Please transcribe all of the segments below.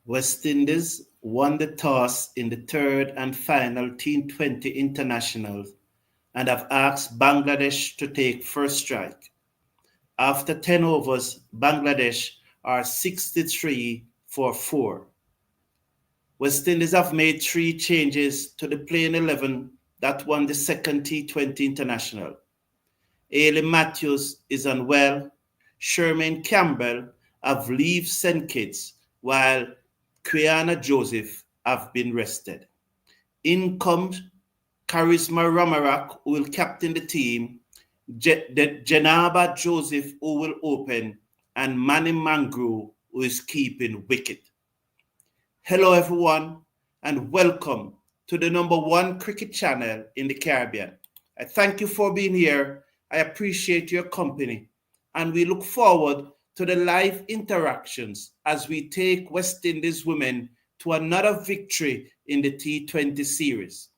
West Indies won the toss in the third and final T20 internationals and have asked Bangladesh to take first strike. After 10 overs, Bangladesh are 63 for 4. West Indies have made 3 changes to the playing 11 that won the second T20 international. Ailey Matthews is unwell. Sherman Campbell have leave St. Kitts, while Quiana Joseph have been rested. In comes Charisma Ramarak, who will captain the team, Janaba Joseph, who will open, and Manny Mangru, who is keeping wicket. Hello everyone, and welcome to the #1 cricket channel in the Caribbean. I thank you for being here. I appreciate your company, and we look forward to the live interactions as we take West Indies women to another victory in the T20 series.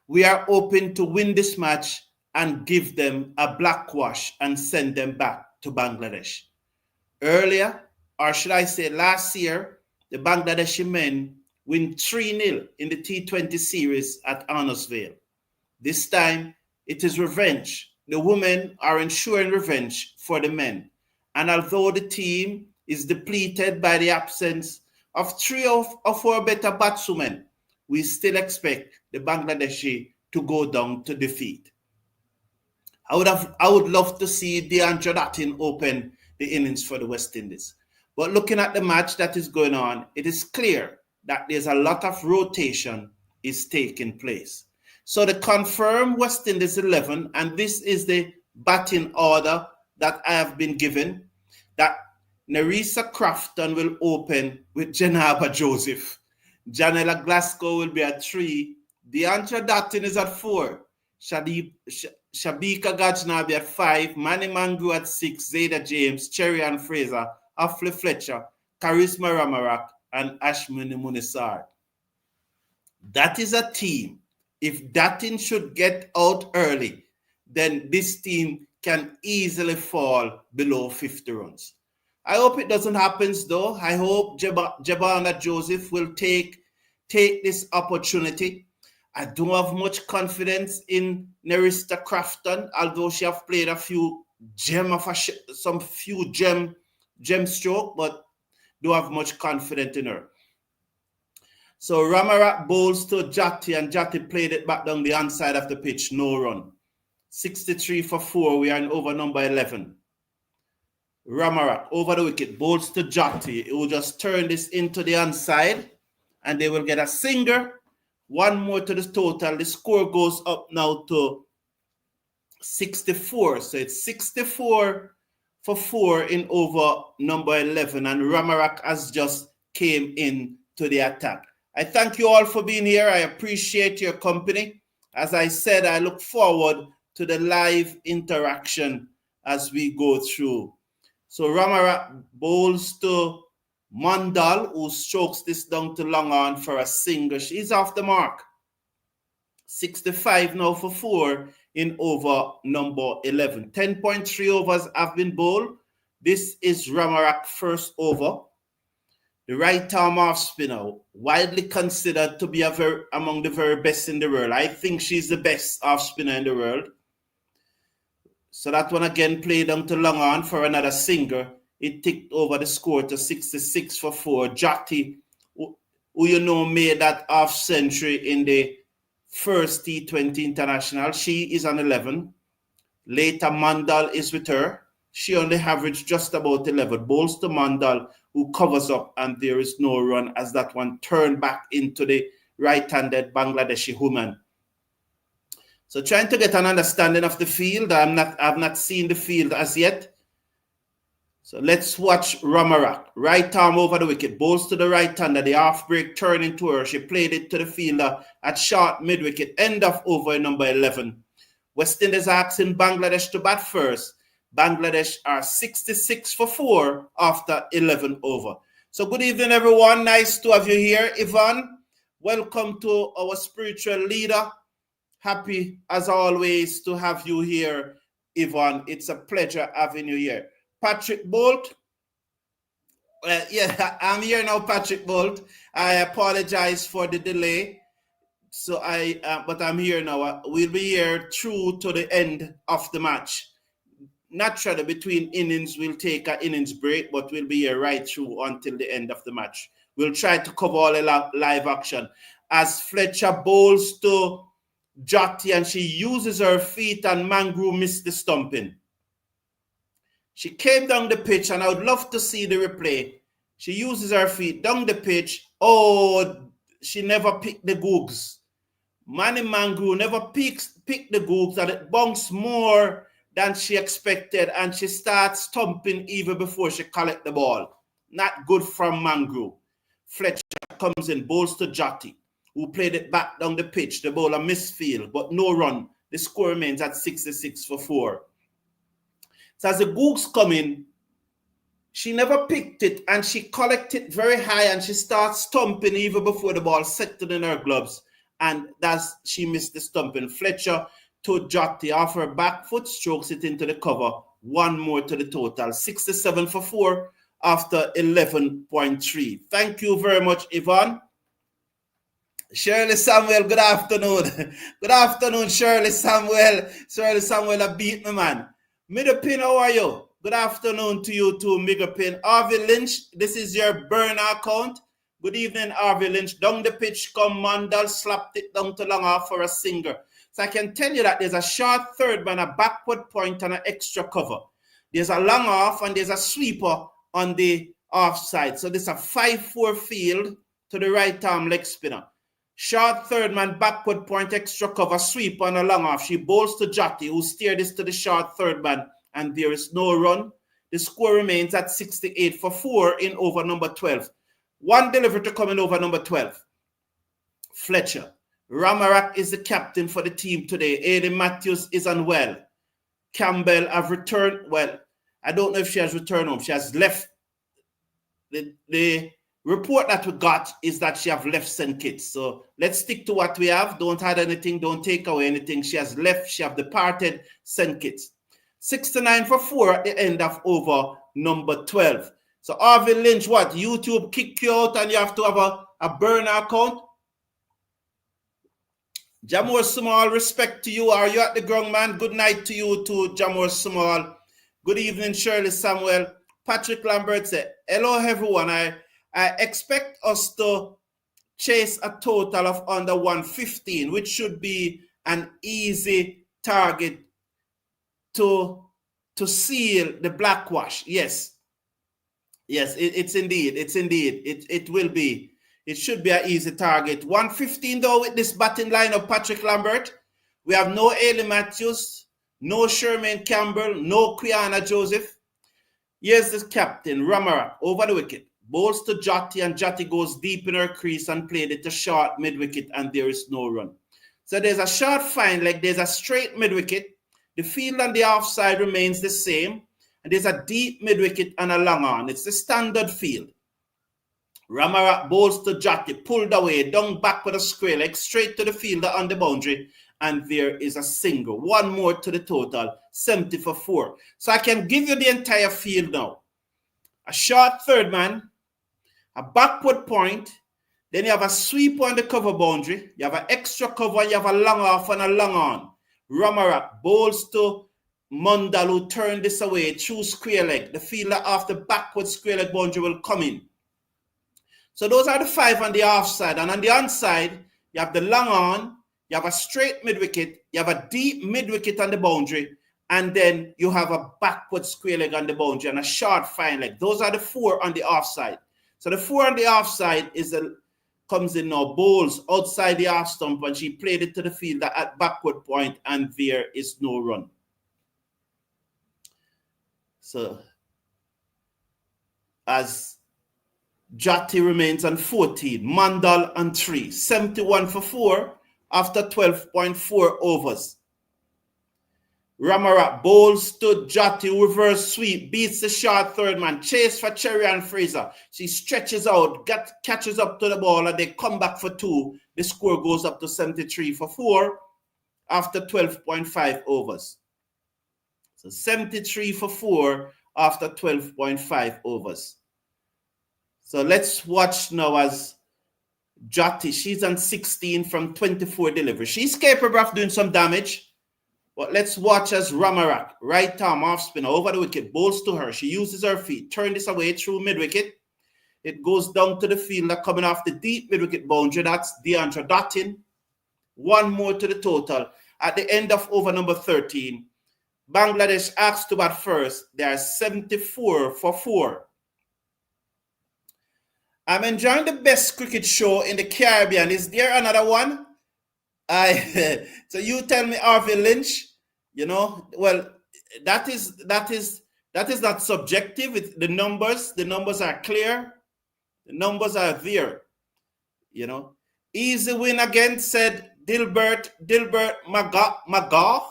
We are hoping to win this match and give them a blackwash and send them back to Bangladesh. Earlier, or should I say last year, the Bangladeshi men win 3-0 in the T20 series at Arnosvale. This time, it is revenge. The women are ensuring revenge for the men. And although the team is depleted by the absence of 3 of our better batswomen, we still expect the Bangladeshi to go down to defeat. I would love to see Deandra Datin open the innings for the West Indies. But looking at the match that is going on, it is clear that there's a lot of rotation is taking place. So the confirmed West Indies 11, and this is the batting order that I have been given, that Nerissa Crafton will open with Janaba Joseph. Janella Glasgow will be at 3. Deandra Datin is at 4. Shabika Gajna will be at 5. Manny Mangru at 6. Zayda James, Cherry Ann Fraser, Affle Fletcher, Charisma Ramarak, and Ashmini Munisar. That is a team. If Datin should get out early, then this team can easily fall below 50 runs. I hope it doesn't happen though. I hope Jabana Joseph will take this opportunity. I don't have much confidence in Nerissa Crafton, although she have played a few gem stroke, but don't have much confidence in her. So Ramarak bowls to Jati, and Jati played it back down the inside of the pitch, no run. 63 for 4, we are in over number 11. Ramarak over the wicket, bowls to Jati. It will just turn this into the inside, and they will get a singer. 1 more to the total. The score goes up now to 64. So it's 64 for 4 in over number 11, and Ramarak has just came in to the attack. I thank you all for being here. I appreciate your company. As I said, I look forward to the live interaction as we go through. So Ramarak bowls to Mandal, who strokes this down to long on for a single. She's off the mark. 65 now for 4 in over number 11. 10.3 overs have been bowled. This is Ramarak's first over. The right arm off spinner, widely considered to be among the very best in the world. I think she's the best off spinner in the world. So that one again played down to long on for another single. It ticked over the score to 66 for 4. Jati, who you know made that half century in the first T20 international. She is on 11. Later Mandal is with her. She only averaged just about 11. Bowls to Mandal, who covers up, and there is no run as that one turned back into the right-handed Bangladeshi woman. So trying to get an understanding of the field. I've not seen the field as yet. So let's watch Ramarak. Right arm over the wicket. Bowls to the right-hander. The half-break turning to her. She played it to the fielder at short mid-wicket. End of over number 11. West Indies asking Bangladesh to bat first. Bangladesh are 66 for 4 after 11 over. So good evening, everyone. Nice to have you here. Ivan, welcome to our spiritual leader. Happy, as always, to have you here, Ivan. It's a pleasure having you here. Patrick Bolt, Yeah, I'm here now, Patrick Bolt. I apologize for the delay. So but I'm here now. We'll be here through to the end of the match. Naturally, between innings, we'll take an innings break, but we'll be here right through until the end of the match. We'll try to cover all the live action. As Fletcher bowls to Jotty and she uses her feet and Mangru missed the stumping. She came down the pitch and I would love to see the replay. She uses her feet down the pitch. Oh, she never picked the googs. Manny Mangru never picked the googs and it bounced more than she expected and she starts stomping even before she collect the ball. Not good from Mangru. Fletcher comes in, bowls to Jotty, who played it back down the pitch. The bowler misfield, but no run. The score remains at 66 for 4. So as the googs come in, she never picked it and she collected it very high and she starts stomping even before the ball settled in her gloves. And she missed the stumping. Fletcher to Jotty off her back foot, strokes it into the cover. One more to the total. 67 for 4 after 11.3. Thank you very much, Yvonne. Shirley Samuel, good afternoon. Good afternoon, Shirley Samuel. Shirley Samuel, I beat me, man. Middlepin, how are you? Good afternoon to you too, Middlepin. Harvey Lynch, this is your burner account. Good evening, Harvey Lynch. Down the pitch, come Mandal, slapped it down to long off for a singer. So I can tell you that there's a short third man, a backward point, and an extra cover. There's a long off and there's a sweeper on the offside. So there's a 5-4 field to the right arm leg spinner. Short third man, backward point, extra cover, sweep on a long off. She bowls to Jotty, who steered this to the short third man, and there is no run. The score remains at 68 for 4 in over number 12. One delivery to come in over number 12. Fletcher. Ramarak is the captain for the team today. Ailey Matthews is unwell. Campbell have returned. Well, I don't know if she has returned home. She has left. The report that we got is that she have left St. Kitts. So let's stick to what we have. Don't add anything. Don't take away anything. She has left. She have departed St. Kitts. 69 for 4 at the end of over number 12. So Harvey Lynch, what? YouTube kick you out and you have to have a burner account? Jamor Small, respect to you. Are you at the ground, man? Good night to you too, Jamor Small. Good evening, Shirley Samuel. Patrick Lambert said, hello, everyone. I expect us to chase a total of under 115, which should be an easy target to seal the blackwash. Yes. Yes, it's indeed. It will be. It should be an easy target. 115 though with this batting line of Patrick Lambert. We have no Ailey Matthews, no Sherman Campbell, no Quiana Joseph. Here's the captain, Ramara, over the wicket. Bowls to Jotty and Jotty goes deep in her crease and played it to short mid-wicket and there is no run. So there's a short fine leg, there's a straight mid-wicket. The field on the offside remains the same. And there's a deep mid-wicket and a long on. It's the standard field. Ramarak bowls to Jotty, pulled away, down back with a square leg, straight to the fielder on the boundary, and there is a single. One more to the total, 70 for 4. So I can give you the entire field now. A short third man, a backward point, then you have a sweep on the cover boundary, you have an extra cover, you have a long off and a long on. Ramarak bowls to Mundalu, turn this away, through square leg. The fielder off the backward square leg boundary will come in. So those are the 5 on the offside. And on the onside, you have the long on, you have a straight mid-wicket, you have a deep mid-wicket on the boundary, and then you have a backward square leg on the boundary and a short fine leg. Those are the 4 on the offside. So the 4 on the offside comes in now, bowls outside the off stump, and she played it to the fielder at backward point, and there is no run. So as Jotty remains on 14, Mandal on 3, 71 for 4 after 12.4 overs. Ramarak bowls to Jotty, reverse sweep, beats the short third man, chase for Cherry and Fraser. She stretches out, catches up to the ball, and they come back for 2. The score goes up to 73 for 4 after 12.5 overs. So 73 for 4 after 12.5 overs. So let's watch now as Jotty, she's on 16 from 24 delivery. She's capable of doing some damage. But let's watch as Ramarak, right arm off spinner over the wicket, bowls to her. She uses her feet, turn this away through mid-wicket. It goes down to the fielder coming off the deep mid-wicket boundary. That's Deandra Dottin. One more to the total. At the end of over number 13, Bangladesh asked to bat first. They are 74 for 4. I'm enjoying the best cricket show in the Caribbean. Is there another one? So you tell me, Harvey Lynch, well, that is not subjective. The numbers are clear. The numbers are there. Easy win again, said Dilbert Magar.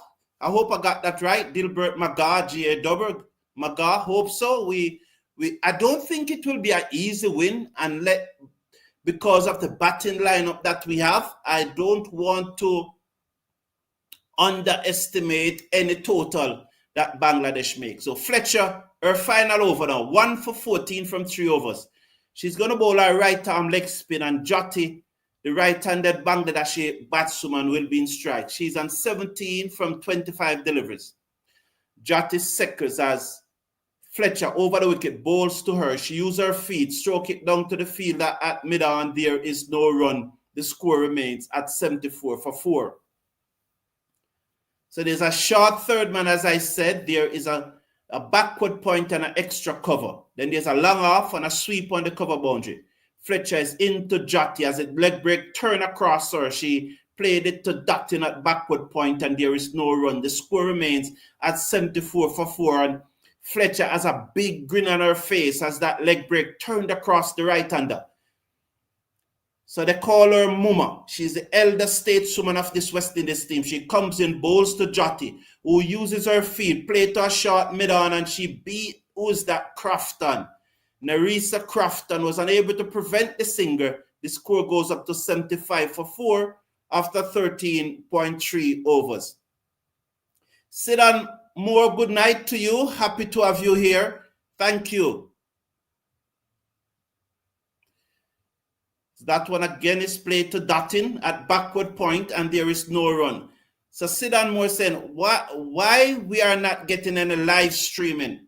I hope I got that right. Dilbert Magar, G-A-W, Magar. Hope so. I don't think it will be an easy win, and because of the batting lineup that we have, I don't want to underestimate any total that Bangladesh makes. So Fletcher, her final over now, 1 for 14 from 3 overs. She's going to bowl her right arm leg spin, and Jotty, the right-handed Bangladeshi batswoman, will be in strike. She's on 17 from 25 deliveries. Jotty seconds as Fletcher over the wicket, bowls to her. She uses her feet, stroke it down to the fielder at mid-on. There is no run. The score remains at 74 for 4. So there's a short third man, as I said. There is a backward point and an extra cover. Then there's a long off and a sweep on the cover boundary. Fletcher is into Jotty as a leg break turn across her. She played it to Dottin at backward point, and there is no run. The score remains at 74 for 4. And Fletcher has a big grin on her face as that leg break turned across the right-hander. So they call her Muma. She's the elder stateswoman of this West Indies team. She comes in, bowls to Jotty, who uses her feet, play to a short mid-on, and she beat, who's that, Crafton. Nerissa Crafton was unable to prevent the singer. The score goes up to 75 for 4 after 13.3 overs. Sidan Moore, good night to you. Happy to have you here. Thank you. That one again is played to Dottin at backward point, and there is no run. So Sidan Moore saying, why we are not getting any live streaming?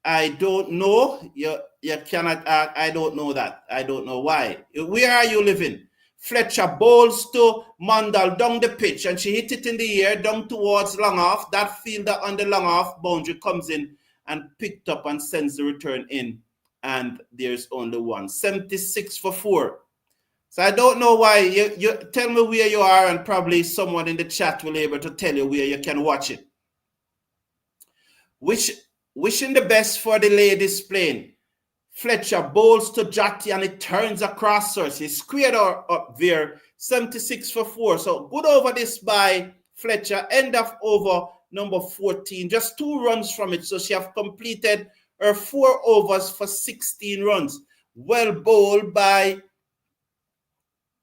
I don't know. You cannot. I don't know that. I don't know why. Where are you living? Fletcher bowls to Mandal down the pitch, and she hit it in the air down towards long off. That fielder on the long off boundary comes in and picked up and sends the return in, and there's only one. 76 for 4. So I don't know why. You tell me where you are, and probably someone in the chat will be able to tell you where you can watch it. Wishing the best for the ladies playing. Fletcher bowls to Jotty, and it turns across her. She squared her up there. 76 for 4. So good over this by Fletcher. End of over number 14. Just 2 runs from it. So she have completed her 4 overs for 16 runs. Well bowled by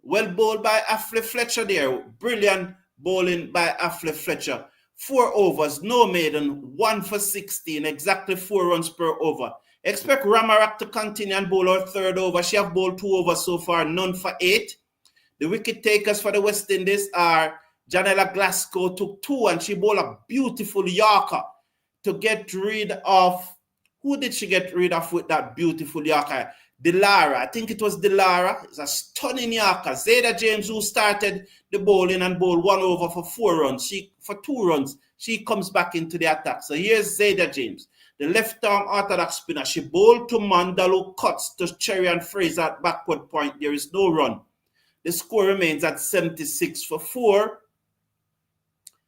Affle Fletcher there. Brilliant bowling by Affle Fletcher. 4 overs, no maiden, 1 for 16, exactly 4 runs per over. Expect Ramarak to continue and bowl her 3rd over. She have bowled 2 overs so far, none for 8. The wicket takers for the West Indies are Janella Glasgow, took 2, and she bowled a beautiful Yorker to get rid of. Who did she get rid of with that beautiful Yorker? Delara. I think it was Delara. It's a stunning Yorker. Zayda James, who started the bowling and bowled 1 over for 4 runs. For 2 runs, she comes back into the attack. So here's Zayda James, the left-arm orthodox spinner. She bowled to Mandalo, cuts to Cherry and Fraser at backward point. There is no run. The score remains at 76 for 4.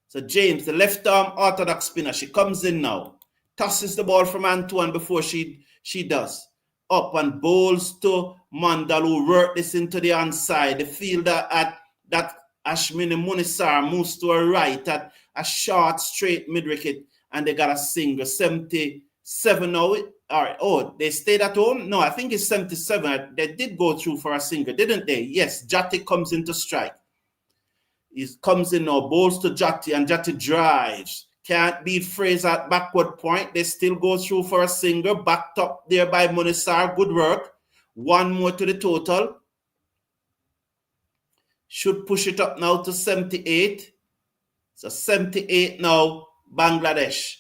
So James, the left-arm orthodox spinner, she comes in now. Tosses the ball from Antoine before she does. Up and bowls to Mandal, who worked this into the onside. The fielder at that Ashmini Munisar moves to her right at a short, straight mid-wicket, and they got a single. 77 now. All right. Oh, they stayed at home? No, I think it's 77. They did go through for a single, didn't they? Yes, Jotty comes into strike. He comes in now, bowls to Jotty, and Jotty drives. Can't beat Fraser at backward point. They still go through for a single. Backed up there by Munisar. Good work. One more to the total. Should push it up now to 78. So 78 now, Bangladesh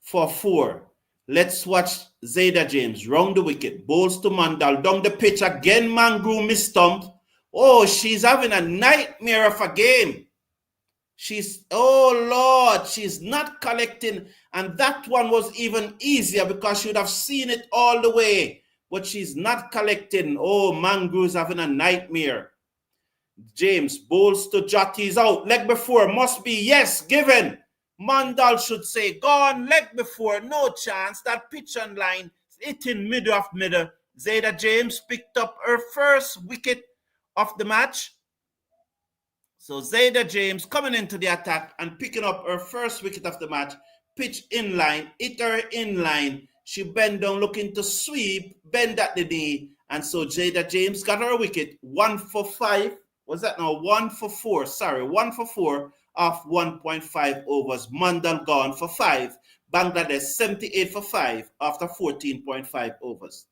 for 4. Let's watch Zayda James round the wicket. Bowls to Mandal. Down the pitch again, Mangru mistumped. Oh, she's having a nightmare of a game. Oh Lord, she's not collecting. And that one was even easier because she would have seen it all the way. But she's not collecting. Oh, Mangru's having a nightmare. James bowls to Jotty's out. Leg before must be yes, given. Mandal should say, gone, leg before, no chance. That pitch and line, hitting middle of middle. Zayda James picked up her first wicket of the match. So Zayda James coming into the attack and picking up her first wicket of the match. Pitch in line, hit her in line. She bend down looking to sweep, bend at the knee. And so Zayda James got her wicket. 1 for 5. Was that now? 1 for 4. Sorry, 1 for 4 off 1.5 overs. Mandal gone for 5. Bangladesh 78 for 5 after 14.5 overs.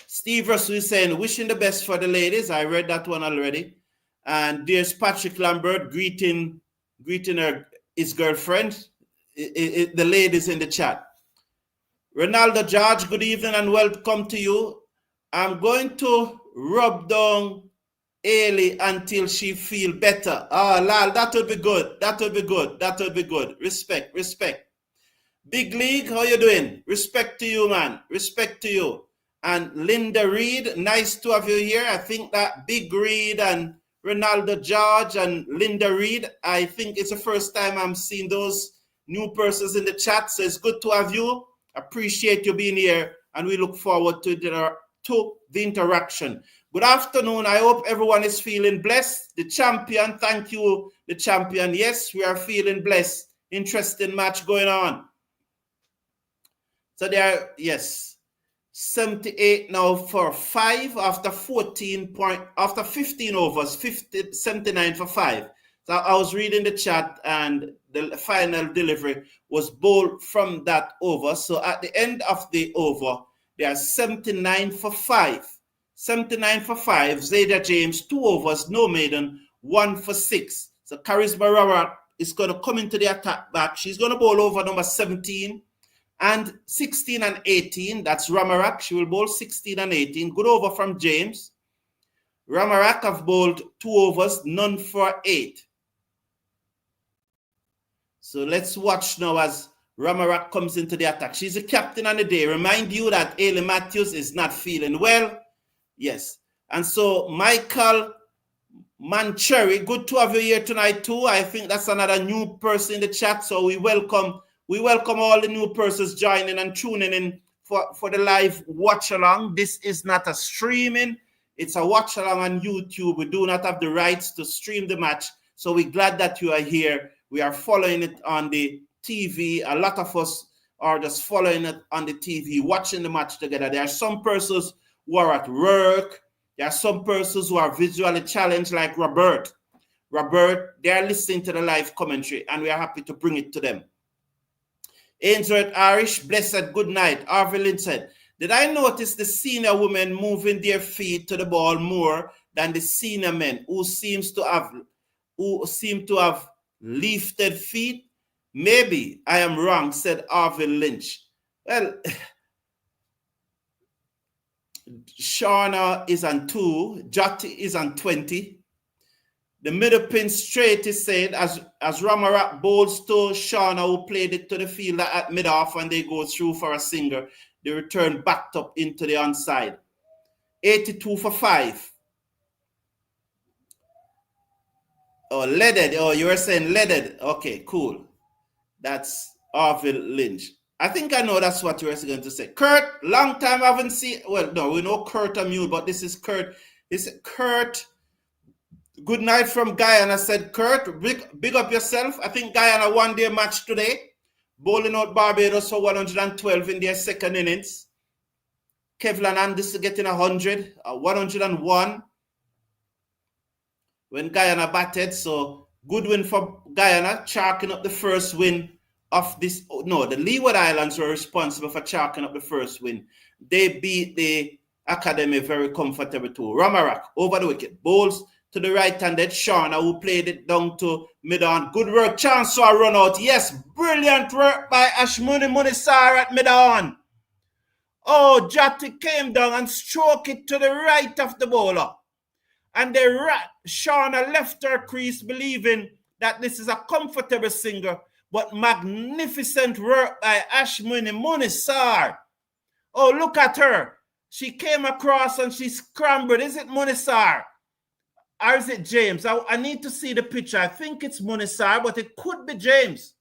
Steve Russell is saying, wishing the best for the ladies. I read that one already. And there's Patrick Lambert greeting his girlfriend, the ladies in the chat. Ronaldo George, good evening and welcome to you. I'm going to rub down Ailey until she feel better. Lal, that would be good. That would be good. That would be good. Respect, respect. Big League, how you doing? Respect to you, man. Respect to you. And Linda Reed, nice to have you here. I think that Big Reed and Ronaldo George and Linda Reed, I think it's the first time I'm seeing those new persons in the chat. So it's good to have you. Appreciate you being here. And we look forward to the interaction. Good afternoon. I hope everyone is feeling blessed. The champion, thank you, the champion. Yes, we are feeling blessed. Interesting match going on. So there, yes, 78 now for 5 after 15 overs, 79 for 5. So I was reading the chat and the final delivery was bowled from that over. So at the end of the over, they are 79 for 5. 79 for 5. Zayda James, 2 overs, no maiden, 1 for 6. So Charisma Rawat is going to come into the attack back. She's going to bowl over number 17 and 16 and 18. That's Ramarak. She will bowl 16 and 18. Good over from James. Ramarak have bowled 2 overs, none for 8. So let's watch now as Ramarak comes into the attack. She's the captain on the day. Remind you that Ailey Matthews is not feeling well. Yes. And so Michael Mancheri, good to have you here tonight too. I think that's another new person in the chat. So we welcome all the new persons joining and tuning in for the live watch along. This is not a streaming, it's a watch along on YouTube. We do not have the rights to stream the match. So we're glad that you are here. We are following it on the TV. A lot of us are just following it on the TV, watching the match together. There are some persons who are at work. There are some persons who are visually challenged like Robert. They are listening to the live commentary and we are happy to bring it to them. Angel Irish, blessed good night. Arvelin said, did I notice the senior women moving their feet to the ball more than the senior men who seem to have lifted feet? Maybe I am wrong, said Arvin Lynch. Well, Shauna is on 2, Jotty is on 20. The middle pin straight is said as Ramarak bowls to Shauna, who played it to the fielder at mid-off, and they go through for a single. They return backed up into the onside. 82 for 5. Oh, leaded. Oh, you were saying leaded. Okay, cool. That's Arvin Lynch. I think I know that's what you were going to say. Kurt, long time I haven't seen. Well, no, we know Kurt Amule, but this is Kurt. This is Kurt. Good night from Guyana, said Kurt. Big up yourself. I think Guyana won their match today. Bowling out Barbados for 112 in their second innings. Kevlan Anderson getting 100, 101 when Guyana batted. So good win for Guyana, chalking up the first win of this. No, the Leeward Islands were responsible for chalking up the first win. They beat the Academy very comfortable too. Ramarak over the wicket. Bowls to the right-handed Shauna, who played it down to mid-on. Good work. Chance for a run out. Yes, brilliant work by Ashmuni Munisar at mid-on. Oh, Jati came down and stroked it to the right of the bowler. And Shauna left her crease believing that this is a comfortable single, but magnificent work by Ashmuni Munisar. Oh, look at her. She came across and she scrambled. Is it Munisar? Or is it James? I need to see the picture. I think it's Munisar, but it could be James.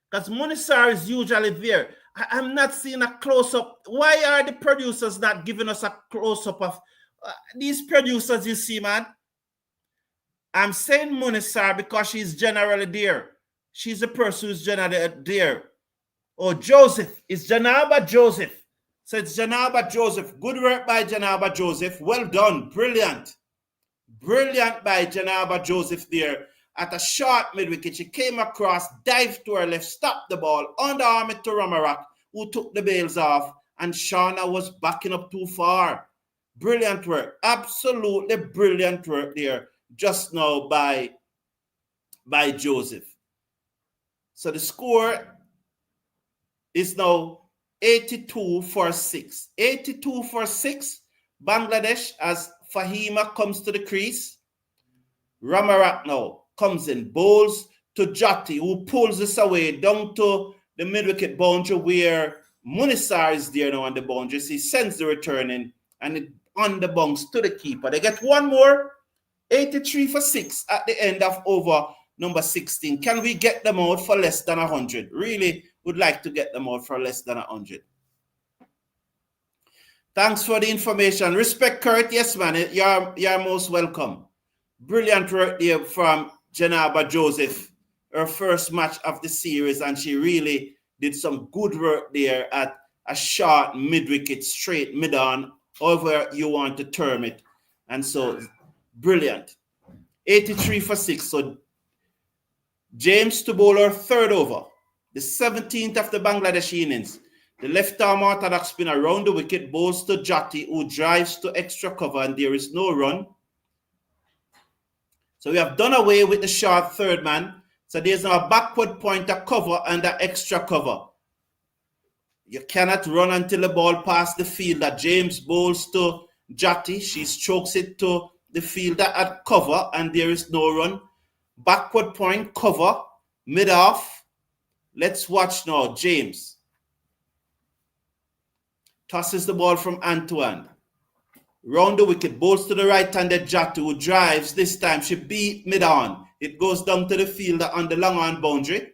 Because Munisar is usually there. I'm not seeing a close-up. Why are the producers not giving us a close-up of these producers you see, man? I'm saying Munisar because she's generally there. She's the person who's generally there. Oh, Joseph. It's Janaba Joseph. So it's Janaba Joseph. Good work by Janaba Joseph. Well done. Brilliant. Brilliant by Janaba Joseph there. At a short mid-wicket, she came across, dived to her left, stopped the ball, underarm it to Ramarak, who took the bails off, and Shauna was backing up too far. Brilliant work. Absolutely brilliant work there just now by Joseph. So the score is now 82 for 6. 82 for 6. Bangladesh as Fahima comes to the crease. Ramarak now comes in, bowls to Jati, who pulls this away down to the mid-wicket boundary where Munisar is there now on the boundary. He sends the return in and it on the bounce to the keeper. They get one more. 83 for 6 at the end of over number 16. Can we get them out for less than 100? Really would like to get them out for less than 100. Thanks for the information. Respect, Kurt. Yes, man. You're most welcome. Brilliant work there from Janaba Joseph, her first match of the series, and she really did some good work there at a short mid-wicket, straight mid-on, however you want to term it. And so, brilliant. 83 for 6. So, James to bowler, third over. The 17th of the Bangladeshi innings. The left-arm orthodox spin around the wicket, bowls to Jati, who drives to extra cover, and there is no run. So we have done away with the short third man. So there's now a backward pointer cover and an extra cover. You cannot run until the ball past the fielder. James bowls to Jati. She strokes it to the fielder at cover, and there is no run. Backward point, cover, mid-off. Let's watch now. James tosses the ball from hand to hand. Round the wicket, bowls to the right-handed Jati, who drives. This time she beat mid-on. It goes down to the fielder on the long-on boundary.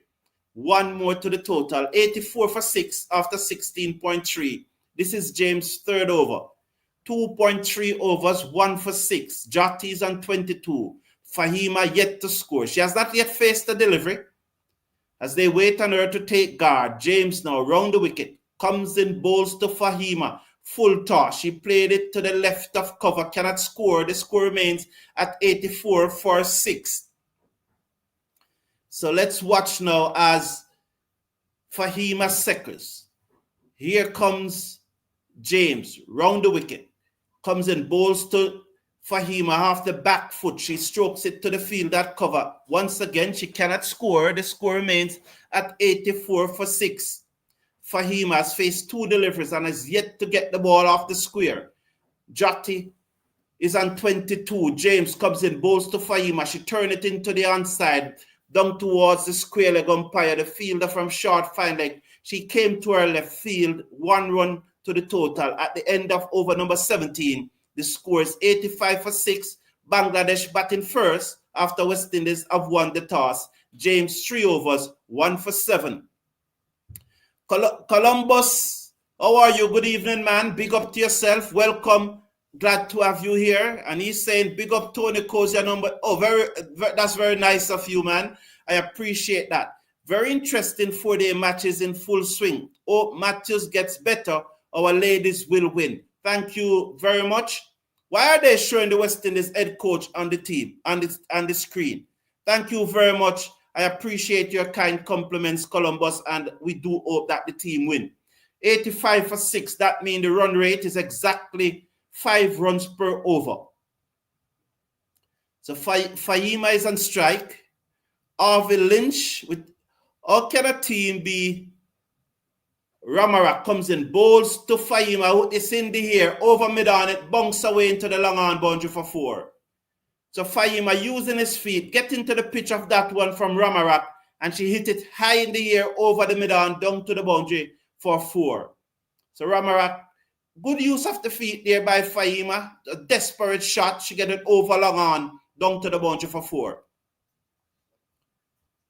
One more to the total. 84 for 6 after 16.3. This is James' third over. 2.3 overs, 1 for 6. Jati is on 22. Fahima yet to score. She has not yet faced the delivery. As they wait on her to take guard, James now round the wicket. Comes in, bowls to Fahima. Full toss. She played it to the left of cover. Cannot score. The score remains at 84 for 6. So let's watch now as Fahima seconds. Here comes James. Round the wicket. Comes in, bowls to Fahima off the back foot. She strokes it to the field at cover. Once again, she cannot score. The score remains at 84 for 6. Fahima has faced 2 deliveries and has yet to get the ball off the square. Jati is on 22. James comes in, bowls to Fahima. She turns it into the onside, down towards the square leg umpire, the fielder from short fine leg. She came to her left field, 1 run to the total. At the end of over number 17, the score is 85 for 6. Bangladesh batting first after West Indies have won the toss. James 3 overs, 1 for 7. Columbus, how are you? Good evening, man. Big up to yourself. Welcome. Glad to have you here. And he's saying, big up Tony Kozia number. Oh, that's very nice of you, man. I appreciate that. Very interesting 4-day matches in full swing. Oh, Matthews gets better. Our ladies will win. Thank you very much. Why are they showing the West Indies head coach on the team, on the screen? Thank you very much. I appreciate your kind compliments, Columbus, and we do hope that the team win. 85 for 6. That means the run rate is exactly 5 runs per over. So Fahima is on strike. Harvey Lynch with how can a team be? Ramarak comes in, bowls to Fahima, who is in the air, over mid-on, it bunks away into the long on boundary for 4. So Fahima using his feet, get into the pitch of that one from Ramarak, and she hit it high in the air over the mid-on, down to the boundary for 4. So Ramarak, good use of the feet there by Fahima, a desperate shot, she get it over long on, down to the boundary for 4.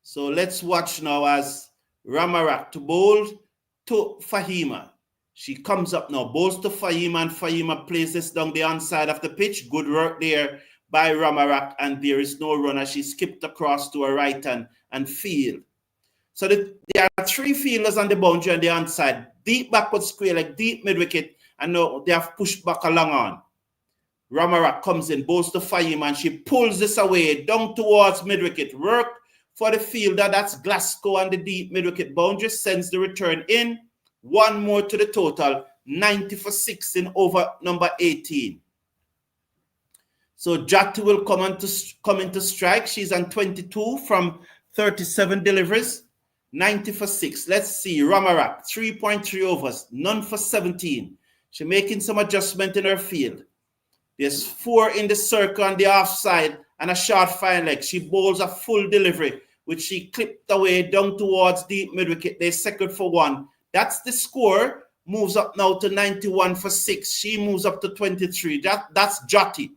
So let's watch now as Ramarak to bowl to Fahima. She comes up now, bowls to Fahima, and Fahima plays this down the onside of the pitch. Good work there by Ramarak, and there is no runner. She skipped across to her right hand and field. So there are 3 fielders on the boundary on the onside. Deep backward square, like deep mid-wicket, and now they have pushed back along on. Ramarak comes in, bowls to Fahima, and she pulls this away down towards mid-wicket. Work for the fielder, that's Glasgow on the deep mid-wicket boundary, sends the return in. 1 more to the total, 90 for 6 in over number 18. So Jati will come into strike. She's on 22 from 37 deliveries, 90 for 6. Let's see, Ramarak, 3.3 overs, none for 17. She's making some adjustment in her field. There's 4 in the circle on the offside and a short fine leg. She bowls a full delivery, which she clipped away down towards deep mid-wicket. They second for 1. That's the score. Moves up now to 91 for 6. She moves up to 23. That's Jati.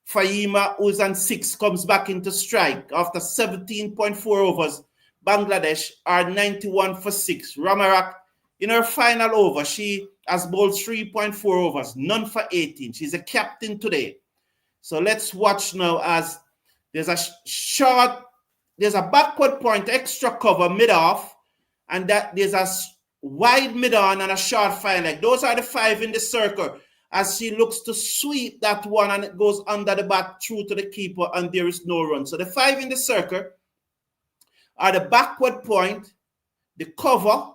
Fahima, who's on 6, comes back into strike after 17.4 overs. Bangladesh are 91 for 6. Ramarak, in her final over, she has bowled 3.4 overs, none for 18. She's a captain today. So let's watch now as there's a backward point, extra cover mid-off, and that there's a wide mid-on and a short fine leg. Those are the 5 in the circle as she looks to sweep that one, and it goes under the bat through to the keeper, and there is no run. So the 5 in the circle are the backward point, the cover,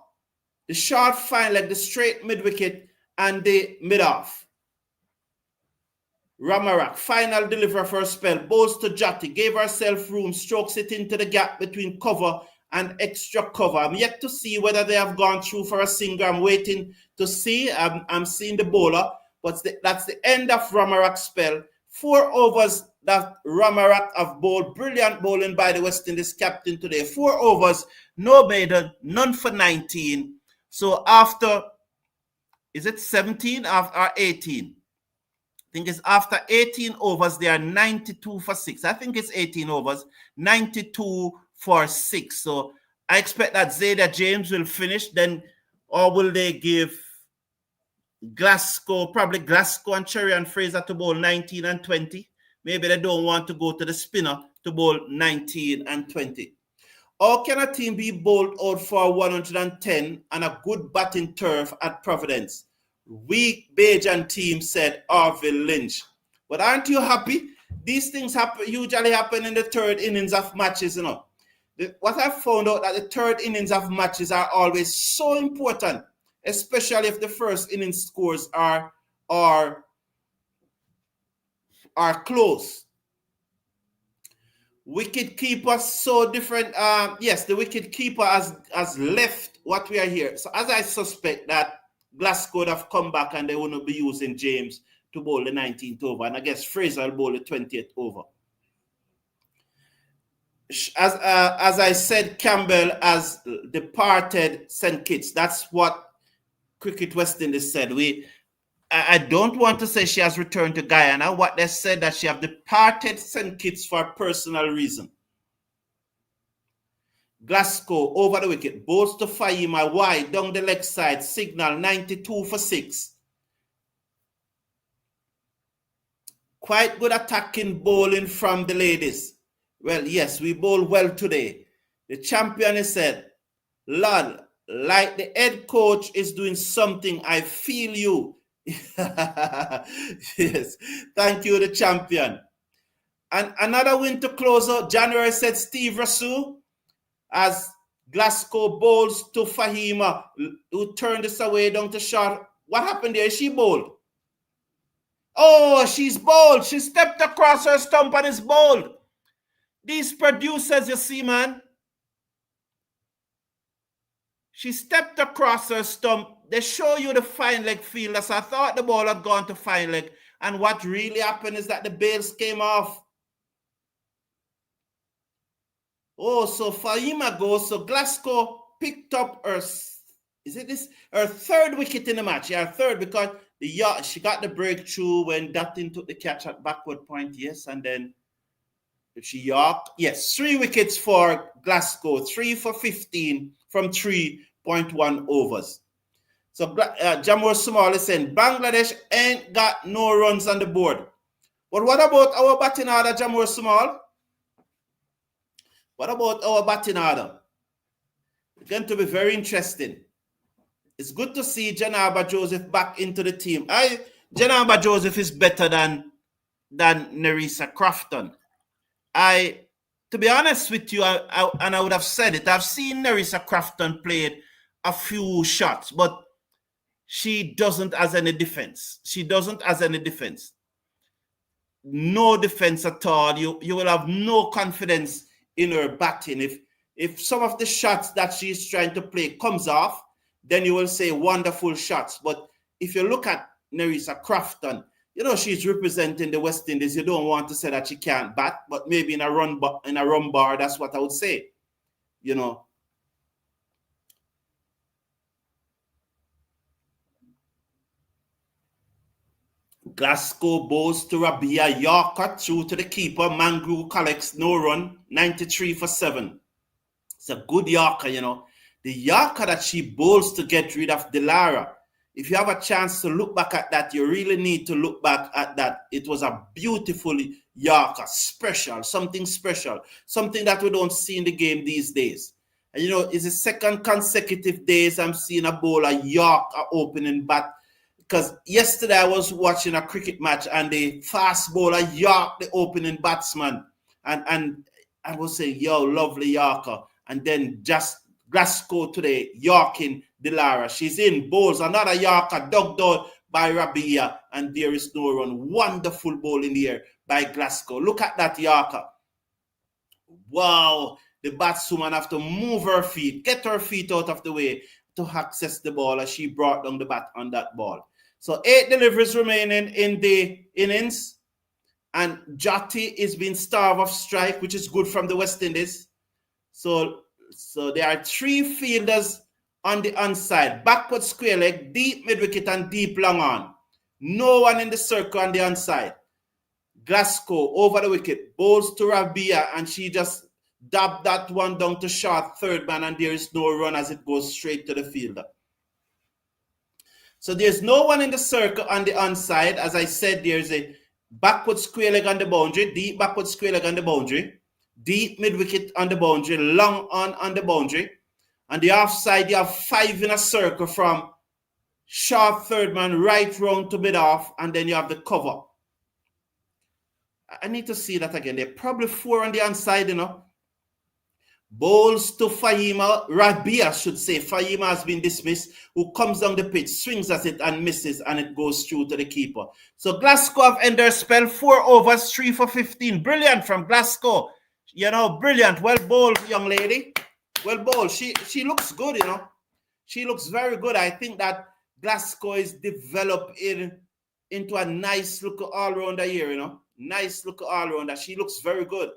the short fine leg, the straight mid-wicket, and the mid-off. Ramarak, final delivery for a spell, bowls to Jati, gave herself room, strokes it into the gap between cover and extra cover. I'm yet to see whether they have gone through for a single. I'm waiting to see. I'm seeing the bowler, but that's the end of Ramarak's spell. 4 overs that Ramarak have bowled. Brilliant bowling by the West Indies captain today. 4 overs, no maiden, none for 19. So after, is it 17 or 18? I think it's after 18 overs, they are 92 for 6. I think it's 18 overs, 92 for 6. So I expect that Zayda James will finish then, or will they give Glasgow, probably Glasgow and Cherry and Fraser to bowl 19 and 20. Maybe they don't want to go to the spinner to bowl 19 and 20. Or can a team be bowled out for 110 and a good batting turf at Providence? Weak Bajan team, said Harvey Lynch. But aren't you happy? These things usually happen in the 3rd innings of matches, you know. What I found out that the 3rd innings of matches are always so important, especially if the 1st inning scores are close. Wicket keeper so different. Yes, the wicket keeper has left what we are here. So as I suspect that Glasgow would have come back and they wouldn't be using James to bowl the 19th over, and I guess Fraser will bowl the 20th over. As I said, Campbell has departed St. Kitts. That's what Cricket West Indies said. I don't want to say she has returned to Guyana. What they said that she have departed St. Kitts for personal reason. Glasgow over the wicket, bowls to Fahima wide down the leg side, signal 92 for 6. Quite good attacking bowling from the ladies. Well, yes, we bowl well today. The champion has said, Lord, like the head coach is doing something, I feel you. Yes, thank you, the champion. And another win to close out January, said Steve Rasu has Glasgow bowls to Fahima, who turned this away down to short. What happened there? Is she bowled? Oh, she's bowled. She stepped across her stump and is bowled. These producers, you see, man. She stepped across her stump. They show you the fine leg fielder. So I thought the ball had gone to fine leg. And what really happened is that the bails came off. Oh, so Fahima goes. So Glasgow picked up her, her third wicket in the match. Yeah, her third, because she got the breakthrough when Dutton took the catch at backward point, yes, and then she yorked. Yes, 3 wickets for Glasgow, 3 for 15 from 3.1 overs. So Jamur Small is saying Bangladesh ain't got no runs on the board. But what about our batting order, Jamur Small? What about our batting order? It's going to be very interesting. It's good to see Janaba Joseph back into the team. Janaba Joseph is better than Nerissa Crafton. To be honest with you, and I would have said it, I've seen Nerissa Crafton played a few shots, but she doesn't has any defense. She doesn't has any defense. No defense at all. You will have no confidence in her batting. If some of the shots that she's trying to play comes off, then you will say wonderful shots. But if you look at Nerissa Crafton, you know, she's representing the West Indies. You don't want to say that she can't bat, but maybe in a run bar, that's what I would say. You know. Glasgow bowls to Rabia, Yorker through to the keeper. Mangru collects no run, 93 for 7. It's a good Yorker, you know. The Yorker that she bowls to get rid of Delara. If you have a chance to look back at that, you really need to look back at that. It was a beautiful Yorker, special, something that we don't see in the game these days. And you know, it's the second consecutive days I'm seeing a bowler Yorker opening bat. Because yesterday I was watching a cricket match and the fast bowler yorked the opening batsman. And I was saying, yo, lovely Yorker. And then just Glasgow today, yorking Delara. She's in, bowls another Yorker, dug down by Rabia, and there is no run. Wonderful ball in the air by Glasgow. Look at that Yorker. Wow, the batswoman have to move her feet, get her feet out of the way to access the ball as she brought down the bat on that ball. So 8 deliveries remaining in the innings, and Jati is being starved of strike, which is good from the West Indies. So there are 3 fielders on the onside, backward square leg, deep mid-wicket and deep long on. No one in the circle on the onside. Glasgow over the wicket, bowls to Rabia, and she just dabbed that one down to short third man, and there is no run as it goes straight to the fielder. So there's no one in the circle on the onside. As I said, there's a backward square leg on the boundary, deep backward square leg on the boundary, deep mid-wicket on the boundary, long on the boundary. On the offside, you have 5 in a circle from short third man right round to mid-off, and then you have the cover. I need to see that again. There are probably 4 on the onside, you know. Bowls to Fahima, Rabia should say. Fahima has been dismissed, who comes down the pitch, swings at it and misses, and it goes through to the keeper. So Glasgow have ended their spell, 4 overs, 3 for 15. Brilliant from Glasgow. You know, brilliant. Well bowled, young lady. Well bowled. She looks good, you know. She looks very good. I think that Glasgow is developing into a nice looking all-rounder here, you know. Nice looking all-rounder. She looks very good.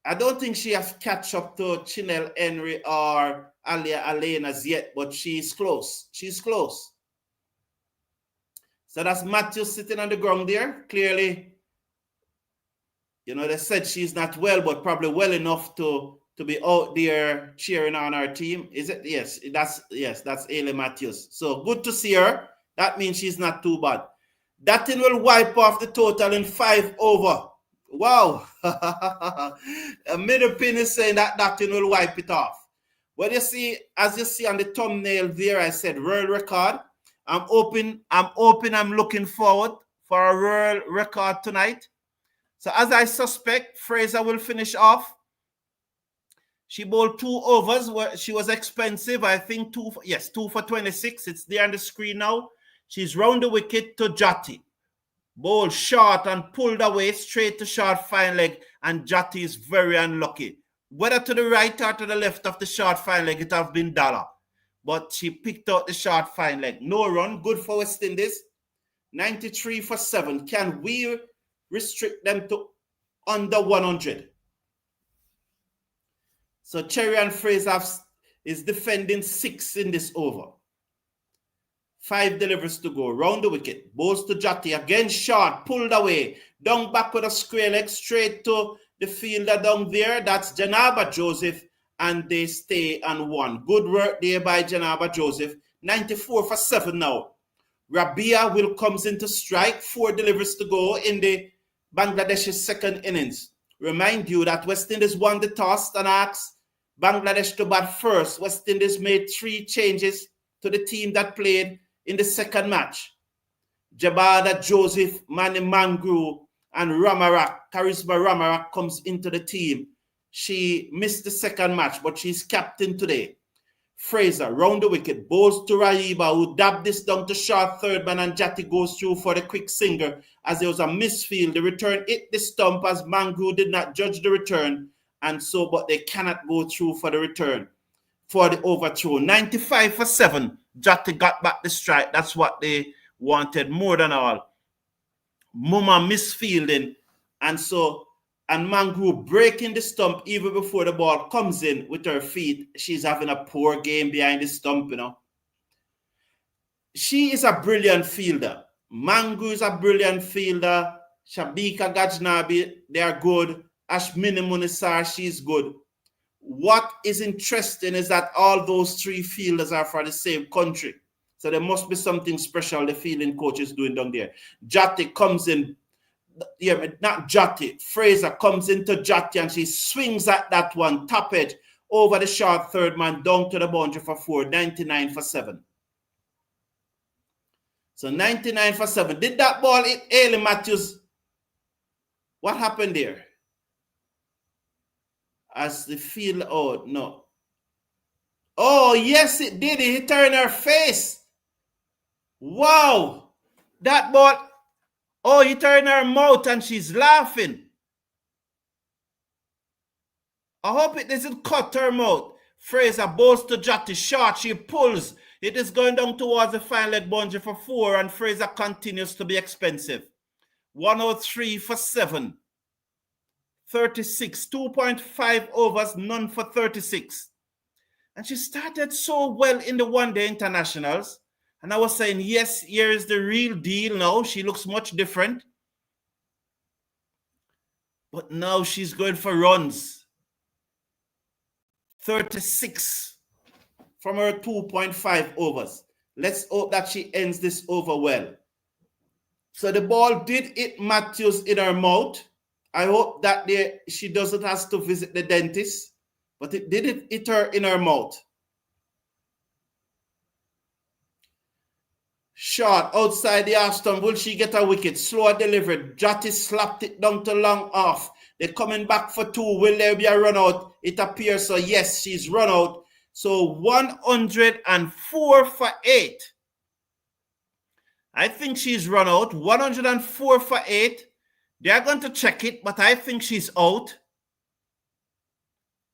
I don't think she has catch up to Chinel Henry or Alia Alain as yet, but she's close. She's close. So that's Matthew sitting on the ground there. Clearly, you know, they said she's not well, but probably well enough to be out there cheering on our team. Is it? Yes, that's Ailey Matthews. So good to see her. That means she's not too bad. Dutton will wipe off the total in 5 over. Wow. A middle pin is saying that Dutton will wipe it off. Well, you see, as you see on the thumbnail there, I said world record. I'm looking forward for a world record tonight. So as I suspect, Fraser will finish off. She bowled 2 overs. She was expensive. I think 2 for 26. It's there on the screen now. She's round the wicket to Jati. Bowled short and pulled away straight to short fine leg. And Jati is very unlucky. Whether to the right or to the left of the short fine leg, it have been dollar. But she picked out the short fine leg. No run. Good for West Indies. 93 for 7. Can we restrict them to under 100? So Cherry and Fraser is defending 6 in this over. 5 delivers to go. Round the wicket. Bowls to Jati. Again short. Pulled away. Down back with a square leg. Straight to the fielder down there. That's Janaba Joseph. And they stay on 1. Good work there by Janaba Joseph. 94 for 7 now. Rabia will comes into strike. 4 delivers to go in the Bangladesh's second innings. Remind you that West Indies won the toss and asked Bangladesh to bat first. West Indies made 3 changes to the team that played in the second match. Jabada Joseph, Mani Mangru, and Charisma Ramarak comes into the team. She missed the second match, but she's captain today. Fraser, round the wicket, bowls to Raiba, who dabbed this down to short third man, and Jati goes through for the quick singer as there was a misfield. The return hit the stump as Mangru did not judge the return, and so, but they cannot go through for the return, for the overthrow. 95 for 7. Jati got back the strike. That's what they wanted more than all. Muma misfielding, and so, and Mangru breaking the stump even before the ball comes in with her feet. She's having a poor game behind the stump, you know. She is a brilliant fielder. Mangru is a brilliant fielder. Shabika Gajnabi, they are good. Ashmini Munisar, she's good. What is interesting is that all those 3 fielders are for the same country. So there must be something special the fielding coach is doing down there. Jati comes in. Yeah, not Jati. Fraser comes into Jati and she swings at that one, top edge, over the short third man, down to the boundary for 4, 99 for 7. So 99 for 7. Did that ball hit Ailey Matthews? What happened there? As the field, oh, no. Oh, yes, it did. It hit her in her face. Wow. That ball, oh, hit her in her mouth and she's laughing. I hope it doesn't cut her mouth. Fraser bowls to Jati short. She pulls. It is going down towards the fine leg boundary for 4, and Fraser continues to be expensive. 103 for 7. 36. 2.5 overs, none for 36. And she started so well in the one-day internationals. And I was saying, yes, here is the real deal now. She looks much different. But now she's going for runs. 36 from her 2.5 overs. Let's hope that she ends this over well. So the ball did hit Matthews in her mouth. I hope that she doesn't have to visit the dentist. But it did hit her in her mouth. Short outside the half stump. Will she get a wicket? Slow delivered. Jati slapped it down to long off. They're coming back for 2. Will there be a run out? It appears so. Yes, she's run out. So 104 for 8. I think she's run out. 104 for 8. They are going to check it, but I think she's out.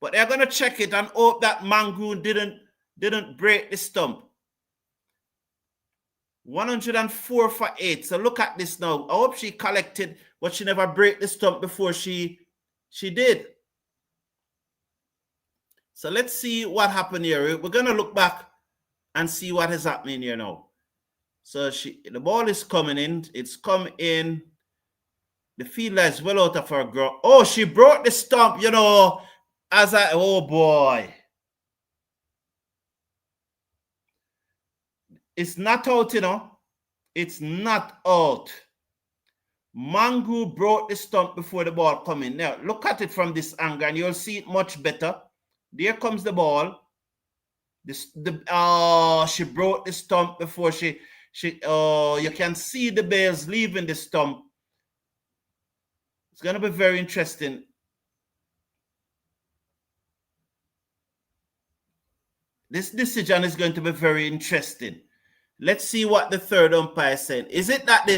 But they're going to check it and hope that Mangru didn't break the stump. 104 for 8. So look at this now. I hope she collected, but she never break the stump before she did. So let's see what happened here. We're going to look back and see what is happening here now. So the ball is coming in. It's come in. The fielder is well out of her ground. Oh, she broke the stump, you know, oh boy. It's not out, you know. It's not out. Mangru broke the stump before the ball come in. Now, look at it from this angle and you'll see it much better. There comes the ball. She broke the stump before you can see the bails leaving the stump. It's going to be very interesting. This decision is going to be very interesting. Let's see what the third umpire said. Is it that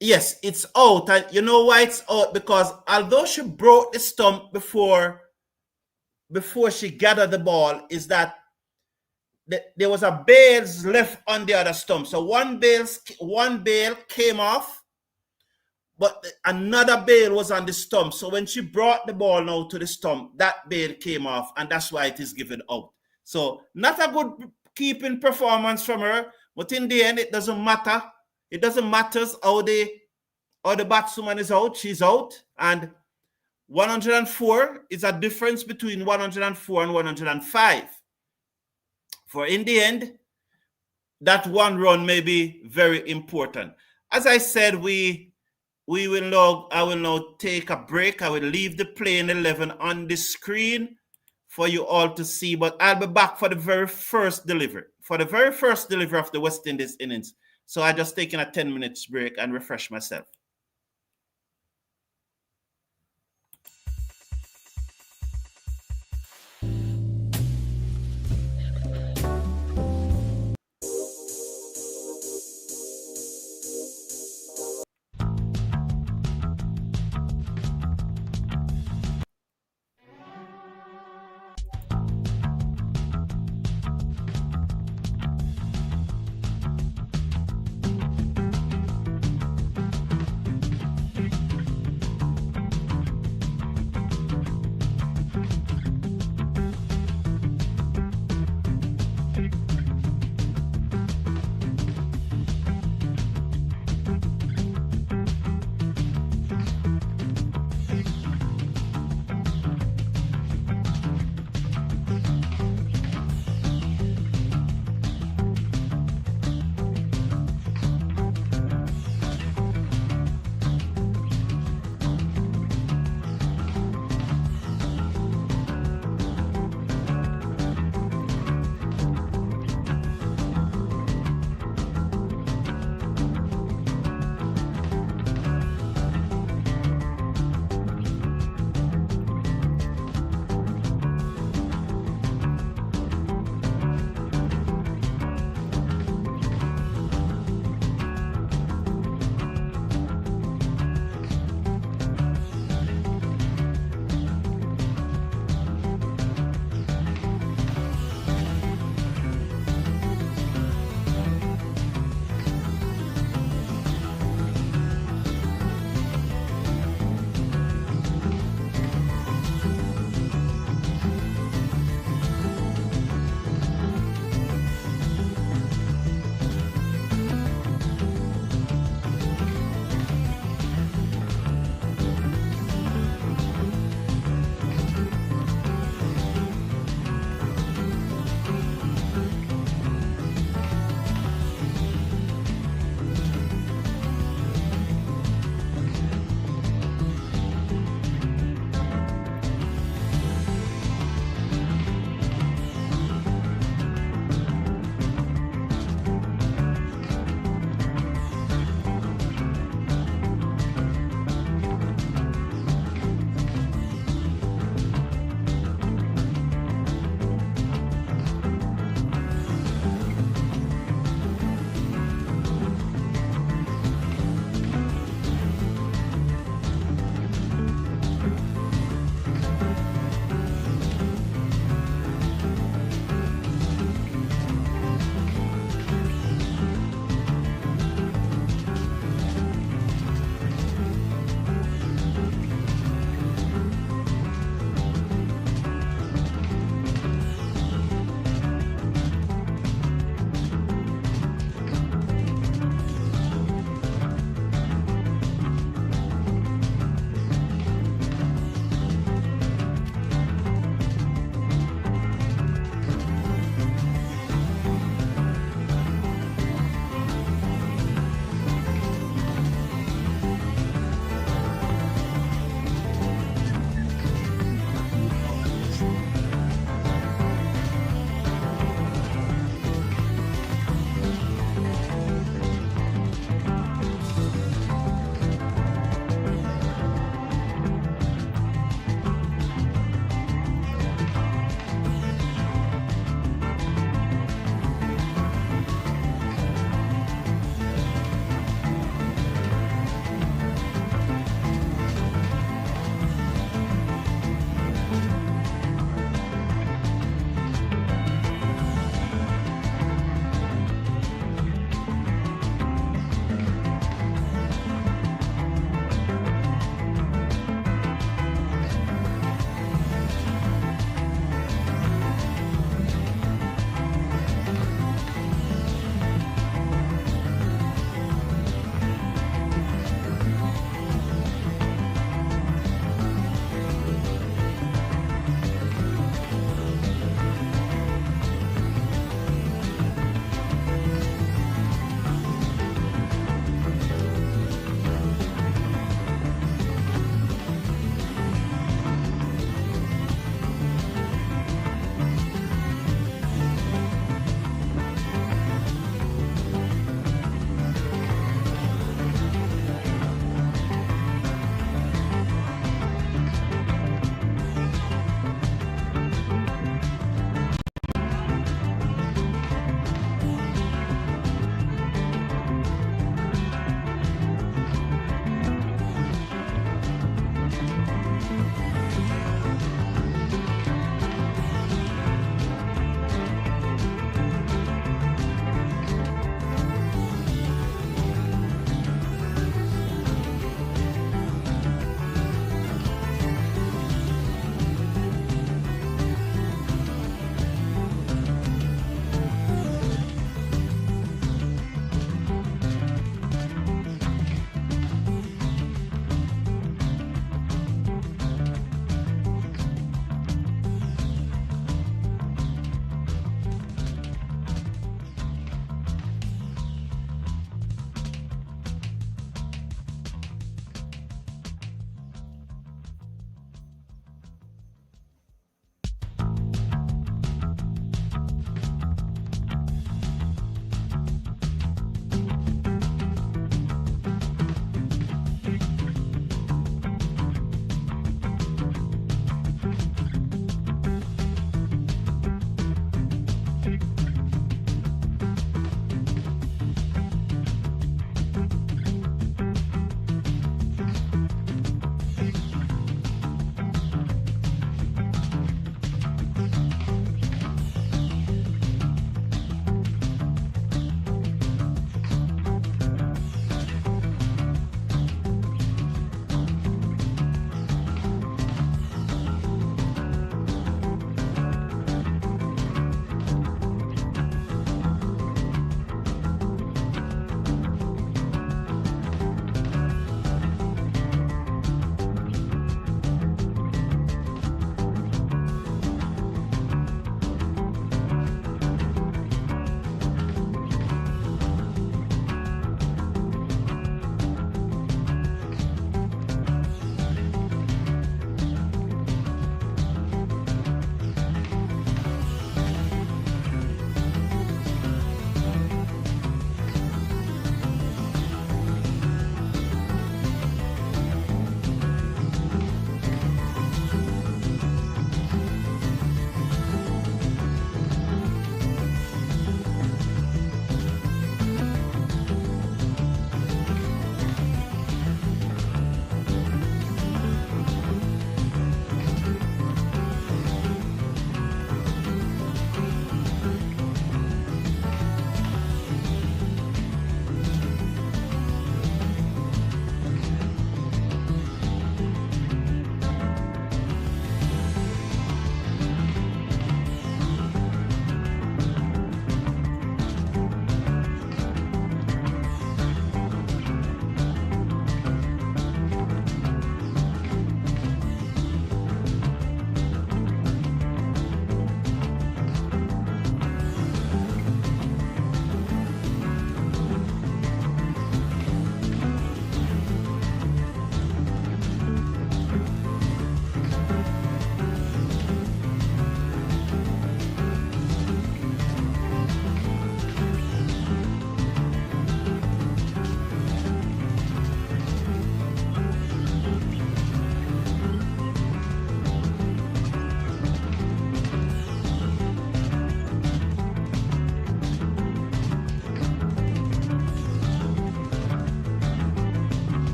yes, it's out. And you know why it's out? Because although she broke the stump before she gathered the ball, is that there was a bales left on the other stump. So one bale came off, but another bale was on the stump. So when she brought the ball now to the stump, that bale came off, and that's why it is given out. So not a good keeping performance from her, but in the end, it doesn't matter. It doesn't matter how the batswoman is out. She's out, and 104 is a difference between 104 and 105. For in the end, that one run may be very important. As I said, I will now take a break. I will leave the playing 11 on the screen for you all to see, but I'll be back for the very first delivery. For the very first delivery of the West Indies innings. So I just taken a 10 minutes break and refresh myself.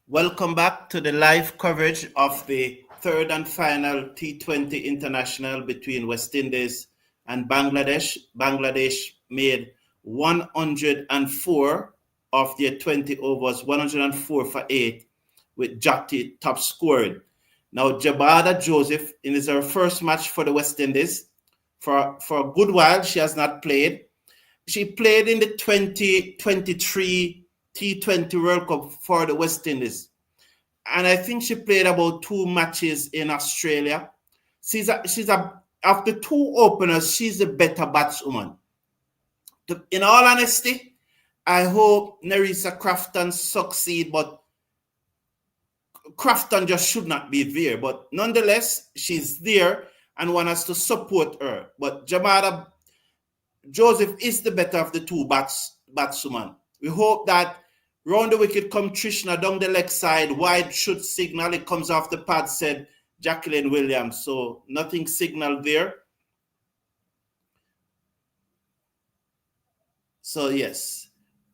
Welcome back to the live coverage of the third and final T20 International between West Indies and Bangladesh. Bangladesh made 104 of their 20 overs, 104 for 8, with Jati top scoring. Now, Jabada Joseph, in her first match for the West Indies. For a good while, she has not played. She played in the 2023 T20 World Cup for the West Indies. And I think she played about 2 matches in Australia. She's of the 2 openers, she's the better batswoman. In all honesty, I hope Nerissa Crafton succeed, but Crafton just should not be there. But nonetheless, she's there and want us to support her. But Jamada Joseph is the better of the 2 batswomen. We hope that round the wicket come Trishna down the leg side, wide should signal. It comes off the pad, said Jacqueline Williams. So nothing signal there. So yes,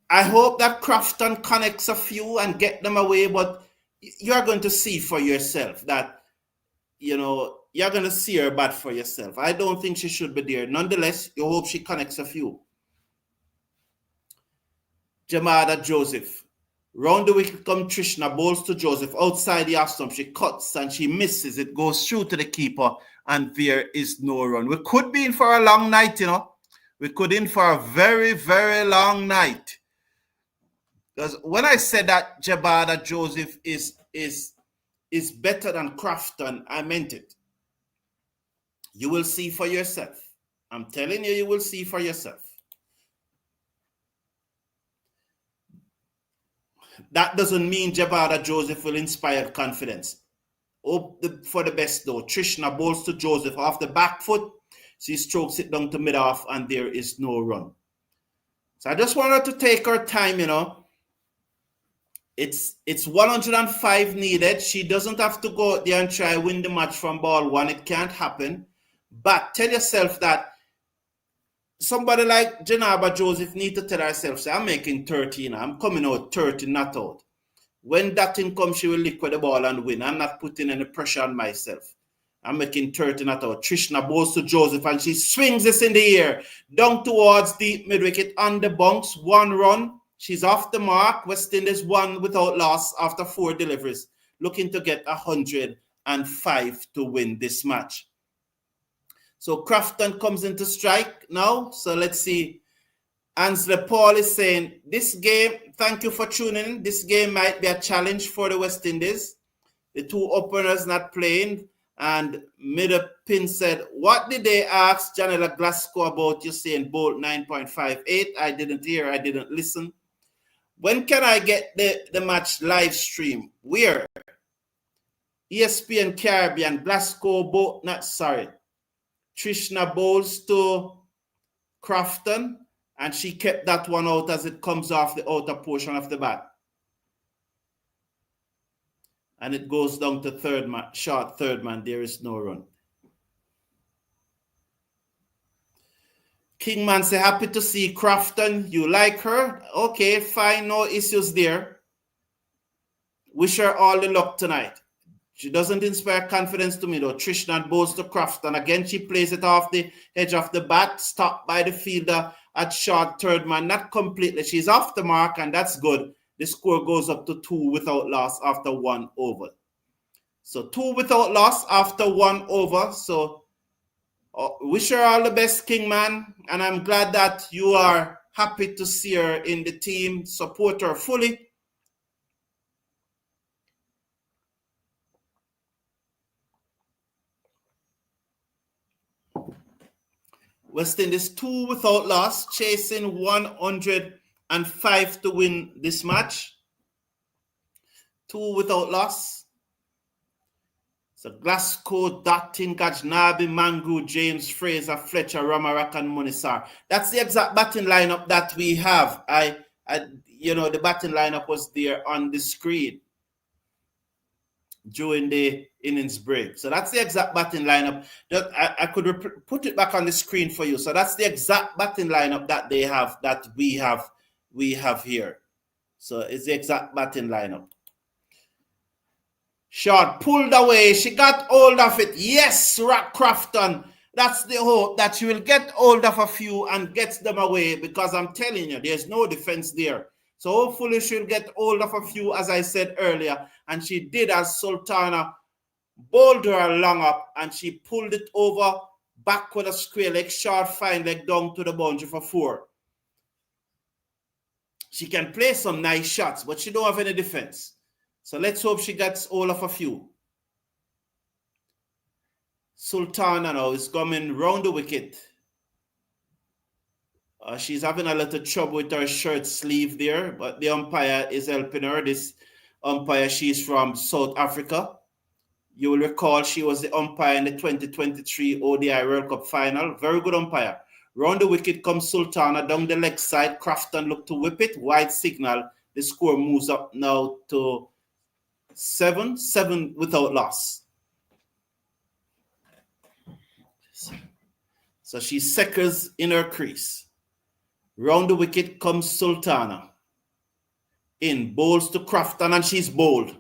I hope that Crafton connects a few and get them away, but you're going to see for yourself that, you're going to see her bat for yourself. I don't think she should be there. Nonetheless, you hope she connects a few. Jamada Joseph. Round the wicket come Trishna, bowls to Joseph outside the off stump. She cuts and she misses. It goes through to the keeper and there is no run. We could be in for a long night, We could in for a very, very long night. Because when I said that Jabada Joseph is better than Crafton, I meant it. You will see for yourself. I'm telling you, you will see for yourself. That doesn't mean Jabada Joseph will inspire confidence. Hope for the best though. Trishna bowls to Joseph off the back foot. She strokes it down to mid-off and there is no run. So I just want her to take her time, It's 105 needed. She doesn't have to go out there and try win the match from ball 1. It can't happen. But tell yourself that somebody like Janaba Joseph need to tell herself, say, I'm making 13. I'm coming out 30, not out. When that thing comes, she will liquid the ball and win. I'm not putting any pressure on myself. I'm making 30, not out. Trishna bowls to Joseph and she swings this in the air. Down towards the mid-wicket on the bunks. 1 run. She's off the mark. West Indies won without loss after 4 deliveries. Looking to get 105 to win this match. So Crafton comes into strike now. So let's see. Ansley Paul is saying, this game, thank you for tuning in. This game might be a challenge for the West Indies. The 2 openers not playing. And Middlepin said, what did they ask Janela Glasgow about? You saying Bolt 9.58? I didn't hear. I didn't listen. When can I get the match live stream? Where? ESPN Caribbean, Glasgow, Bolt, not sorry. Trishna bowls to Crafton, and she kept that one out as it comes off the outer portion of the bat. And it goes down to short third man. There is no run. Kingman say, happy to see Crafton. You like her? Okay, fine. No issues there. Wish her all the luck tonight. She doesn't inspire confidence to me, though. Trishna bowls to Crafton. Again, she plays it off the edge of the bat, stopped by the fielder at short third man. Not completely. She's off the mark, and that's good. The score goes up to 2 without loss after 1 over. So 2 without loss after 1 over. So wish her all the best, Kingman. And I'm glad that you are happy to see her in the team. Support her fully. West Indies 2 without loss, chasing 105 to win this match. 2 without loss. So Glasgow, Dottin, Gajnabi, Mangu, James, Fraser, Fletcher, Ramarak, and Munisar. That's the exact batting lineup that we have. The batting lineup was there on the screen during the innings break. So that's the exact batting lineup. I could put it back on the screen for you. So that's the exact batting lineup that they have, that we have here. So it's the exact batting lineup. Short pulled away. She got hold of it. Yes, Crafton. That's the hope, that she will get hold of a few and gets them away, because I'm telling you, there's no defense there. So hopefully she'll get hold of a few, as I said earlier. And she did, as Sultana bowled her long up, and she pulled it over back with a square leg, short fine leg down to the boundary for 4. She can play some nice shots, but she don't have any defense. So let's hope she gets all of a few. Sultana now is coming round the wicket. She's having a little trouble with her shirt sleeve there, but the umpire is helping her. This umpire, she's from South Africa. You will recall she was the umpire in the 2023 ODI World Cup final. Very good umpire. Round the wicket comes Sultana down the leg side. Crafton look to whip it. Wide signal. The score moves up now to 7 without loss. So she seconds in her crease. Round the wicket comes Sultana. In, bowls to Crafton, and she's bowled.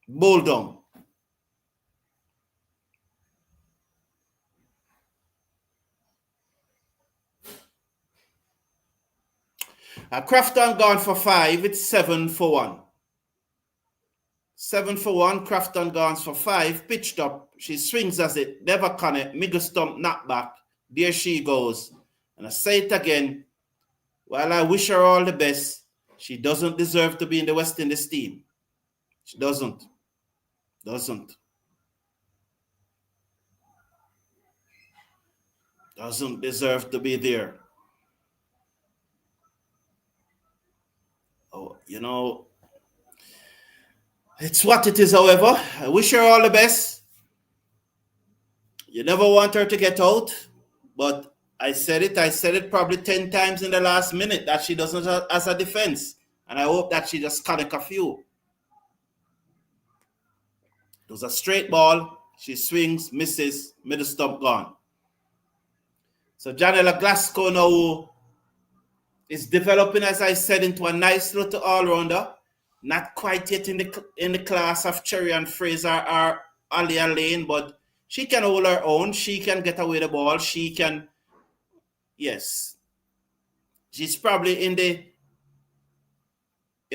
Bowled down. Crafton gone for 5. It's 7 for 1. 7 for 1. Crafton gone for 5. Pitched up. She swings as it. Never connect. Middle stump knock back. There she goes. And I say it again. While I wish her all the best, she doesn't deserve to be in the West Indies team. She doesn't. Doesn't deserve to be there. Oh, you know, it's what it is, however. I wish her all the best. You never want her to get out, but I said it probably 10 times in the last minute that she doesn't have as a defense. And I hope that she just connect a few. It was a straight ball. She swings, misses, middle stump gone. So Janela Glasgow now is developing, as I said, into a nice little all-rounder. Not quite yet in the class of Cherry and Fraser or Alia Lane, but she can hold her own. She can get away the ball. She can, yes. She's probably in the,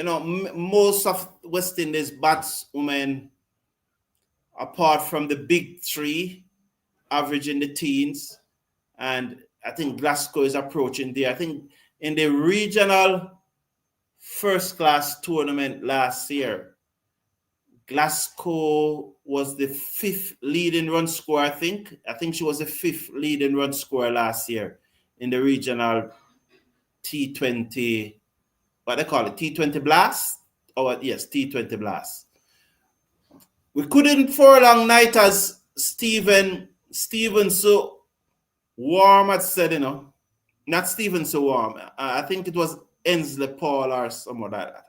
most of West Indies batswomen, apart from the big 3, average in the teens. And I think Glasgow is approaching there. I think in the regional first-class tournament last year, Glasgow was the 5th leading run scorer, I think. I think she was the 5th leading run scorer last year in the regional T20, what they call it, T20 Blast? Oh, yes, T20 Blast. We couldn't for a long night, as Stephen so warm had said, not Stephen so warm. I think it was Ensley Paul or someone like that.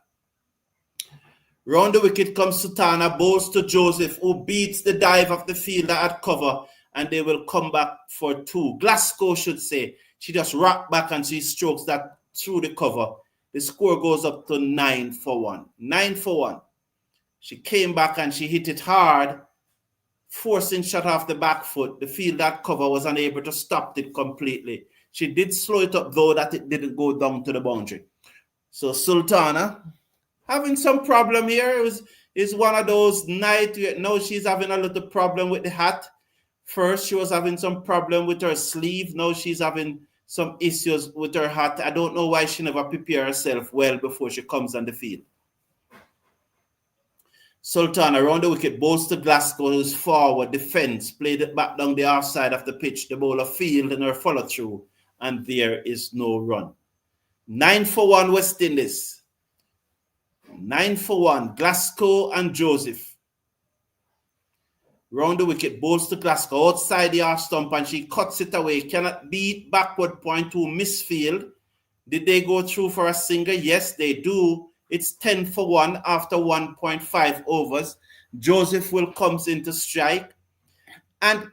Round the wicket comes Sultana, bowls to Joseph, who beats the dive of the fielder at cover, and they will come back for 2. Glasgow should say. She just rocked back and she strokes that through the cover. The score goes up to 9 for 1. 9 for 1. She came back and she hit it hard, forcing shot off the back foot. The fielder at cover was unable to stop it completely. She did slow it up, though, that it didn't go down to the boundary. So Sultana having some problem here. Is one of those nights. Now she's having a little problem with the hat. First, she was having some problem with her sleeve. Now she's having some issues with her hat. I don't know why she never prepared herself well before she comes on the field. Sultana around the wicket, bowls to Glasgow, who's forward, defense, played it back down the offside of the pitch. The bowler field and her follow through, and there is no run. 9 for 1 West Indies. 9 for 1, Glasgow and Joseph. Round the wicket, bowls to Glasgow, outside the half stump, and she cuts it away. Cannot beat backward point to misfield. Did they go through for a single? Yes, they do. It's 10 for 1 after 1.5 overs. Joseph will comes into strike. And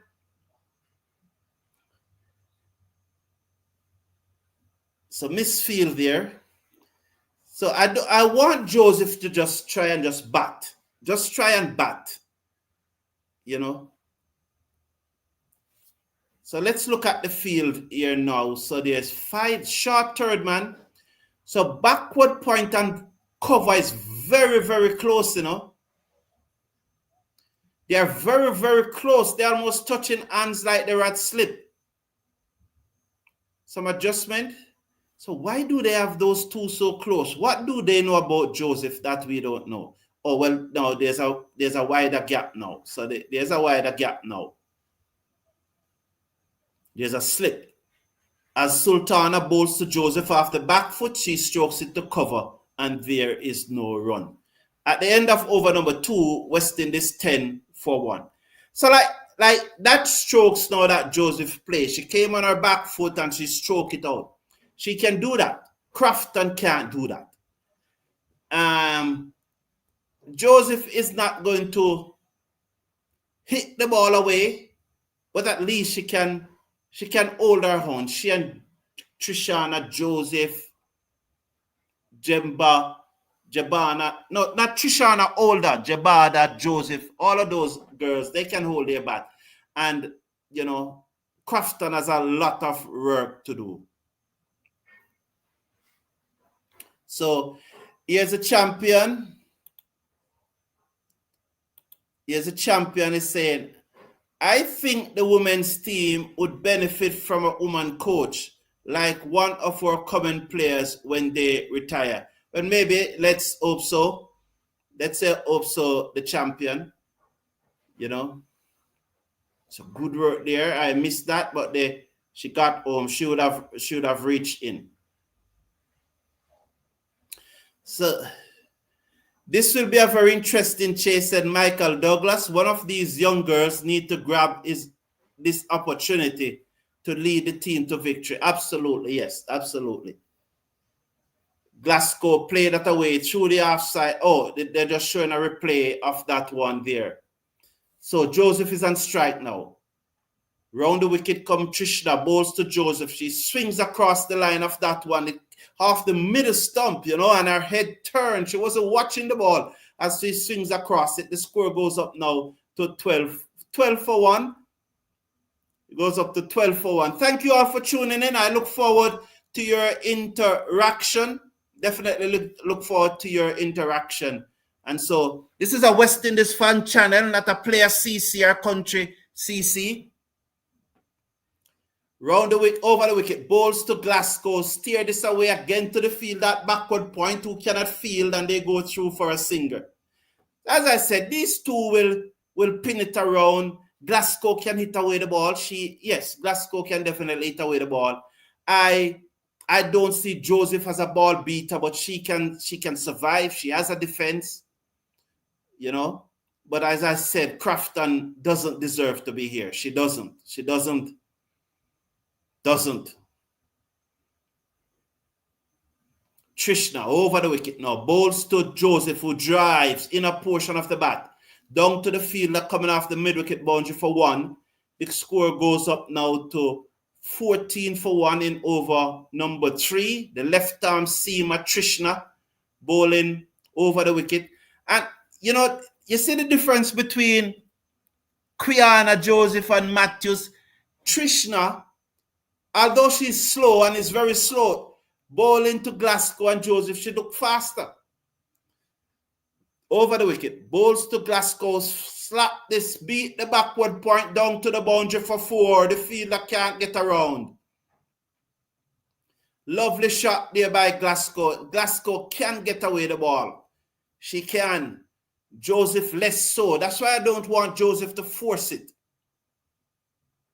so misfield there. So I want Joseph to just try and just bat. Just try and bat, you know. So let's look at the field here now. So there's 5 short third man. So backward point and cover is very, very close, you know. They are very, very close. They're almost touching hands like they're at slip. Some adjustment. So why do they have those two so close? What do they know about Joseph that we don't know? Oh, well, no, there's a wider gap now. So there's a wider gap now. There's a slip. As Sultana bowls to Joseph off the back foot, she strokes it to cover, and there is no run. At the end of over number 2, West Indies 10 for 1. So like that strokes now that Joseph plays. She came on her back foot and she stroked it out. She can do that. Crafton can't do that. Joseph is not going to hit the ball away, but at least she can hold her own. She and Trishana, Joseph, Jabana, no, not Trishana, older, Jabada, Joseph, all of those girls, they can hold their bat. And, you know, Crafton has a lot of work to do. So here's a champion. Here's a champion is saying, I think the women's team would benefit from a woman coach, like one of our common players when they retire. But maybe let's hope so. Let's say hope so, the champion, you know. So good work there. I missed that, but she got home. She would have reached in. So this will be a very interesting chase, said Michael Douglas. One of these young girls need to grab this opportunity to lead the team to victory. Absolutely, yes, absolutely. Glasgow played that away through the offside. Oh, they're just showing a replay of that one there. So Joseph is on strike now. Round the wicket come Trishna, bowls to Joseph. She swings across the line of that one, off the middle stump, you know, and her head turned. She wasn't watching the ball as she swings across it. The score goes up now to 12 for 1. It goes up to 12 for 1. Thank you all for tuning in. I look forward to your interaction. Definitely look forward to your interaction. And so this is a West Indies fan channel, not a player CC or country CC. Round the wicket, over the wicket, bowls to Glasgow, steer this away again to the field, that backward point, who cannot field, and they go through for a single. As I said, these two will pin it around. Glasgow can hit away the ball. Yes, Glasgow can definitely hit away the ball. I don't see Joseph as a ball beater, but she can survive. She has a defense, you know. But as I said, Crafton doesn't deserve to be here. She doesn't. Trishna over the wicket now. Bowls to Joseph, who drives in a portion of the bat. Down to the fielder coming off the mid-wicket boundary for 1. The score goes up now to 14 for 1 in over number 3. The left-arm seamer Trishna bowling over the wicket. And, you know, you see the difference between Quiana, Joseph, and Matthews. Trishna, although she's slow and is very slow, bowling to Glasgow and Joseph, she looked faster. Over the wicket, bowls to Glasgow, slap this, beat the backward point down to the boundary for 4. The fielder can't get around. Lovely shot there by Glasgow. Glasgow can get away the ball. She can. Joseph less so. That's why I don't want Joseph to force it.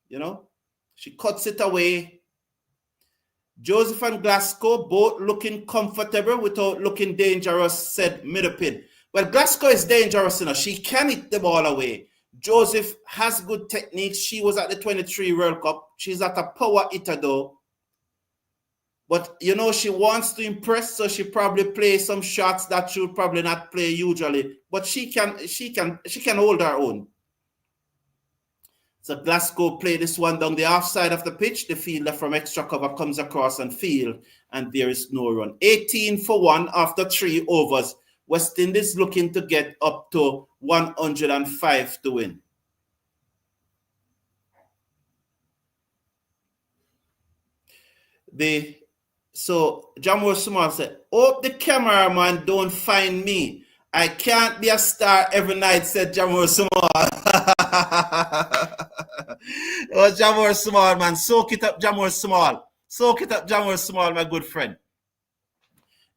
You know? She cuts it away. Joseph and Glasgow both looking comfortable without looking dangerous, said Middlepin. Well, Glasgow is dangerous, you know. She can hit the ball away. Joseph has good techniques. She was at the 23 World Cup. She's not a power hitter, though. But, you know, she wants to impress, so she probably plays some shots that she would probably not play usually. But she can hold her own. So Glasgow play this one down the offside of the pitch. The fielder from extra cover comes across and field, and there is no run. 18 for 1 after 3 overs West Indies looking to get up to 105 to win. So Jamur Small said, hope the cameraman don't find me. I can't be a star every night, said Jamur Small. Oh, Jamur Small, man. Soak it up, Jamur Small. Soak it up, Jamur Small, my good friend.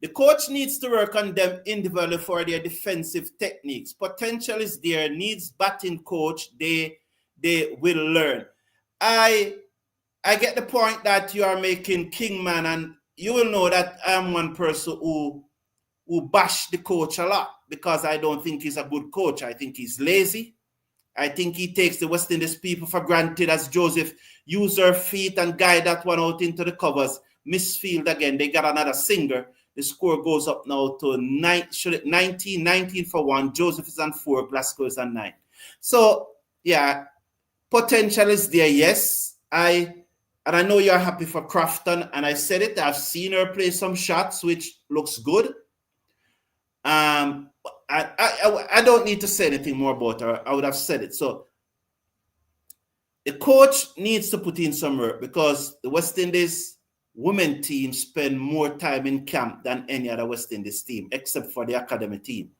The coach needs to work on them individually for their defensive techniques. Potential is there, needs batting coach. They will learn. I get the point that you are making, Kingman, and you will know that I'm one person who bash the coach a lot because I don't think he's a good coach. I think he's lazy. I think he takes the West Indies people for granted as Joseph used her feet and guide that one out into the covers. Misfield again. They got another singer. The score goes up now to 19 for 1. Joseph is on 4. Glasgow is on 9. So, yeah, potential is there, yes. And I know you're happy for Crafton, and I said it. I've seen her play some shots, which looks good. I don't need to say anything more about her. I would have said it. So the coach needs to put in some work because the West Indies women team spend more time in camp than any other West Indies team, except for the academy team.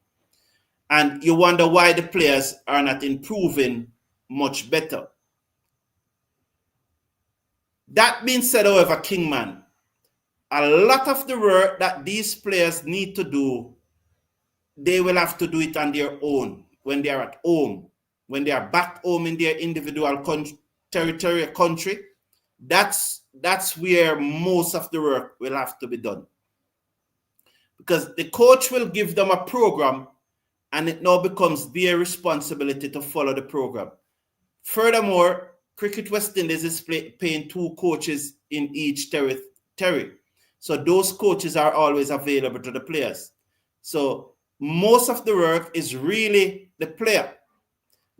And you wonder why the players are not improving much better. That being said, however, Kingman, a lot of the work that these players need to do, they will have to do it on their own when they are at home. When they are back home in their individual territory, country, that's where most of the work will have to be done. Because the coach will give them a program, and it now becomes their responsibility to follow the program. Furthermore, Cricket West Indies is paying 2 coaches in each territory. So those coaches are always available to the players. So most of the work is really the player.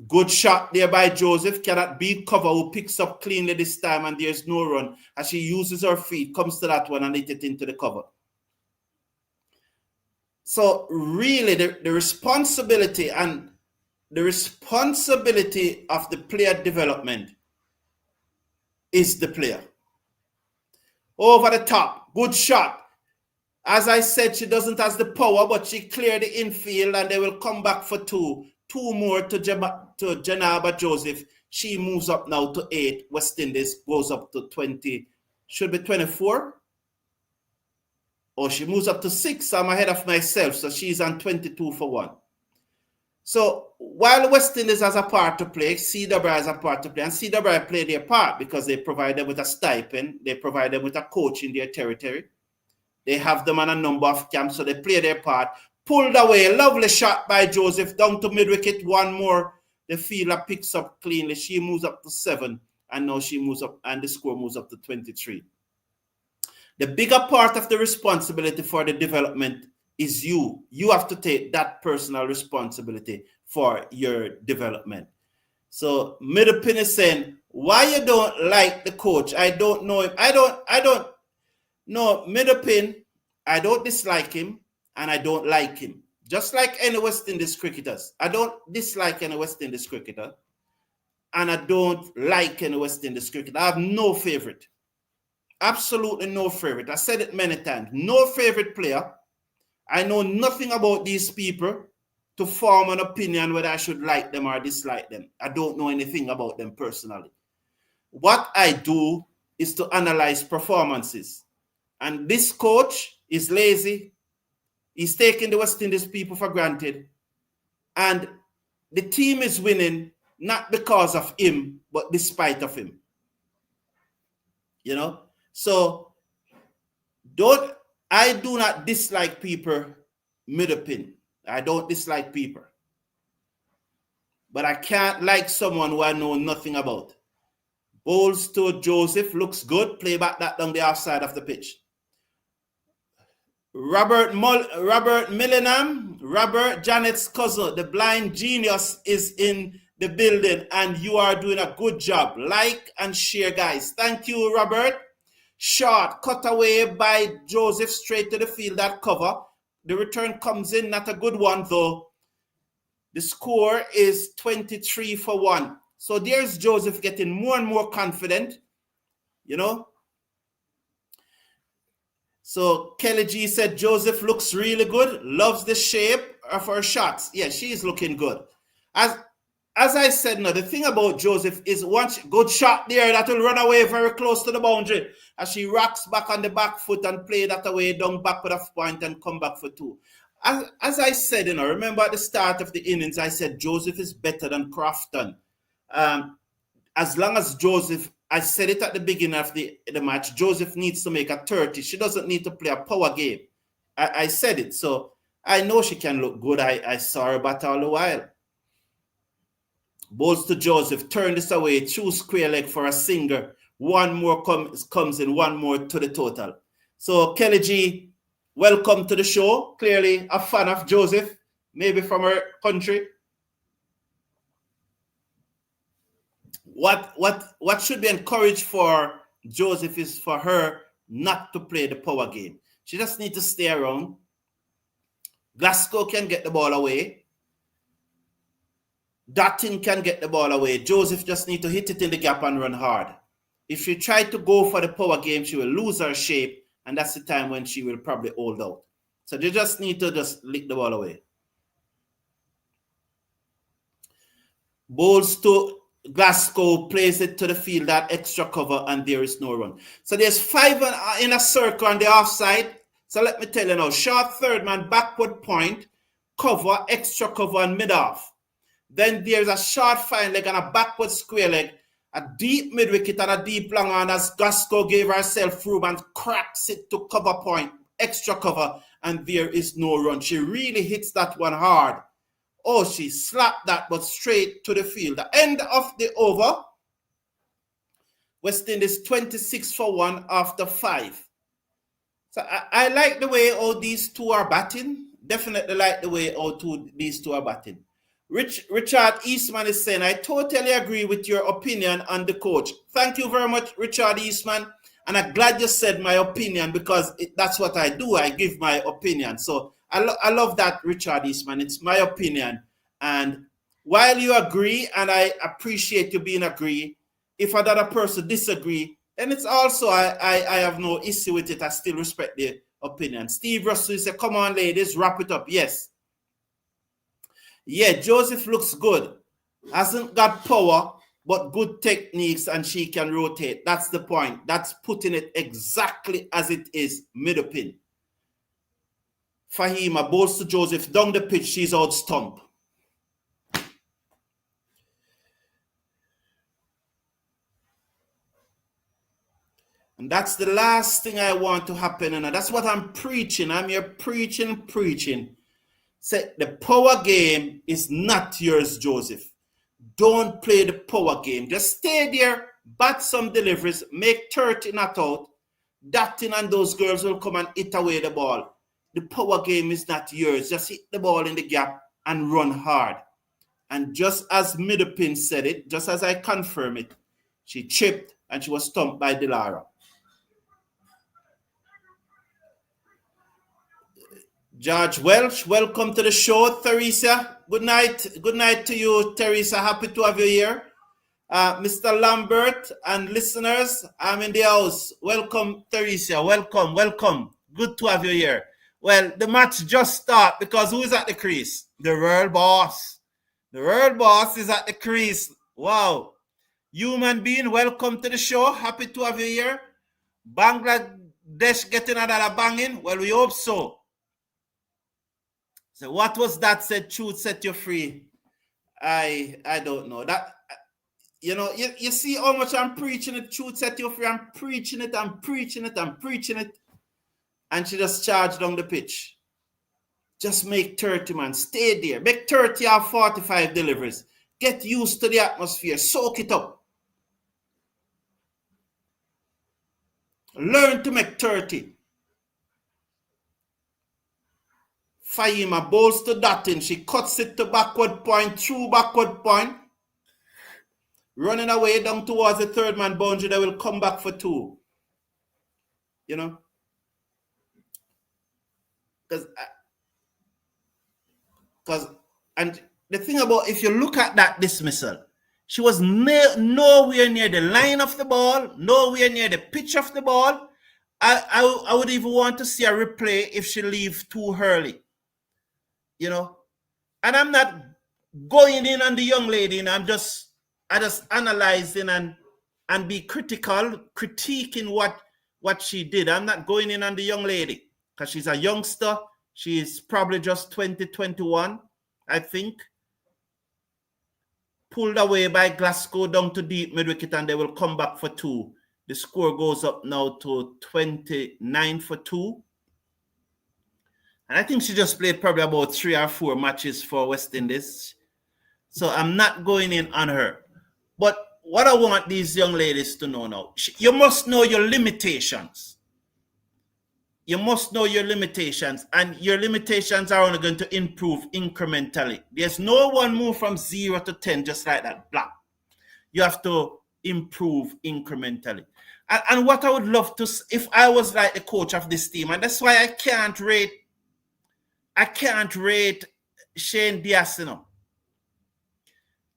Good shot there by Joseph. Cannot beat cover, who picks up cleanly this time, and there's no run. As she uses her feet, comes to that one and hit it into the cover. So really the responsibility of the player development is the player. Over the top, good shot. As I said, she doesn't have the power, but she cleared the infield, and they will come back for 2. 2 more to Janaba Joseph. She moves up now to 8. West Indies goes up to 20. Should be 24. Or she moves up to 6. I'm ahead of myself. So she's on 22 for 1. So while West Indies has a part to play, CWI has a part to play. And CWI play their part because they provide them with a stipend. They provide them with a coach in their territory. They have them on a number of camps, so they play their part. Pulled away, lovely shot by Joseph, down to mid-wicket, 1 more. The fielder picks up cleanly. She moves up to 7, and now she moves up, and the score moves up to 23. The bigger part of the responsibility for the development is you. You have to take that personal responsibility for your development. So Middlepin is saying, why you don't like the coach? I don't know him. No, Middlepin, I don't dislike him, and I don't like him. Just like any West Indies cricketers. I don't dislike any West Indies cricketer, and I don't like any West Indies cricketer. I have no favorite. Absolutely no favorite. I said it many times. No favorite player. I know nothing about these people to form an opinion whether I should like them or dislike them. I don't know anything about them personally. What I do is to analyze performances. And this coach is lazy. He's taking the West Indies people for granted. And the team is winning not because of him, but despite of him. You know? So, I do not dislike people Middlepin. I don't dislike people. But I can't like someone who I know nothing about. Bowls to Joseph, looks good. Play back that down the outside of the pitch. Robert Millenham, Robert Janet's cousin, the blind genius, is in the building, and you are doing a good job. Like and share, guys. Thank you, Robert. Short, cut away by Joseph, straight to the field, that cover. The return comes in, not a good one though. The score is 23-1. So there's Joseph getting more and more confident, you know. So Kelly G said Joseph looks really good, loves the shape of her shots. Yeah, she's looking good. As I said, now the thing about Joseph is once good shot there that will run away very close to the boundary as she rocks back on the back foot and play that away down backward of point and come back for two. As I said, remember at the start of the innings, I said Joseph is better than Crofton. As long as Joseph, I said it at the beginning of the match, Joseph needs to make a 30. She doesn't need to play a power game. I said it. So I know she can look good. I saw her bat all the while. Balls to Joseph, turn this away, choose square leg for a singer. One more comes in, one more to the total. So Kelly G, welcome to the show. Clearly a fan of Joseph, maybe from her country. What should be encouraged for Joseph is for her not to play the power game. She just needs to stay around. Glasgow can get the ball away. Dottin can get the ball away. Joseph just needs to hit it in the gap and run hard. If she tried to go for the power game, she will lose her shape, and that's the time when she will probably hold out. So they just need to just lick the ball away. Bowls to Glasgow, plays it to the field, that extra cover, and there is no run. So there's 5 in a circle on the offside. So let me tell you now, short third man, backward point, cover, extra cover, and mid-off. Then there's a short fine leg and a backward square leg, a deep mid-wicket and a deep long on as Glasgow gave herself room and cracks it to cover point, extra cover, and there is no run. She really hits that one hard. Oh, she slapped that, but straight to the field. The end of the over, West Indies 26-1 after 5. So I like the way all these two are batting. Definitely like the way all these two are batting. Richard Eastman is saying, I totally agree with your opinion on the coach. Thank you very much, Richard Eastman. And I'm glad you said my opinion because that's what I do. I give my opinion. So I love that, Richard Eastman. It's my opinion. And while you agree, and I appreciate you being agree, if another person disagree, then it's also, I have no issue with it. I still respect the opinion. Steve Russell said, come on, ladies, wrap it up. Yes. Yeah, Joseph looks good. Hasn't got power, but good techniques, and she can rotate. That's the point. That's putting it exactly as it is, middle pin. Fahima bowls to Joseph down the pitch. She's out stump. And that's the last thing I want to happen. And that's what I'm preaching. I'm here preaching. Say the power game is not yours, Joseph. Don't play the power game. Just stay there, bat some deliveries, make 30 not out. Dottin and those girls will come and hit away the ball. The power game is not yours. Just hit the ball in the gap and run hard. And just as Middlepin said it, just as I confirm it, she chipped and she was stumped by Dilara. George Welch, welcome to the show. Teresa, good night. Good night to you, Teresa. Happy to have you here. Mr. Lambert and listeners, I'm in the house. Welcome, Teresa. Welcome. Good to have you here. Well, the match just started because who is at the crease? The world boss. The world boss is at the crease. Wow. Human being, welcome to the show. Happy to have you here. Bangladesh getting another banging? Well, we hope so. So what was that said? Truth set you free. I don't know. That, you see how much I'm preaching it. Truth set you free. I'm preaching it. And she just charged down the pitch. Just make 30, man. Stay there. Make 30 or 45 deliveries. Get used to the atmosphere. Soak it up. Learn to make 30. Fahima bowls to Dottin. She cuts it to backward point, through backward point. Running away down towards the third man boundary. They will come back for 2. You know? Because And the thing about, if you look at that dismissal, she was nowhere near the line of the ball, nowhere near the pitch of the ball. I would even want to see a replay if she leave too early, you know. And I'm not going in on the young lady, and I just analyzing and be critiquing what she did. I'm not going in on the young lady because she's a youngster. She's probably just 2021, I think. Pulled away by Glasgow down to deep mid-wicket, and they will come back for 2. The score goes up now to 29 for 2. And I think she just played probably about 3 or 4 matches for West Indies. So I'm not going in on her. But what I want these young ladies to know now, you must know your limitations. You must know your limitations, and your limitations are only going to improve incrementally. There's no one move from 0 to 10 just like that. Blah. You have to improve incrementally. And what I would love to, if I was like the coach of this team, and that's why I can't rate Shane Diaz, you know.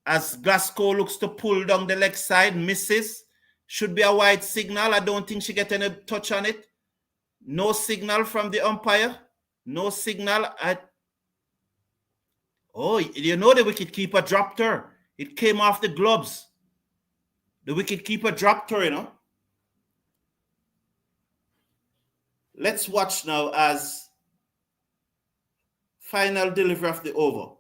As Glasgow looks to pull down the leg side, misses. Should be a wide signal. I don't think she get any touch on it. No signal from the umpire. No signal. Oh, you know the wicketkeeper dropped her. It came off the gloves. The wicketkeeper dropped her, you know. Let's watch now as final delivery of the over.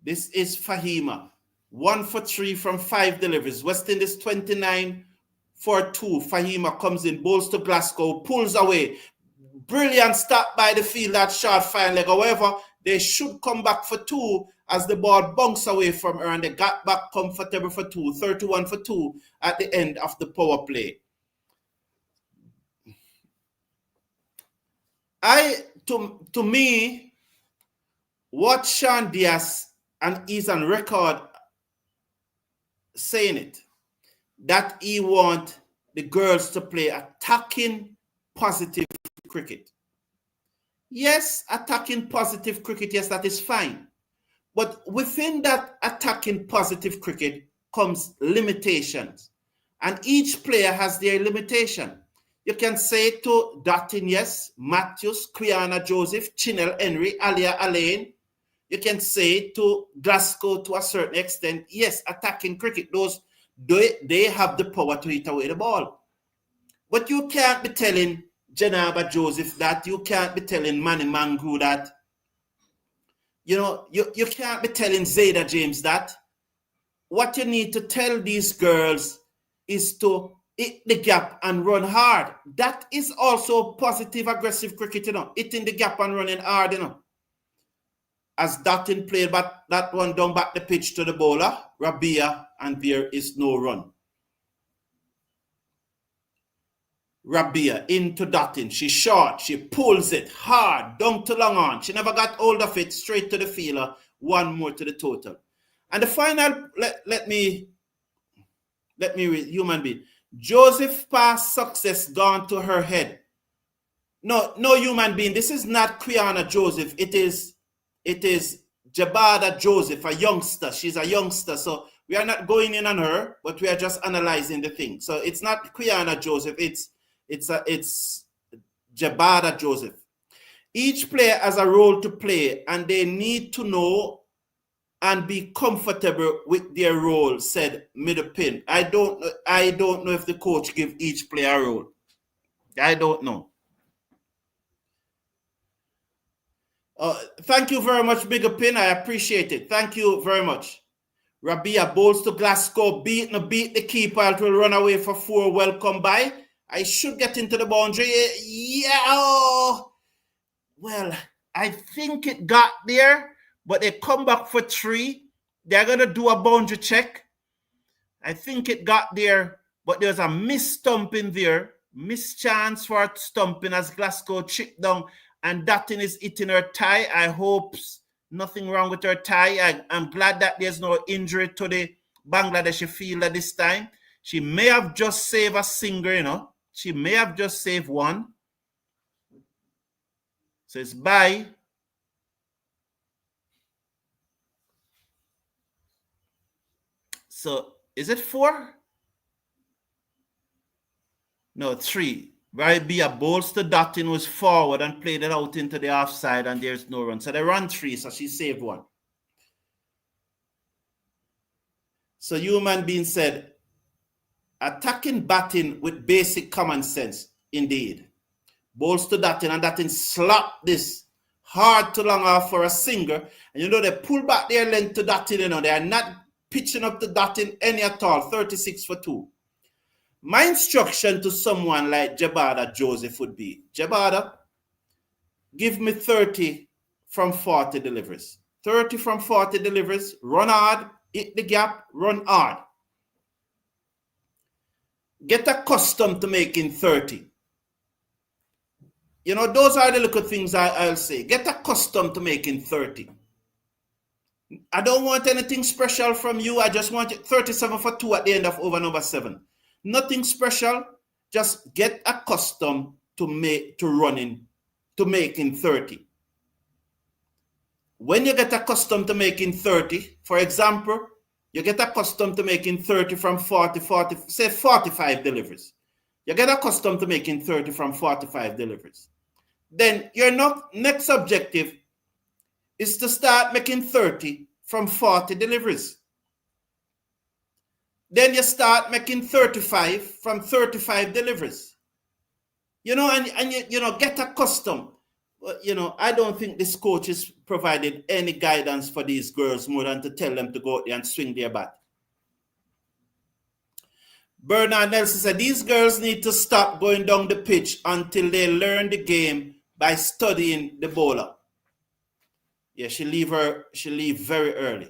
This is Fahima. 1 for 3 from 5 deliveries. West Indies 29 for 2. Fahima comes in, bowls to Glasgow, pulls away. Brilliant stop by the field, that short fine leg. However, they should come back for 2 as the ball bunks away from her, and they got back comfortable for 2. 31 for 2 at the end of the power play. To me, what Sean Diaz, and he's on record saying it, that he want the girls to play attacking positive cricket. Yes, attacking positive cricket, yes, that is fine. But within that attacking positive cricket comes limitations. And each player has their limitation. You can say to Dottin, yes, Matthews, Quiana Joseph, Chinel Henry, Alia Alain. You can say to Glasgow to a certain extent, yes, attacking cricket, those they have the power to hit away the ball. But you can't be telling Janaba Joseph that. You can't be telling Manny Mangu that. You know, you can't be telling Zayda James that. What you need to tell these girls is to hit the gap and run hard. That is also positive aggressive cricket, you know, hitting the gap and running hard, you know. As Dottin played but that one down back the pitch to the bowler, Rabia, and there is no run. Rabia into Dottin. She's short. She pulls it hard down to long on. She never got hold of it. Straight to the fielder. 1 more to the total. And the final, let me read, human being. Joseph past success gone to her head. No human being. This is not Quiana Joseph. It is Jabada Joseph, a youngster. She's a youngster. So we are not going in on her, but we are just analyzing the thing. So it's not Quiana Joseph. It's Jabada Joseph. Each player has a role to play, and they need to know and be comfortable with their role, said Middlepin. I don't know if the coach give each player a role. I don't know. Thank you very much, Bigger Pin. I appreciate it. Thank you very much. Rabia bowls to Glasgow. Beat the keeper. It will run away for 4. Welcome by. I should get into the boundary. Yeah. Oh. Well, I think it got there, but they come back for 3. They're going to do a boundary check. I think it got there, but there's a missed stumping there. Missed chance for stumping as Glasgow chipped down. And Dottin is hitting her thigh. I hope nothing wrong with her thigh. I'm glad that there's no injury to the Bangladeshi fielder this time. She may have just saved a single, you know. She may have just saved 1. So it's bye. So is it 4? No, 3. Right, be a Bowles to Dottin was forward and played it out into the offside, and there's no run. So they run 3, so she saved 1. So human being said, attacking batting with basic common sense, indeed. Bowles to Dottin, and Dottin slapped this hard to long off for a singer. And they pull back their length to Dottin, they are not pitching up to Dottin any at all, 36 for 2. My instruction to someone like Jabada Joseph would be, Jabada, give me 30 from 40 deliveries. 30 from 40 deliveries, run hard, hit the gap, run hard. Get accustomed to making 30. Those are the little things I'll say. Get accustomed to making 30. I don't want anything special from you. I just want it 37 for 2 at the end of over number 7. Nothing special. Just get accustomed to making 30. When you get accustomed to making 30, for example, you get accustomed to making 30 from 40, say 45 deliveries. You get accustomed to making 30 from 45 deliveries. Then your next objective is to start making 30 from 40 deliveries. Then you start making 35 from 35 deliveries. And get accustomed. I don't think this coach is providing any guidance for these girls more than to tell them to go out there and swing their bat. Bernard Nelson said, these girls need to stop going down the pitch until they learn the game by studying the bowler. Yeah, she leave very early.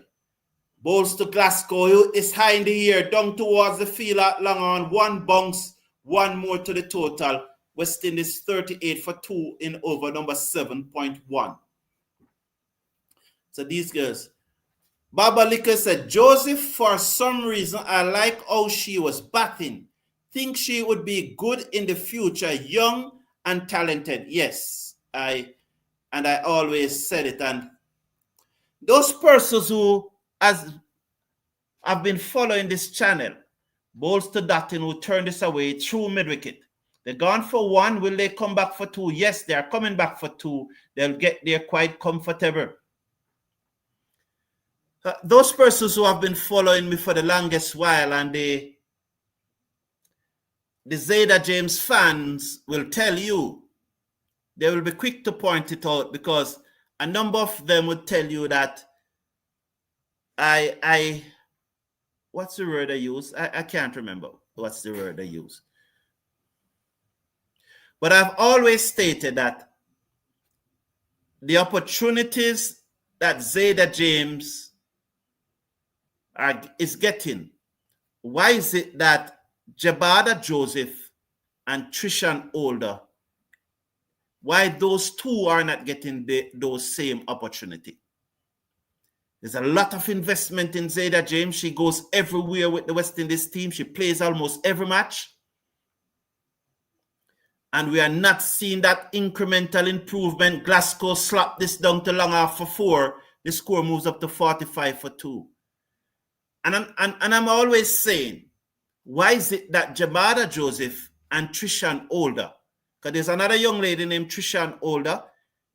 Bowles to Glasgow is high in the air, down towards the field at long on. 1 bounce, 1 more to the total. West Indies 38 for 2 in over number 7.1. So these girls. Baba Licker said, Joseph, for some reason, I like how she was batting. Think she would be good in the future, young and talented. Yes, I always said it. And those persons who have been following this channel, Bowles to Dottin, who turned this away through mid-wicket. They're gone for 1. Will they come back for 2? Yes, they are coming back for 2. They'll get there quite comfortable. Those persons who have been following me for the longest while, and the Zayda James fans will tell you, they will be quick to point it out, because a number of them would tell you that what's the word I use? I can't remember what's the word I use. But I've always stated that the opportunities that Zayda James is getting, why is it that Jabada Joseph and Trishan Older, why those two are not getting those same opportunity? There's a lot of investment in Zayda James. She goes everywhere with the West Indies team. She plays almost every match. And we are not seeing that incremental improvement. Glasgow slapped this down to long off for 4. The score moves up to 45 for 2. And I'm always saying, why is it that Jabada Joseph and Trishan Older, because there's another young lady named Trishan Older,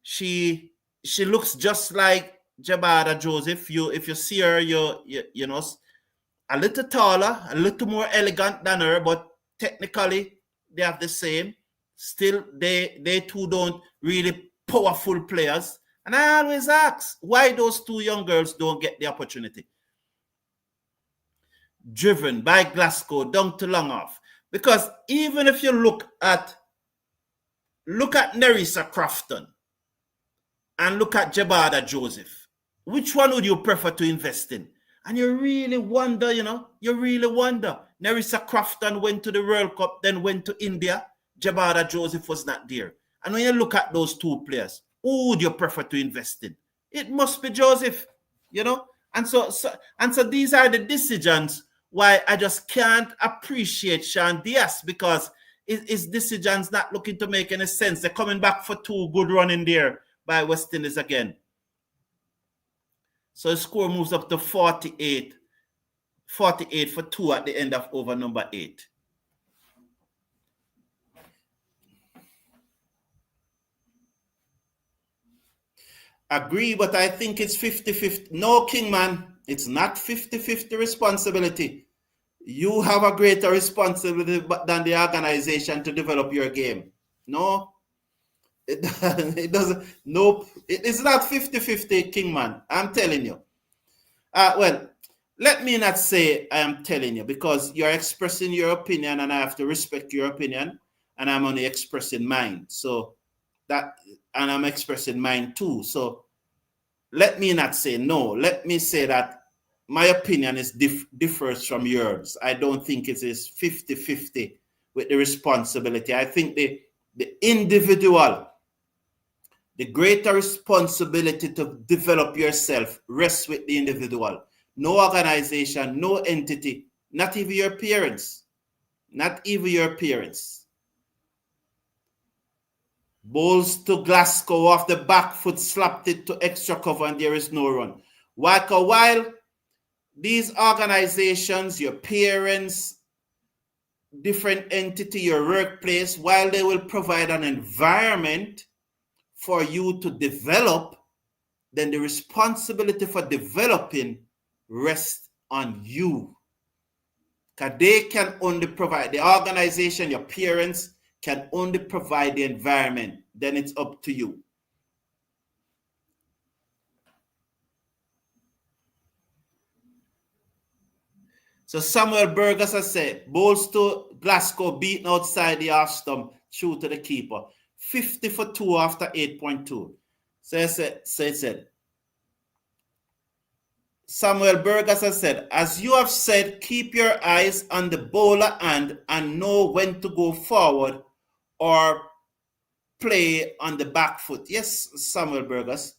she looks just like Jabada Joseph. If you see her, you know, a little taller, a little more elegant than her, but technically they have the same. Still, they two don't really powerful players. And I always ask, why those two young girls don't get the opportunity? Driven by Glasgow down to long off. Because even if you look at Nerissa Crofton and look at Jabada Joseph, which one would you prefer to invest in? And you really wonder, Nerissa Crofton went to the World Cup, then went to India. Jabada Joseph was not there. And when you look at those two players, who would you prefer to invest in? It must be Joseph, And so these are the decisions why I just can't appreciate Sean Diaz, because his decisions not looking to make any sense. They're coming back for 2 good running there by West Indies again. So the score moves up to 48 48 for 2 at the end of over number 8. Agree, but I think it's 50-50. No, Kingman, it's not 50-50 responsibility. You have a greater responsibility than the organization to develop your game. No, it doesn't. Nope, it's not 50-50, Kingman. I'm telling you. Well, let me not say I am telling you, because you're expressing your opinion and I have to respect your opinion, and I'm only expressing mine. So that, and I'm expressing mine too. So let me not say no. Let me say that my opinion is differs from yours. I don't think it is 50-50 with the responsibility. I think the individual, the greater responsibility to develop yourself rests with the individual. No organization, no entity, not even your parents. Not even your parents. Bowls to Glasgow off the back foot, slapped it to extra cover, and there is no run. While these organizations, your parents, different entity, your workplace, while they will provide an environment for you to develop, then the responsibility for developing rests on you. Because they can only provide, the organization, your parents can only provide the environment. Then it's up to you. So Samuel Burgess has said, bowls to Glasgow beaten outside the half stump, through to the keeper. 50 for 2 after 8.2. So it said, Samuel Burgess has said, as you have said, keep your eyes on the bowler and know when to go forward or play on the back foot. Yes, Samuel Burgess.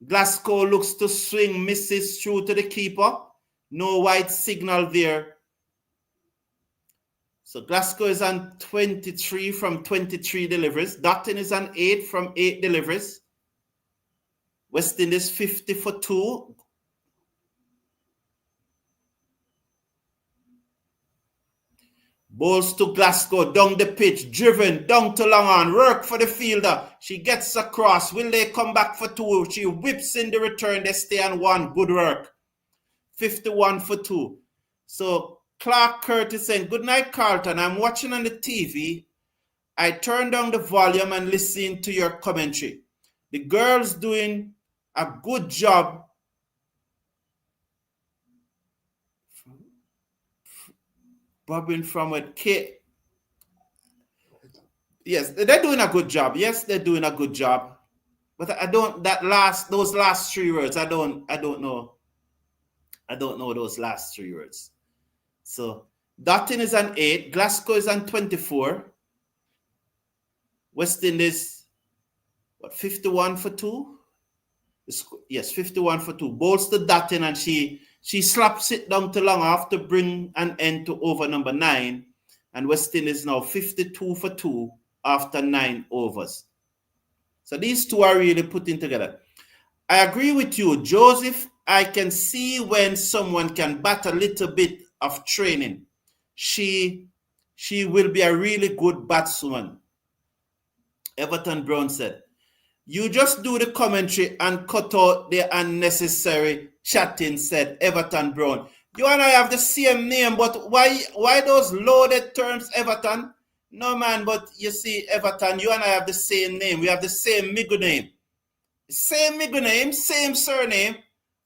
Glasgow looks to swing, misses through to the keeper. No white signal there. So Glasgow is on 23 from 23 deliveries. Dotton is on 8 from 8 deliveries. West Indies 50 for 2. Bowls to Glasgow, down the pitch, driven, down to long on, work for the fielder. She gets across. Will they come back for 2? She whips in the return. They stay on 1. Good work. 51 for 2. So Clark Curtis saying, good night, Carlton. I'm watching on the TV. I turned down the volume and listening to your commentary. The girls doing a good job. Bobbing from with K. Yes, they're doing a good job. Yes, they're doing a good job. But I don't, those last 3 words, I don't know. I don't know those last 3 words. So Dotton is on 8. Glasgow is on 24. West Indies, 51 for 2? Yes, 51 for 2. Bowls to Dotton, and she slaps it down to long off to bring an end to over number 9. And West Indies now 52 for 2 after 9 overs. So these two are really putting together. I agree with you, Joseph. I can see when someone can bat a little bit of training. She will be a really good batswoman. Everton Brown said, you just do the commentary and cut out the unnecessary chatting, said Everton Brown. You and I have the same name, but why those loaded terms, Everton? No, man, but you see, Everton, you and I have the same name. We have the same middle name. Same middle name, same surname,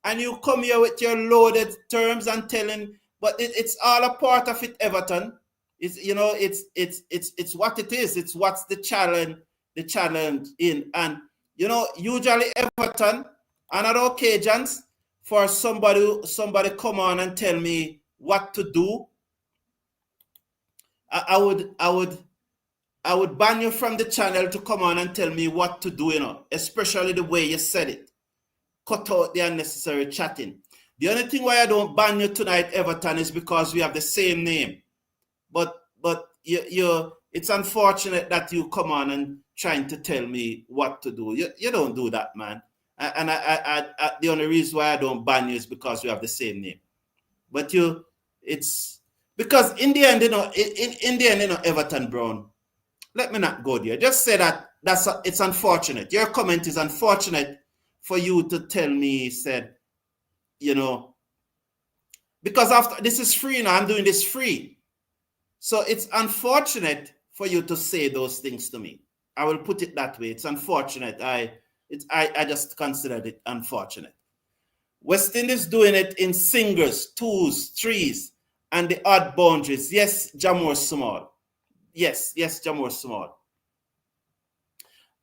and you come here with your loaded terms and telling, but it's all a part of it, Everton. It's what it is. It's what's the challenge in. And usually Everton, on other occasions, for somebody come on and tell me what to do, I would ban you from the channel to come on and tell me what to do, especially the way you said it. Cut out the unnecessary chatting. The only thing why I don't ban you tonight, Everton, is because we have the same name. But it's unfortunate that you come on and trying to tell me what to do. You don't do that, man. And I the only reason why I don't ban you is because we have the same name. But it's because in the end, in the end, Everton Brown. Let me not go there. Just say that it's unfortunate. Your comment is unfortunate for you to tell me, said, because after this is free now, I'm doing this free. So it's unfortunate for you to say those things to me. I will put it that way. It's unfortunate. I just considered it unfortunate. West Indies doing it in singles, twos, threes, and the odd boundaries. Yes, Jamor Small. Yes, Jamor Small.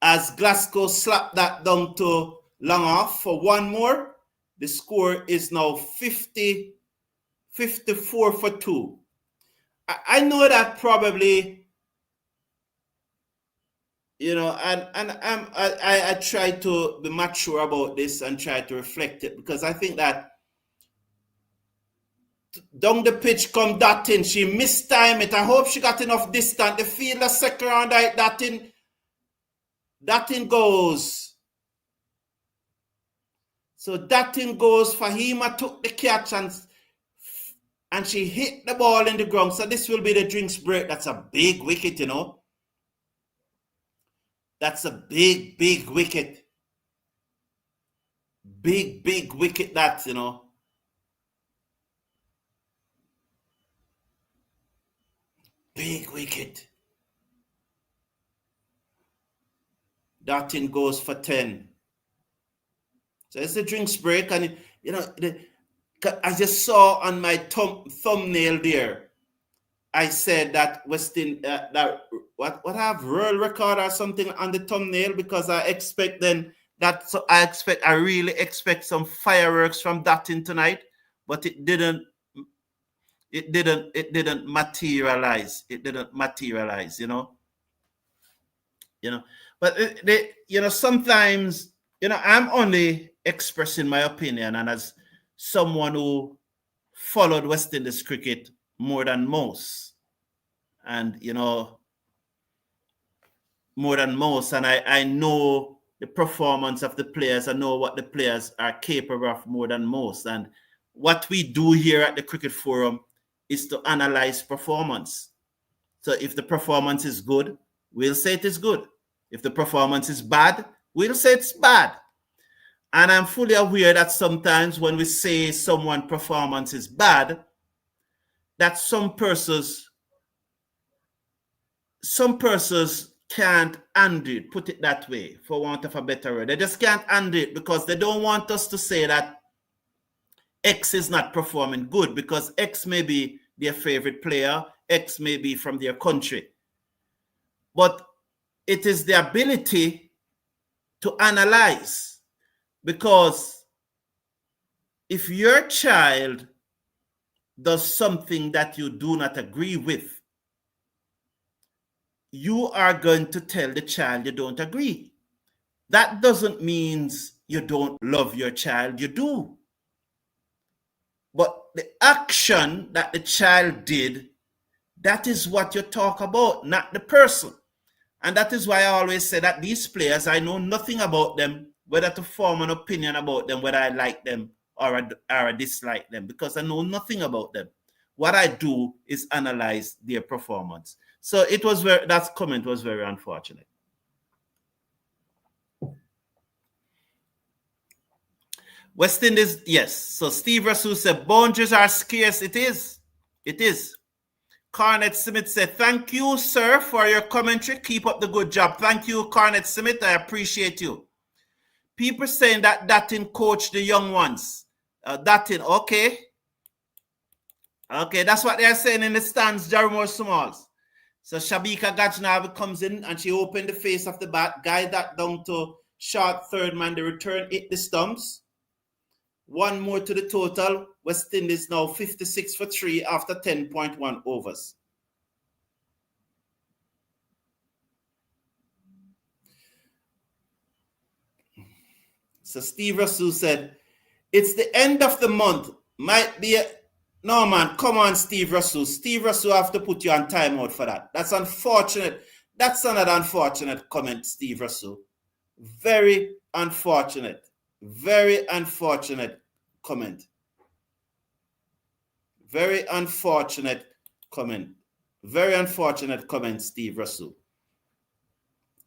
As Glasgow slapped that down to long off for one more, the score is now 54 for 2. I know that probably, I try to be mature about this and try to reflect it, because I think that down the pitch come Dottin. She mistimed it. I hope she got enough distance. The fielder second round, Dottin goes. So Dottin goes. Fahima took the catch and she hit the ball in the ground. So this will be the drinks break. That's a big wicket, That's a big, big wicket. Big, big wicket, that, Big wicket. Dottin goes for 10. So it's the drinks break. And, as you saw on my thumbnail there, I said that Westin, what I have world record or something on the thumbnail, because I expect then that, so I really expect some fireworks from Dottin tonight, but it didn't materialize. It didn't materialize, But sometimes, I'm only expressing my opinion, and as someone who followed West Indies cricket more than most, and more than most, and I know the performance of the players. I know what the players are capable of more than most, and what we do here at the Cricket Forum is to analyze performance. So if the performance is good, we'll say it is good. If the performance is bad, we'll say it's bad. And I'm fully aware that sometimes when we say someone's performance is bad, that some persons can't undo it, put it that way, for want of a better word. They just can't undo it because they don't want us to say that X is not performing good, because X may be their favorite player, X may be from their country. But it is the ability to analyze, because if your child does something that you do not agree with, you are going to tell the child you don't agree. That doesn't mean you don't love your child, you do. But the action that the child did, that is what you talk about, not the person. And that is why I always say that these players, I know nothing about them, whether to form an opinion about them, whether I like them or I dislike them, because I know nothing about them. What I do is analyze their performance. So that comment was very unfortunate. West Indies, yes. So Steve Russell said, boundaries are scarce. It is. It is. Carnet Smith said, thank you, sir, for your commentary. Keep up the good job. Thank you, Carnet Smith. I appreciate you. People saying that Dottin coached the young ones. Dottin, okay. Okay, that's what they're saying in the stands, Jaromir Smalls. So Shabika Gajnavi comes in and she opened the face of the bat, guide that down to short third man. The return hit the stumps. One more to the total. West Indies now 56 for 3 after 10.1 overs. So Steve Russell said, it's the end of the month. Might be no, man, come on, Steve Russell. Steve Russell have to put you on timeout for that. That's unfortunate. That's another unfortunate comment, Steve Russell. Very unfortunate. Very unfortunate comment. Very unfortunate comment. Very unfortunate comment, Steve Russell.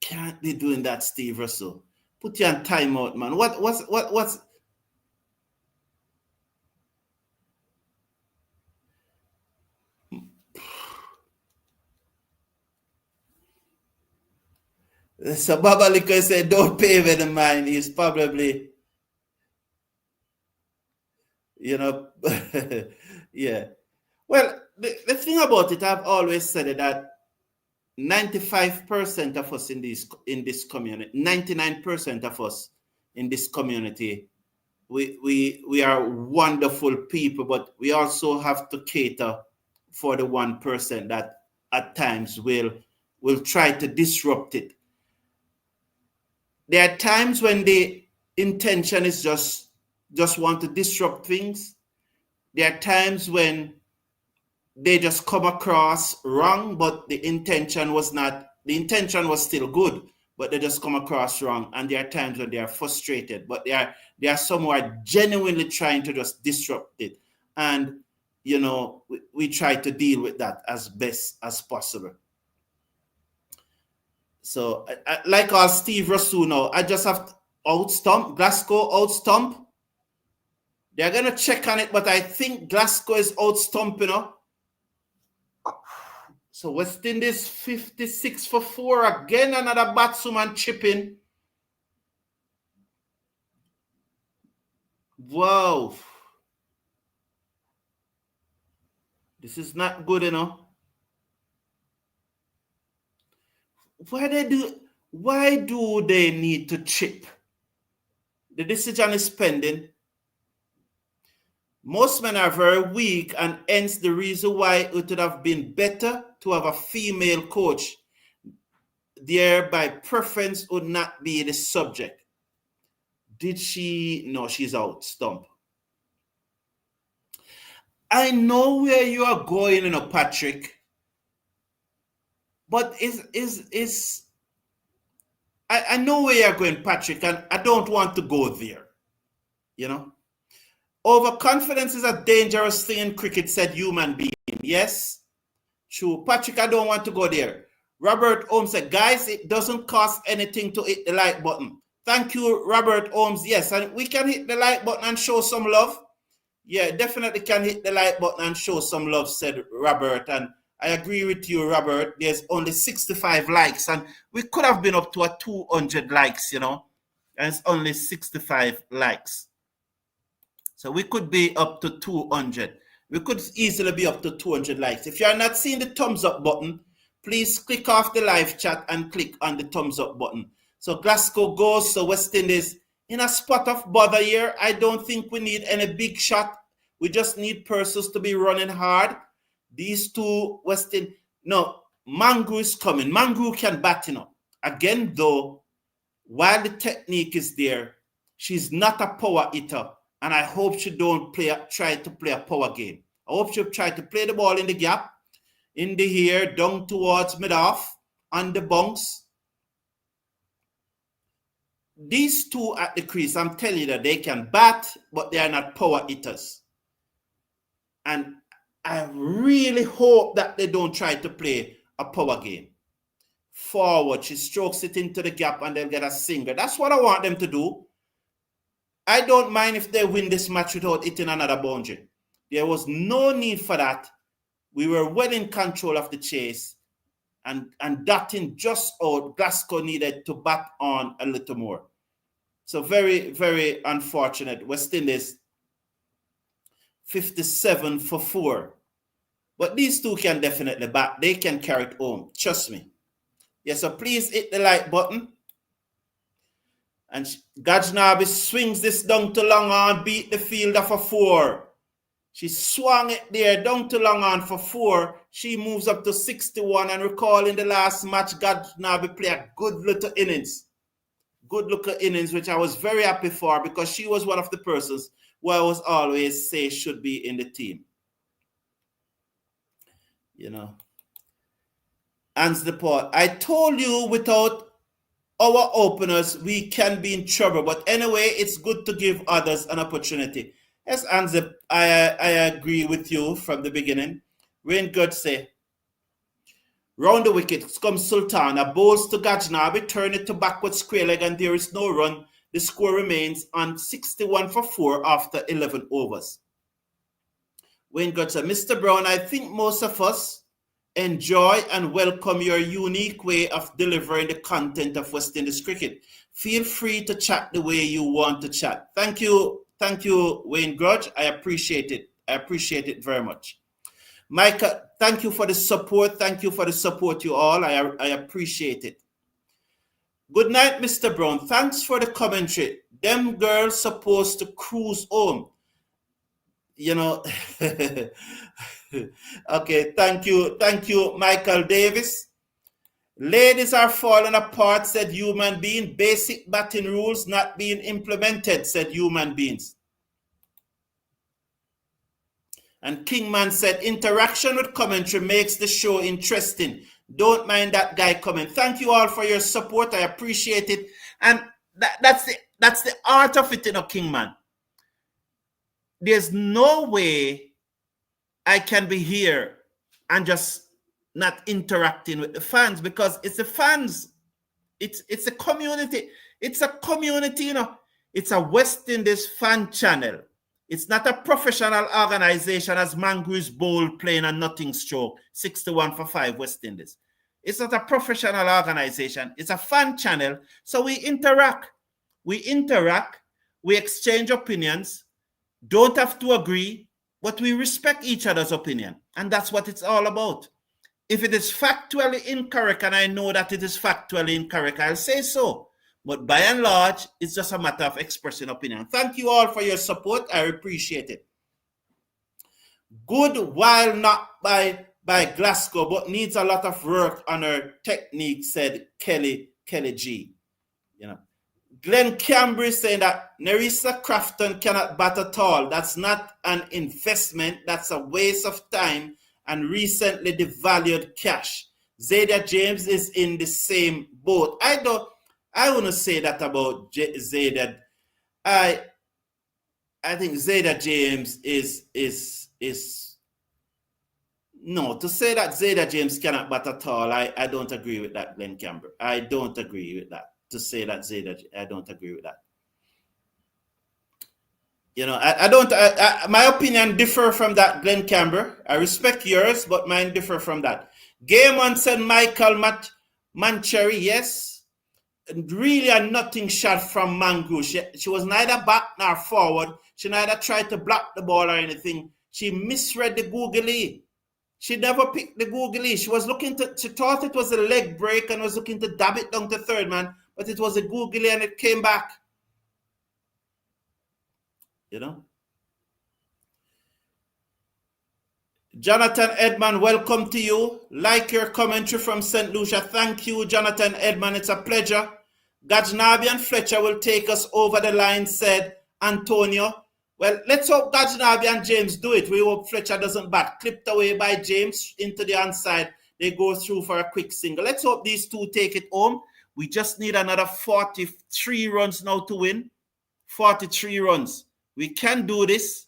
Can't be doing that, Steve Russell. Put you on timeout, man. What's so Baba Liquor said, don't pay with the mind. He's probably, you know, yeah. Well, the thing about it, I've always said it, that 95% of us in this community, 99% of us in this community, we are wonderful people, but we also have to cater for the 1% that at times will try to disrupt it. There are times when the intention is just want to disrupt things. There are times when they just come across wrong, but the intention was still good, but they just come across wrong. And there are times when they are frustrated, but they are somewhere genuinely trying to just disrupt it. And, you know, we try to deal with that as best as possible. So, like our Steve Russell now, I just have to outstomp, Glasgow outstomp. They're going to check on it, but I think Glasgow is outstomp, you know. So West Indies 56 for 4. Again, another batsman chipping. Wow. This is not good, you know. Why do they need to chip? The decision is pending. Most men are very weak, and hence the reason why it would have been better to have a female coach. Thereby, preference would not be the subject. Did she? No, she's out. Stump. I know where you are going, you know, Patrick. But I know where you're going, Patrick, and I don't want to go there. You know? Overconfidence is a dangerous thing in cricket, said human being. Yes? True. Patrick, I don't want to go there. Robert Holmes said, guys, it doesn't cost anything to hit the like button. Thank you, Robert Holmes. Yes, and we can hit the like button and show some love. Yeah, definitely can hit the like button and show some love, said Robert. And I agree with you, Robert. There's only 65 likes, and we could have been up to a 200 likes, you know, and it's only 65 likes. So we could be up to 200. We could easily be up to 200 likes. If you're not seeing the thumbs up button, please click off the live chat and click on the thumbs up button. So Glasgow goes, so West Indies in a spot of bother here. I don't think we need any big shot. We just need persons to be running hard. These two West Indies, no, Mangu is coming. Mangu can bat, you know. Again, though, while the technique is there, she's not a power hitter. And I hope she don't try to play a power game. I hope she'll try to play the ball in the gap, in the air, down towards mid-off, on the bunks. These two at the crease, I'm telling you that they can bat, but they are not power hitters. And I really hope that they don't try to play a power game. Forward, she strokes it into the gap and they'll get a single. That's what I want them to do. I don't mind if they win this match without hitting another boundary. There was no need for that. We were well in control of the chase, and dotting just out. Glasgow needed to bat on a little more. So very, very unfortunate. West Indies 57 for 4. But these two can definitely bat. They can carry it home. Trust me. Yeah, so please hit the like button. And Gajnabi swings this down to long on, beat the fielder for 4. She swung it there down to long on for 4. She moves up to 61. And recall in the last match, Gajnabi played a good little innings. Good little innings, which I was very happy for because she was one of the persons who I was always say should be in the team. You know. Answer the part. I told you without our openers, we can be in trouble. But anyway, it's good to give others an opportunity. Yes, Anzip, I agree with you from the beginning. Wayne Good say, round the wicket comes Sultana, bowls to Gajnabi, turn it to backward square leg, and there is no run. The score remains on 61 for 4 after 11 overs. Wayne Good said, Mr. Brown, I think most of us enjoy and welcome your unique way of delivering the content of West Indies cricket. Feel free to chat the way you want to chat. Thank you, Wayne Grudge. I appreciate it. I appreciate it very much. Micah, thank you for the support. Thank you for the support, you all. I appreciate it. Good night, Mr. Brown. Thanks for the commentary. Them girls supposed to cruise home. You know, okay, thank you, Michael Davis. Ladies are falling apart, said human being. Basic batting rules not being implemented, said human beings. And Kingman said, interaction with commentary makes the show interesting. Don't mind that guy coming. Thank you all for your support. I appreciate it. And that's the art of it, you know, Kingman. There's no way I can be here and just not interacting with the fans, because it's the fans. It's a community. It's a community, you know. It's a West Indies fan channel. It's not a professional organization as Mangu's Bowl playing a nothing stroke, 61 for 5 West Indies. It's not a professional organization. It's a fan channel. So we interact. We exchange opinions, don't have to agree, but we respect each other's opinion. And that's what it's all about. If it is factually incorrect, and I know that it is factually incorrect, I'll say so. But by and large, it's just a matter of expressing opinion. Thank you all for your support. I appreciate it. Good while not by Glasgow, but needs a lot of work on her technique, said Kelly G. You know, Glenn Cambry saying that Nerissa Crafton cannot bat at all. That's not an investment. That's a waste of time and recently devalued cash. Zayda James is in the same boat. I want to say that about Zayda. I think Zayda James is no, to say that Zayda James cannot bat at all, I don't agree with that, Glenn Campbell. I don't agree with that. To say that Zayda, I don't agree with that. You know, my opinion differ from that, Glenn Campbell. I respect yours, but mine differ from that. Game on said Michael Mancheri, yes. Really a nothing shot from Mangu. She was neither back nor forward. She neither tried to block the ball or anything. She misread the googly. She never picked the googly. She thought it was a leg break and was looking to dab it down to third man, but it was a googly and it came back. You know? Jonathan Edman, welcome to you. Like your commentary from St. Lucia. Thank you, Jonathan Edman. It's a pleasure. Gajnabi and Fletcher will take us over the line, said Antonio. Well, let's hope Gajnabi and James do it. We hope Fletcher doesn't bat. Clipped away by James into the onside. They go through for a quick single. Let's hope these two take it home. We just need another 43 runs now to win. 43 runs. We can do this.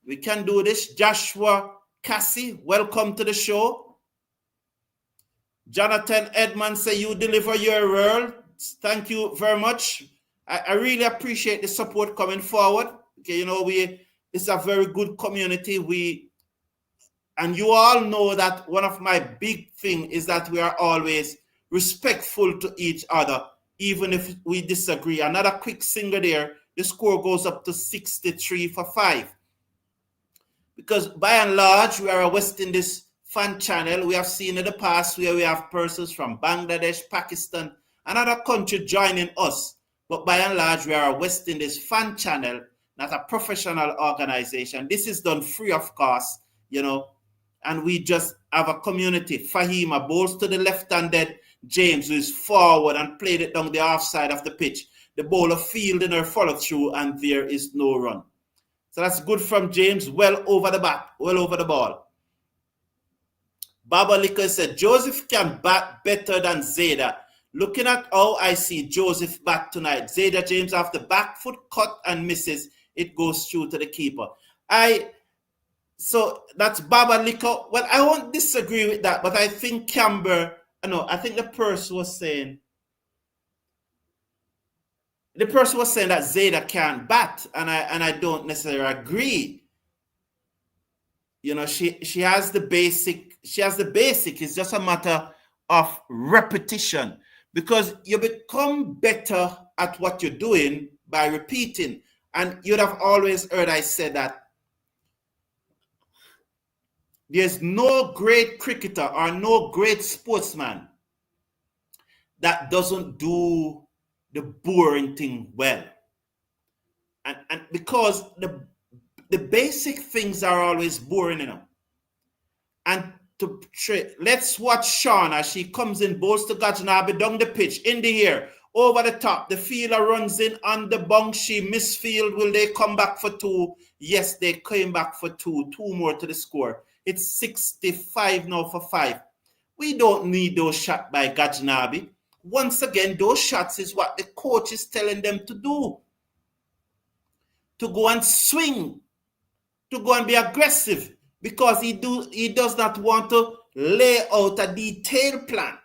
We can do this. Joshua Cassie, welcome to the show. Jonathan Edmond say you deliver your world. Thank you very much. I really appreciate the support coming forward. Okay, you know, it's a very good community. And you all know that one of my big thing is that we are always respectful to each other, even if we disagree. Another quick single there. The score goes up to 63 for 5. Because by and large, we are a West Indies fan channel. We have seen in the past where we have persons from Bangladesh, Pakistan, and other countries joining us. But by and large, we are a West Indies fan channel, not a professional organization. This is done free of cost, you know, and we just have a community. Fahima bowls to the left-handed James, who is forward and played it down the offside of the pitch. The bowler fielding her follow-through, and there is no run. So that's good from James, well over the bat, well over the ball. Baba Licker said, Joseph can bat better than Zayda. Looking at how I see Joseph bat tonight, Zayda James after back foot cut and misses. it goes through to the keeper. So that's Baba Liko. Well, I won't disagree with that, but I think Camber, I think the person was saying that Zeta can't bat, and I don't necessarily agree. She has the basic. It's just a matter of repetition, because you become better at what you're doing by repeating. And you'd have always heard I said that there's no great cricketer or no great sportsman that doesn't do the boring thing well. And because the basic things are always boring enough. And let's watch Sean as she comes in, bowls to Gajnabi down the pitch, in the air, over the top. The fielder runs in on the bunk. She misfield. Will they come back for two? Yes, they came back for two. Two more to the score. It's 65 now for 5. We don't need those shots by Gajnabi. Once again, those shots is what the coach is telling them to do. To go and swing. To go and be aggressive. Because he does not want to lay out a detailed plan.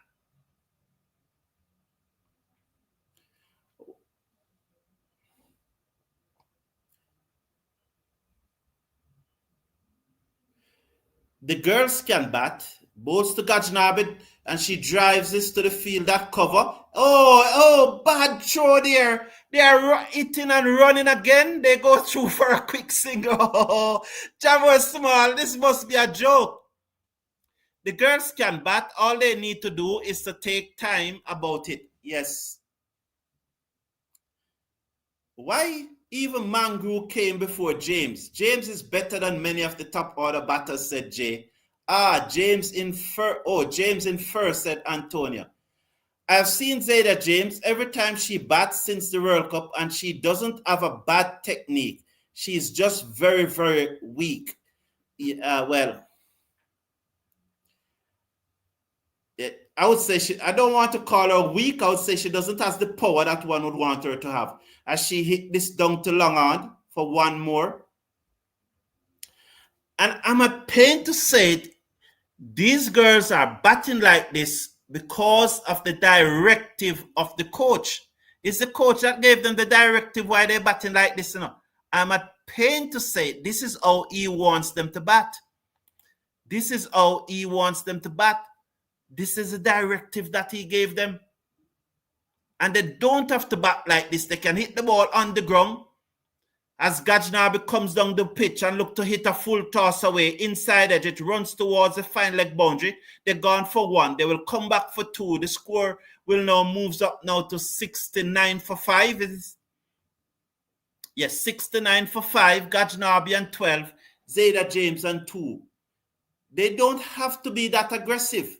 The girls can bat. Bowls to Gajnabi, and she drives this to the field. That cover. Oh, bad throw there. They are hitting and running again. They go through for a quick single. Oh, Jamo Small, this must be a joke. The girls can bat. All they need to do is to take time about it. Yes. Why even Mangru came before James? James is better than many of the top order batters, said Jay. James in first, said Antonia. I've seen Zayda James every time she bats since the World Cup, and she doesn't have a bad technique. She's just very, very weak. I would say I don't want to call her weak. I would say she doesn't have the power that one would want her to have. As she hit this down to long on for one more. And I'm a pain to say it, these girls are batting like this because of the directive of the coach. It's the coach that gave them the directive why they're batting like this. I'm a pain to say it. This is how he wants them to bat. This is how he wants them to bat. This is a directive that he gave them. And they don't have to bat like this. They can hit the ball on the ground. As Gajnabi comes down the pitch and look to hit a full toss away, inside edge, it runs towards the fine leg boundary. They're gone for 1. They will come back for 2. The score will now moves up now to 69 for 5. Yes, 69 for 5. Gajnabi and 12. Zayda James and 2. They don't have to be that aggressive.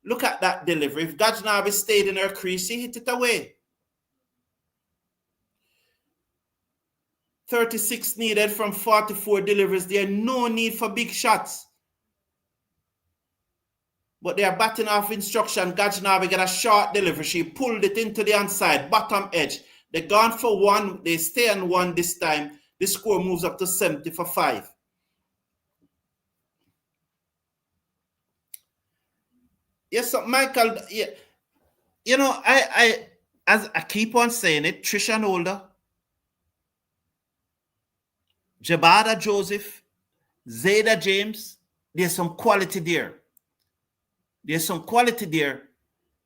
Look at that delivery. If Gajnabi stayed in her crease, she hit it away. 36 needed from 44 deliveries. There no need for big shots. But they are batting off instruction. Gajnabi got a short delivery. She pulled it into the inside, bottom edge. They're gone for 1. They stay on 1 this time. The score moves up to 70 for 5. Yes, so Michael, yeah, as I keep on saying it, Trisha Nolder, Jabada Joseph, Zayda James, there's some quality there.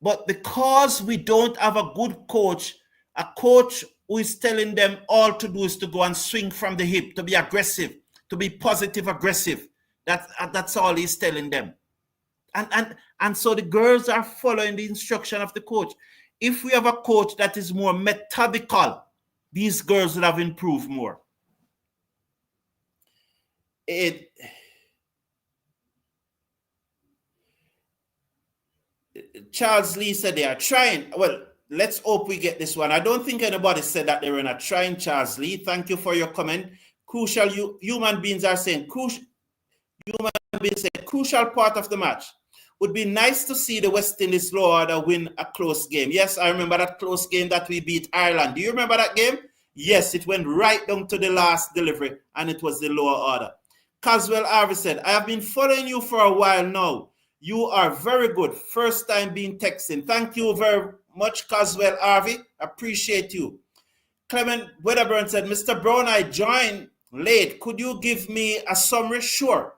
But because we don't have a good coach, a coach who is telling them all to do is to go and swing from the hip, to be aggressive, to be positive aggressive. That's all he's telling them. And so the girls are following the instruction of the coach. If we have a coach that is more methodical, these girls will have improved more. Charles Lee said they are trying. Well, let's hope we get this one. I don't think anybody said that they were not trying, Charles Lee. Thank you for your comment. Human beings are saying crucial part of the match. Would be nice to see the West Indies low order win a close game. Yes, I remember that close game that we beat Ireland. Do you remember that game? Yes, it went right down to the last delivery, and it was the lower order. Caswell Harvey said, I have been following you for a while now. You are very good. First time being texting. Thank you very much, Caswell Harvey. Appreciate you. Clement Wedderburn said, Mr. Brown, I joined late. Could you give me a summary? Sure.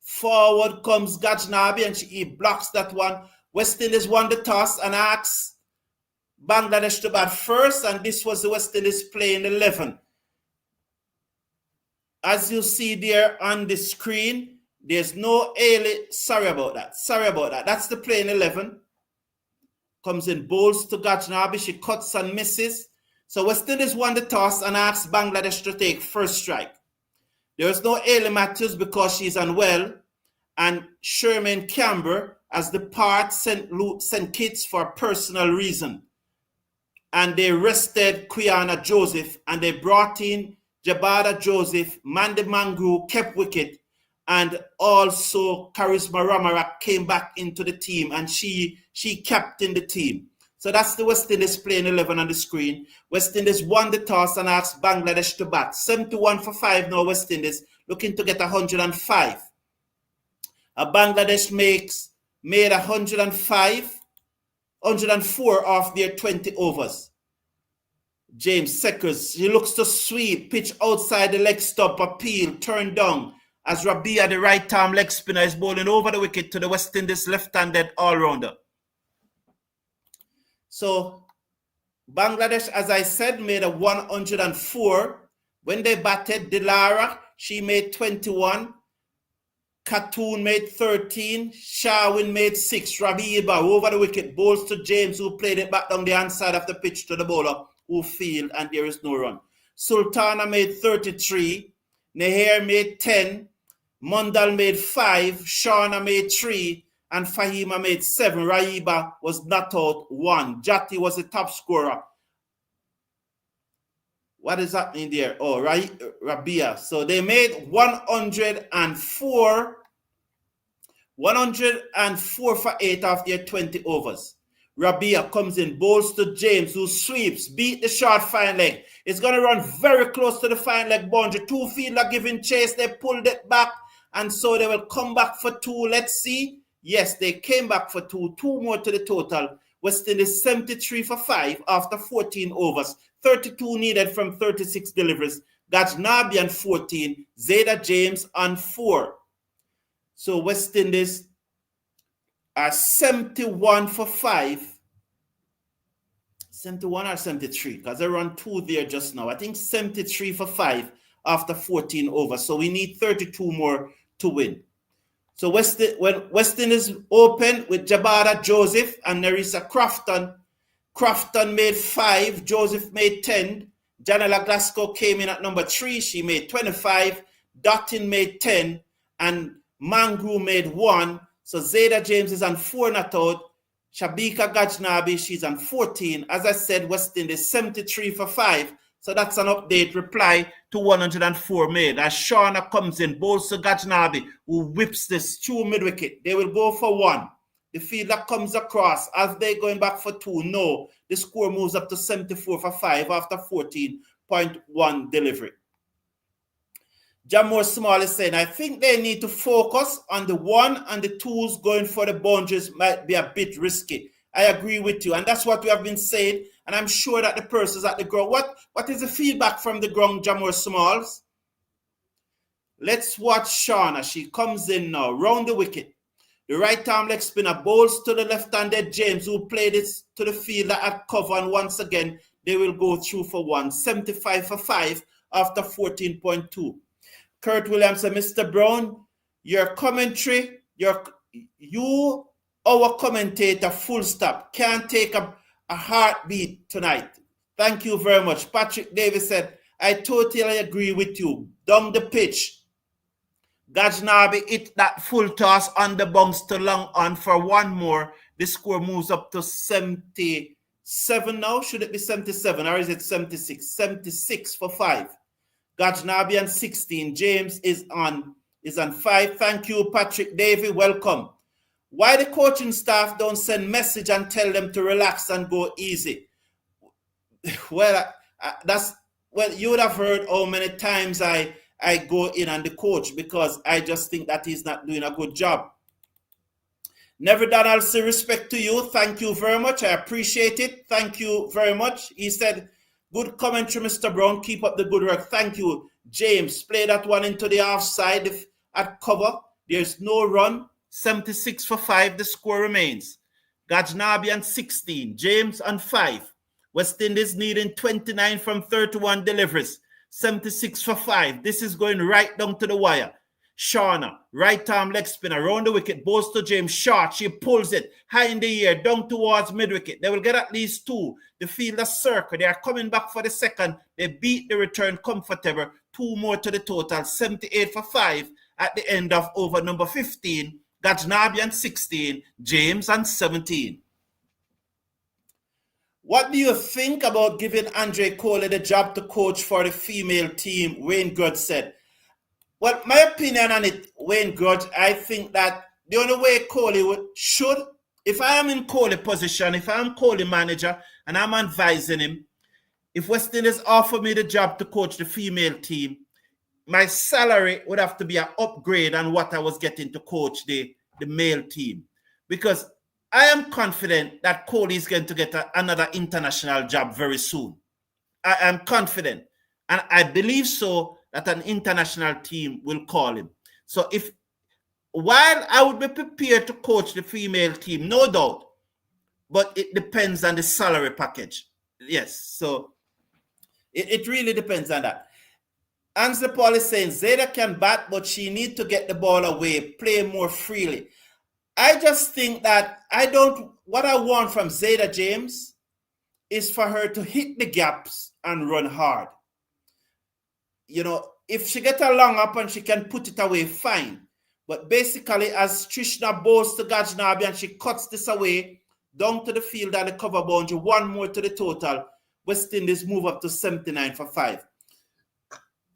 Forward comes Gajnabi, and he blocks that one. West Indies won the toss and asks Bangladesh to bat first, and this was the West Indies playing 11. As you see there on the screen, there's no Ailey. Sorry about that. That's the playing 11. Comes in, bowls to Gajnabi. She cuts and misses. So West Indies won the toss and asks Bangladesh to take first strike. There is no Ailey Matthews because she's unwell, and Sherman Camber has departed St. Kitts for a personal reason. And they rested Quiana Joseph, and they brought in Jabada Joseph. Mandy Mangru kept wicket, and also Charisma Ramarak came back into the team, and she captained the team. So that's the West Indies playing 11 on the screen. West Indies won the toss and asked Bangladesh to bat. 71 for 5 now, West Indies looking to get 105. Bangladesh made 104 off their 20 overs. James Seckers, he looks to sweep, pitch outside the leg stump, appeal, turn down. As Rabia, the right-arm leg spinner, is bowling over the wicket to the West Indies left-handed all-rounder. So Bangladesh, as I said, made a 104. When they batted, Dilara, she made 21. Khatun made 13. Sharwin made 6. Rabiba over the wicket, bowls to James, who played it back down the hand side of the pitch to the bowler, who field, and there is no run. Sultana made 33. Neher made 10. Mundal made 5. Shauna made 3. And Fahima made 7. Raiba was not out 1. Jati was the top scorer. What is happening there? Oh, Rabia. So they made 104 for 8 of their 20 overs. Rabia comes in, bowls to James, who sweeps, beat the short fine leg. It's going to run very close to the fine leg boundary. 2 fielder giving chase. They pulled it back, and so they will come back for 2. Let's see. Yes, they came back for 2. 2 more to the total. West Indies 73 for 5 after 14 overs. 32 needed from 36 deliveries. Gajnabi on 14. Zeta James on 4. So West Indies are 71 for 5. 71 or 73, because I run 2 there just now. I think 73 for 5 after 14 overs. So we need 32 more to win. So when West Indies open with Jabada Joseph and Nerissa Crofton, Crofton made 5, Joseph made 10. Janela Glasgow came in at number 3, she made 25. Dottin made 10, and Mangru made 1. So Zeta James is on 4 not out. Shabika Gajnabi, she's on 14. As I said, West Indies 73 for 5. So that's an update reply to 104 made. As Shauna comes in, bowls to Gajnabi, who whips this through mid-wicket. They will go for 1. The fielder comes across. As they're going back for 2, no. The score moves up to 74 for 5 after 14.1 delivery. Jamor Small is saying, I think they need to focus on the 1 and the 2s. Going for the boundaries might be a bit risky. I agree with you, and that's what we have been saying, and I'm sure that the persons at the ground. What is the feedback from the ground, Jamor Smalls? Let's watch Shauna. She comes in now, round the wicket. The right-arm leg spinner bowls to the left-handed James, who played it to the fielder at cover, and once again, they will go through for 1. 75 for 5 after 14.2. Kurt Williams and Mr. Brown, your commentary, our commentator, full stop, can't take a heartbeat tonight. Thank you very much. Patrick Davis said, I totally agree with you. Down the pitch, Gajnabi hit that full toss on the bounce to long on for 1 more. The score moves up to 77 now. Should it be 77 or is it 76? 76 for 5. Gajnabi on 16. James is on 5. Thank you, Patrick Davey. Welcome. Why the coaching staff don't send message and tell them to relax and go easy? Well, Well, you would have heard how many times I go in on the coach because I just think that he's not doing a good job. Never done, I'll say respect to you. Thank you very much. I appreciate it. Thank you very much. He said, good commentary, Mr. Brown. Keep up the good work. Thank you. James, play that one into the offside at cover. There's no run. 76 for 5. The score remains. Gajnabi on 16. James on 5. West Indies needing 29 from 31 deliveries. 76 for 5. This is going right down to the wire. Shauna, right arm leg spin around the wicket, balls to James, short, she pulls it high in the air, down towards mid-wicket. They will get at least 2. The fielder circle, they are coming back for the second. They beat the return comfortable. 2 more to the total, 78 for 5 at the end of over number 15. Gajnabi on 16, James on 17. What do you think about giving Andre Coley the job to coach for the female team? Wayne Good said. Well, my opinion on it, Wayne Grudge, I think that the only way Coley should, if I am in Coley position, if I'm Coley manager and I'm advising him, if West Indies offer me the job to coach the female team, my salary would have to be an upgrade on what I was getting to coach the male team. Because I am confident that Coley is going to get another international job very soon. I am confident. And I believe so that an international team will call him. So while I would be prepared to coach the female team, no doubt, but it depends on the salary package. Yes, so it really depends on that. Ansel Paul is saying, Zayda can bat, but she needs to get the ball away, play more freely. I just think that what I want from Zayda James is for her to hit the gaps and run hard. You know, if she gets a long up and she can put it away, fine. But basically, as Trishna bowls to Gajnabi and she cuts this away, down to the field and the cover boundary, 1 more to the total, West Indies move up to 79 for 5.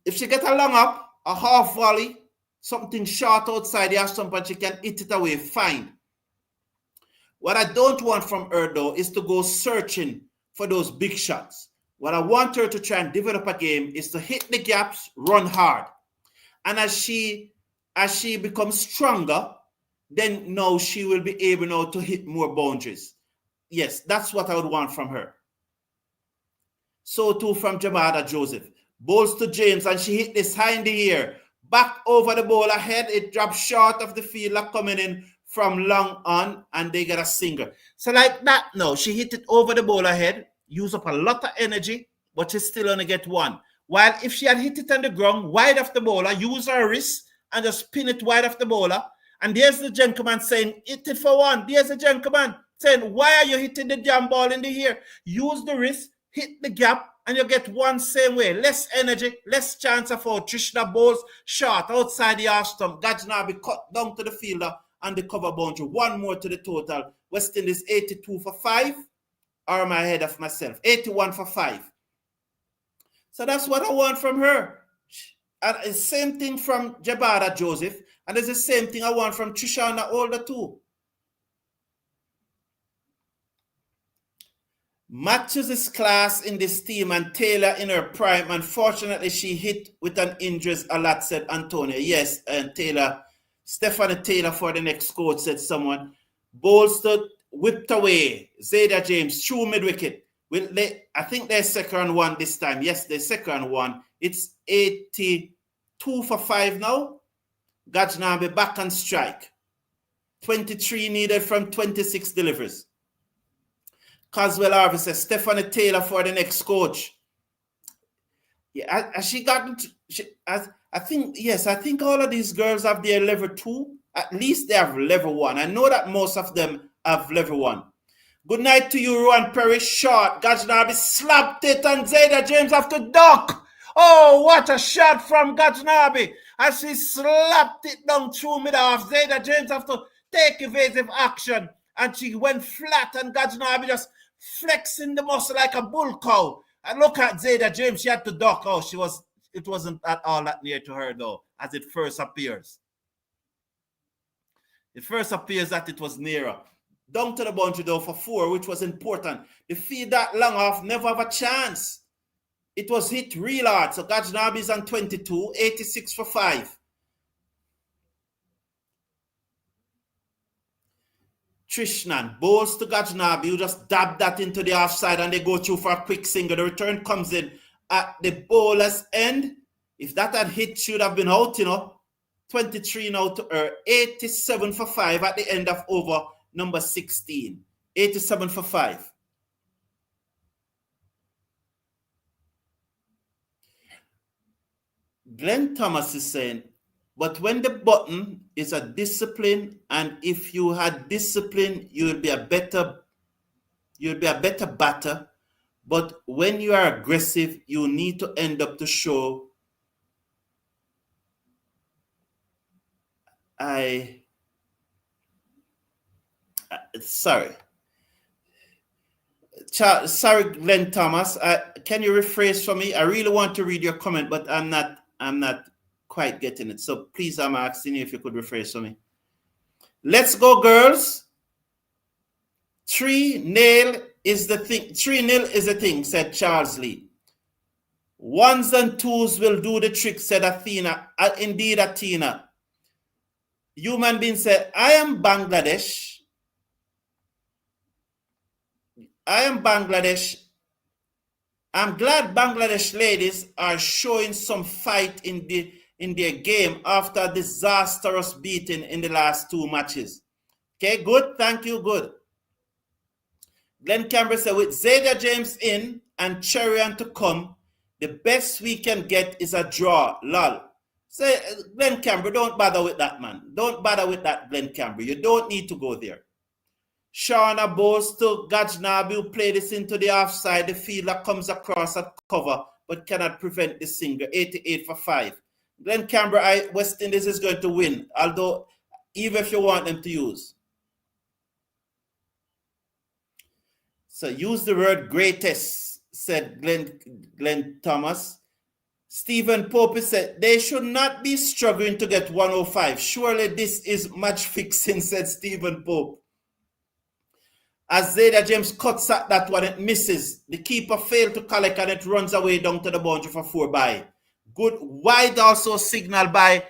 If she gets a long up, a half volley, something short outside the off stump and she can hit it away, fine. What I don't want from her, though, is to go searching for those big shots. What I want her to try and develop a game is to hit the gaps, run hard. And as she becomes stronger, then now she will be able now to hit more boundaries. Yes, that's what I would want from her. So too from Jamada Joseph. Bowls to James and she hit this high in the air. Back over the bowler head, it drops short of the fielder coming in from long on and they get a single. So like that now, she hit it over the bowler head. Use up a lot of energy, but she still only get 1. While if she had hit it on the ground, wide of the bowler, use her wrist and just spin it wide of the bowler. And there's the gentleman saying, hit it for 1. There's the gentleman saying, why are you hitting the damn ball in the air? Use the wrist, hit the gap, and you get 1 same way. Less energy, less chance of out. Trishna bowls short outside the half stump. Gajnabi cut down to the fielder and the cover boundary. 1 more to the total. West Indies 82 for 5. Or am I ahead of myself? 81 for 5. So that's what I want from her. And the same thing from Jabara Joseph. And it's the same thing I want from Trishana Older too. Matches his class in this team and Taylor in her prime. Unfortunately, she hit with an injury a lot, said Antonio. Yes, and Taylor, Stephanie Taylor for the next coach, said someone. Bolstered, whipped away. Zayda James, through mid-wicket. I think they're second 1 this time. Yes, they're second 1. It's 82 for 5 now. Gajnabi back on strike. 23 needed from 26 deliveries. Caswell Harvey says, Stephanie Taylor for the next coach. Yeah, I think all of these girls have their level 2. At least they have level 1. I know that most of them have level 1. Good night to you, Rowan Perry. Short. Gajnabi slapped it and Zayda James have to duck. Oh, what a shot from Gajnabi. As she slapped it down through mid-off. Zayda James have to take evasive action. And she went flat and Gajnabi just flexing the muscle like a bull cow. And look at Zayda James. She had to duck. Oh, it wasn't at all that near to her though, as it first appears. It first appears that it was nearer. Down to the boundary though for 4, which was important. The field that long off never have a chance. It was hit real hard. So Gajnabi is on 22, 86 for 5. Trishnan bowls to Gajnabi, who just dab that into the offside and they go through for a quick single. The return comes in at the bowler's end. If that had hit, should have been out, 23 now to 87 for 5 at the end of over number 16. 87 for 5. Glenn Thomas is saying, but when the button is a discipline, and if you had discipline, you'll be a better batter. But when you are aggressive, you need to end up to show. Sorry, Glenn Thomas. Can you rephrase for me? I really want to read your comment, but I'm not quite getting it. So please, I'm asking you if you could rephrase for me. Let's go, girls. 3-0 is the thing. 3-0 is the thing, said Charles Lee. Ones and twos will do the trick, said Athena. Indeed, Athena. Human being said, I am Bangladesh. I'm glad Bangladesh ladies are showing some fight in their game after a disastrous beating in the last 2 matches. Okay, good. Thank you. Good. Glenn Campbell said, with Zayda James in and Cherian to come, the best we can get is a draw. Lol. Say, Glenn Campbell, don't bother with that, man. Don't bother with that, Glenn Campbell. You don't need to go there. Shauna bowls to Gajnabi, who played this into the offside. The fielder comes across at cover, but cannot prevent the single. 88 for 5. Glenn Campbell, West Indies is going to win, although even if you want them to use. So use the word greatest, said Glenn Thomas. Stephen Pope said, they should not be struggling to get 105. Surely this is match fixing, said Stephen Pope. As Zayda James cuts at that one, it misses. The keeper failed to collect and it runs away down to the boundary for 4 by. Good. Wide also signaled by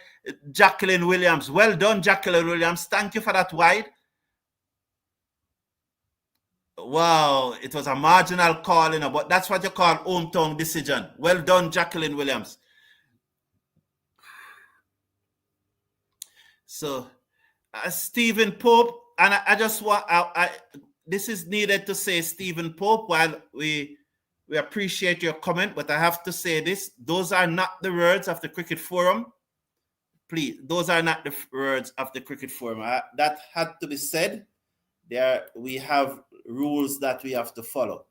Jacqueline Williams. Well done, Jacqueline Williams. Thank you for that wide. Wow, it was a marginal call, but that's what you call hometown decision. Well done, Jacqueline Williams. So, Stephen Pope, and I just want, this is needed to say, Stephen Pope, while we appreciate your comment, but I have to say this, those are not the words of the Cricket Forum. Please, those are not the words of the Cricket Forum. That had to be said. We have rules that we have to follow.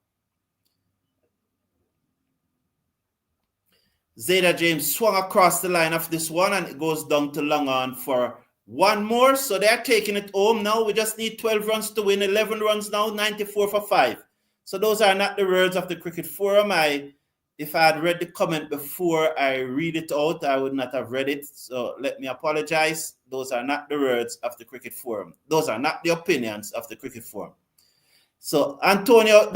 Zayda James swung across the line of this one, and it goes down to long on for one more. So they're taking it home now. We just need 12 runs to win. 11 runs now, 94 for 5. So those are not the words of the Cricket Forum. If I had read the comment before I read it out, I would not have read it. So let me apologize. Those are not the words of the Cricket Forum. Those are not the opinions of the Cricket Forum. So Antonio,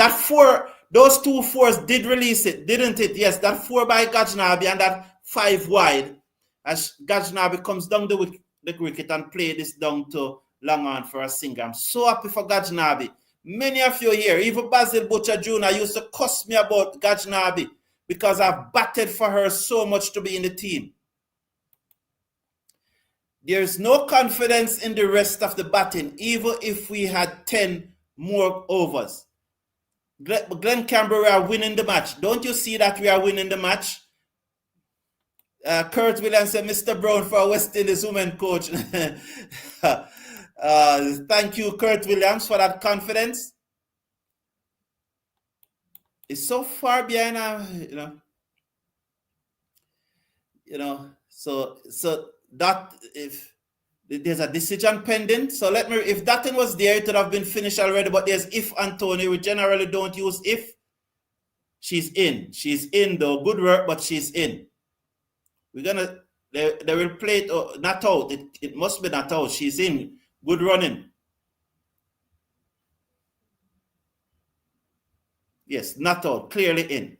those 2 fours did release it, didn't it? Yes, that 4 by Gajnabi and that 5 wide. As Gajnabi comes down the wicket and play this down to long on for a single. I'm so happy for Gajnabi. Many of you here, even Basil Butcher Jr. used to cuss me about Gajnabi because I've batted for her so much to be in the team. There's no confidence in the rest of the batting, even if we had 10 more overs. Glenn Campbell, we are winning the match. Don't you see that we are winning the match? Kurt Williams said, Mr. Brown for West Indies women coach. Thank you, Kurt Williams, for that confidence. It's so far behind, so that if there's a decision pending, so if that thing was there, it would have been finished already, but there's if Antonio. We generally don't use if. She's in though. Good work, but she's in. They will play it not out. It must be not out. She's in. Good running. Yes, not out. Clearly in.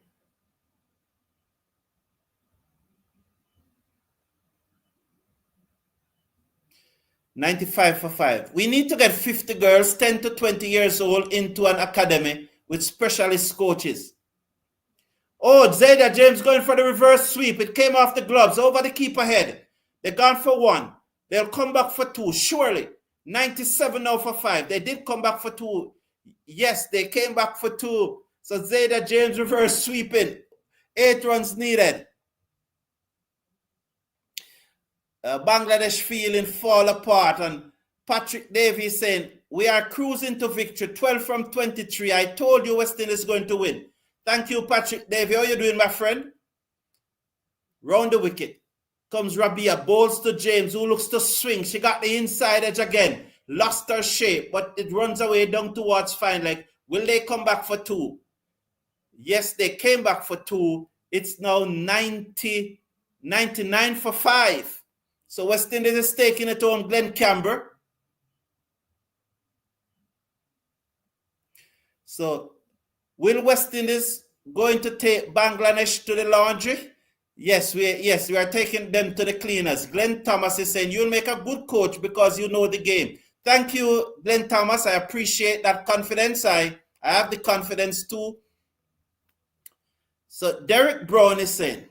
95 for 5. We need to get 50 girls, 10 to 20 years old, into an academy with specialist coaches. Oh, Zayda James going for the reverse sweep. It came off the gloves, over the keeper head. They're gone for 1. They'll come back for 2, surely. 97 now for 5. They did come back for 2. Yes, they came back for 2. So Zayda James reverse sweeping. 8 runs needed. Bangladesh feeling fall apart, and Patrick Davies saying, we are cruising to victory, 12 from 23. I told you West Indies is going to win. Thank you, Patrick Davies. How are you doing, my friend? Round the wicket comes Rabia, bowls to James, who looks to swing. She got the inside edge again, lost her shape, but it runs away down towards fine leg. Will they come back for 2? Yes, they came back for 2. It's now 99 for 5. So West Indies is taking it on Glenn Camber. So will West Indies going to take Bangladesh to the laundry? Yes, we are taking them to the cleaners. Glenn Thomas is saying, you'll make a good coach because you know the game. Thank you, Glenn Thomas. I appreciate that confidence. I have the confidence too. So Derek Brown is saying,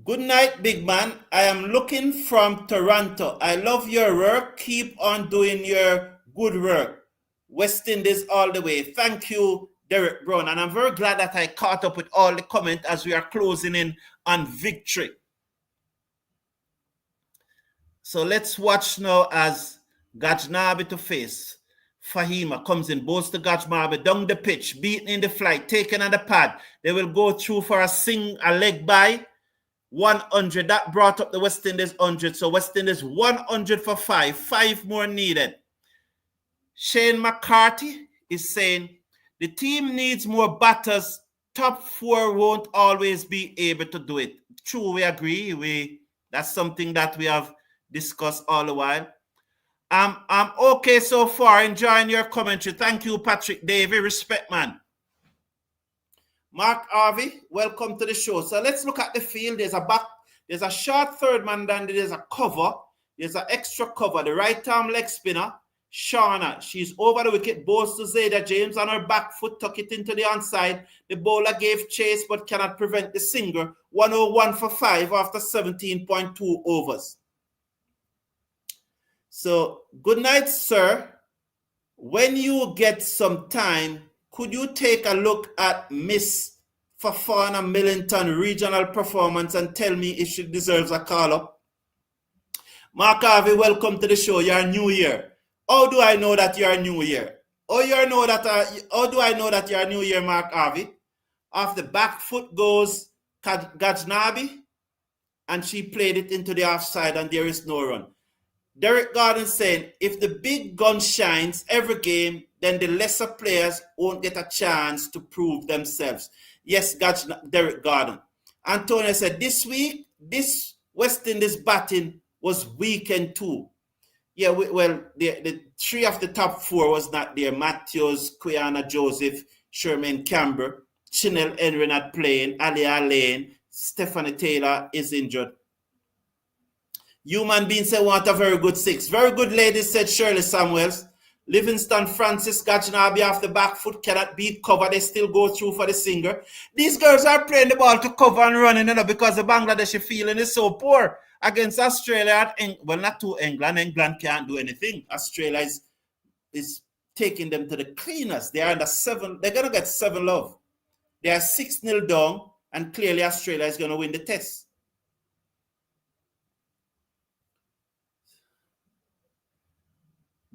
good night, big man. I am looking from Toronto. I love your work. Keep on doing your good work. West Indies all the way. Thank you, Derek Brown. And I'm very glad that I caught up with all the comments as we are closing in on victory. So let's watch now as Gajnabi to face. Fahima comes in, bowls to Gajnabi down the pitch, beaten in the flight, taken on the pad. They will go through for a leg by. 100. That brought up the West Indies 100. So West Indies 100 for 5. 5 more needed. Shane McCarthy is saying the team needs more batters. Top 4 won't always be able to do it. True, we agree. That's something that we have discussed all the while. I'm okay so far. Enjoying your commentary. Thank you, Patrick Davey. Respect, man. Mark Harvey, welcome to the show. So let's look at the field. There's a short third man, then there's a cover. There's an extra cover. The right arm leg spinner, Shauna. She's over the wicket, bowls to Zayda James on her back foot, tuck it into the onside. The bowler gave chase but cannot prevent the single. 101 for 5 after 17.2 overs. So good night, sir. When you get some time, could you take a look at Miss Fafana Millington regional performance and tell me if she deserves a call-up? Mark Harvey, welcome to the show. You're new here. How do I know that you're new here? How do I know that you're new here, Mark Harvey? Off the back foot goes Gajnabi, and she played it into the offside, and there is no run. Derek Gordon saying, if the big gun shines every game, then the lesser players won't get a chance to prove themselves. Yes, Derek Gordon. Antonio said, this week, this West Indies batting was weakened too. Yeah, the 3 of the top 4 was not there. Matthews, Quiana Joseph, Sherman Camber, Chinel Henry not playing, Alia Lane, Stephanie Taylor is injured. Human beings say want a very good 6. Very good ladies, said Shirley Samuels. Livingston Francis Gajnabi off the back foot cannot beat cover. They still go through for the singer. These girls are playing the ball to cover and running, because the Bangladeshi feeling is so poor against Australia. Well, not to England. England can't do anything. Australia is taking them to the cleaners. They are under 7. They're going to get 7 love. They are 6-0 down, and clearly Australia is going to win the test.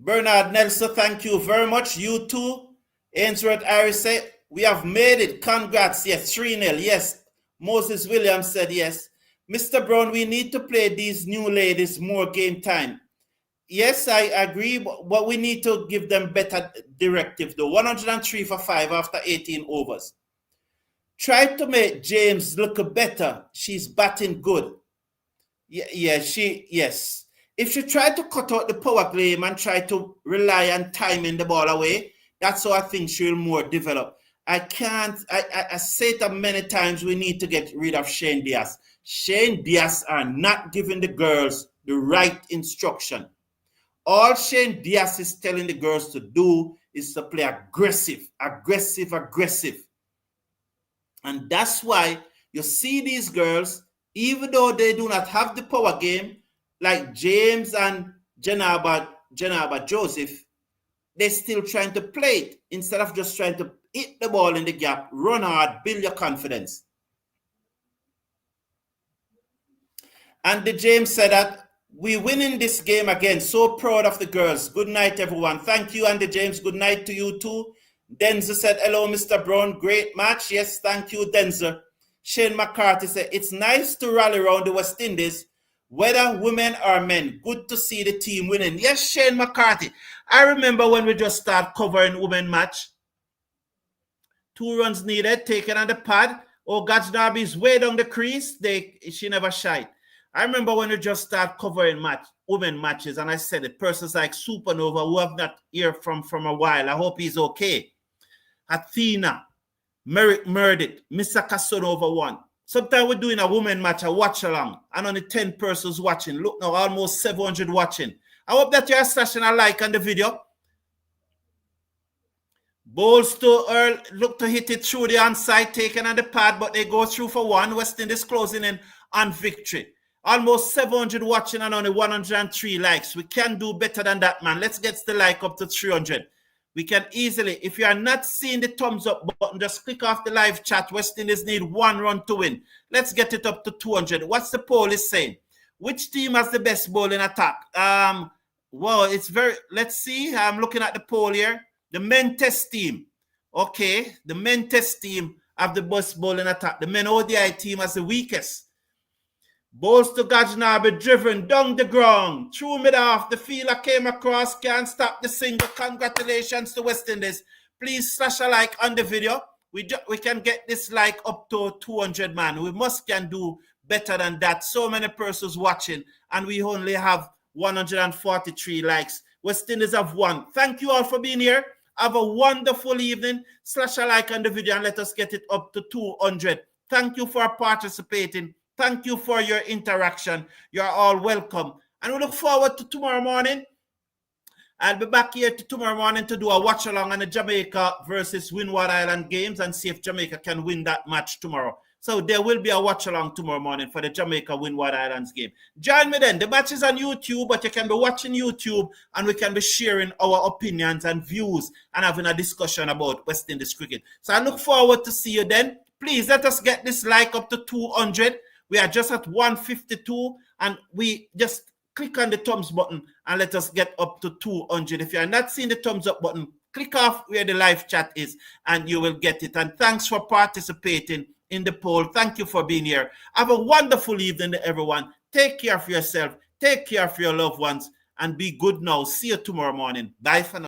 Bernard Nelson, thank you very much. You too. Ainsworth Iris said, we have made it. Congrats. Yes, 3-0. Yes. Moses Williams said yes. Mr. Brown, we need to play these new ladies more game time. Yes, I agree, but we need to give them better directive though. 103 for 5 after 18 overs. Try to make James look better. She's batting good. Yes. If she tried to cut out the power game and try to rely on timing the ball away, that's how I think she will more develop. I can't, I say it many times, we need to get rid of Shane Diaz. Shane Diaz are not giving the girls the right instruction. All Shane Diaz is telling the girls to do is to play aggressive, aggressive, aggressive. And that's why you see these girls, even though they do not have the power game, like James and Janaba Joseph, they're still trying to play it instead of just trying to hit the ball in the gap, run hard, build your confidence. And the James said that we winning this game again. So proud of the girls. Good night, everyone. Thank you, Andy James. Good night to you too. Denzer said, hello, Mr. Brown. Great match. Yes, thank you, Denzer. Shane McCarthy said, it's nice to rally around the West Indies, whether women or men. Good to see the team winning. Yes, Shane McCarthy. I remember when we just started covering women match. 2 runs needed, taken on the pad. Oh, Gajnabi is way down the crease. She never shied. I remember when we just started covering women matches, and I said it, persons like Supernova, who have not heard from a while. I hope he's okay. Athena, Merrick Murditt, Mr. Casanova won. Sometimes we're doing a women match, a watch along, and only 10 persons watching. Look now, almost 700 watching. I hope that you're slashing a like on the video. Bowls to Earl, look to hit it through the onside, taken on the pad, but they go through for one. West Indies closing in on victory. Almost 700 watching and only 103 likes. We can do better than that, man. Let's get the like up to 300. We can easily, if you are not seeing the thumbs up button, just click off the live chat. West Indies need 1 run to win. Let's get it up to 200. What's the poll is saying? Which team has the best bowling attack? Well, it's very, let's see. I'm looking at the poll here. The men test team. Okay, the men test team have the best bowling attack. The men ODI team has the weakest. Bowls to Gajnabi driven down the ground. Through mid off. The fielder came across. Can't stop the single. Congratulations to West Indies. Please slash a like on the video. We can get this like up to 200, man. We can do better than that. So many persons watching, and we only have 143 likes. West Indies have won. Thank you all for being here. Have a wonderful evening. Slash a like on the video and let us get it up to 200. Thank you for participating. Thank you for your interaction. You're all welcome. And we look forward to tomorrow morning. I'll be back here tomorrow morning to do a watch along on the Jamaica versus Windward Island games and see if Jamaica can win that match tomorrow. So there will be a watch along tomorrow morning for the Jamaica Windward Islands game. Join me then. The match is on YouTube, but you can be watching YouTube and we can be sharing our opinions and views and having a discussion about West Indies cricket. So I look forward to see you then. Please let us get this like up to 200. We are just at 152 and we just click on the thumbs button and let us get up to 200. If you are not seeing the thumbs up button, click off where the live chat is and you will get it. And thanks for participating in the poll. Thank you for being here. Have a wonderful evening, everyone. Take care of yourself. Take care of your loved ones and be good now. See you tomorrow morning. Bye for now.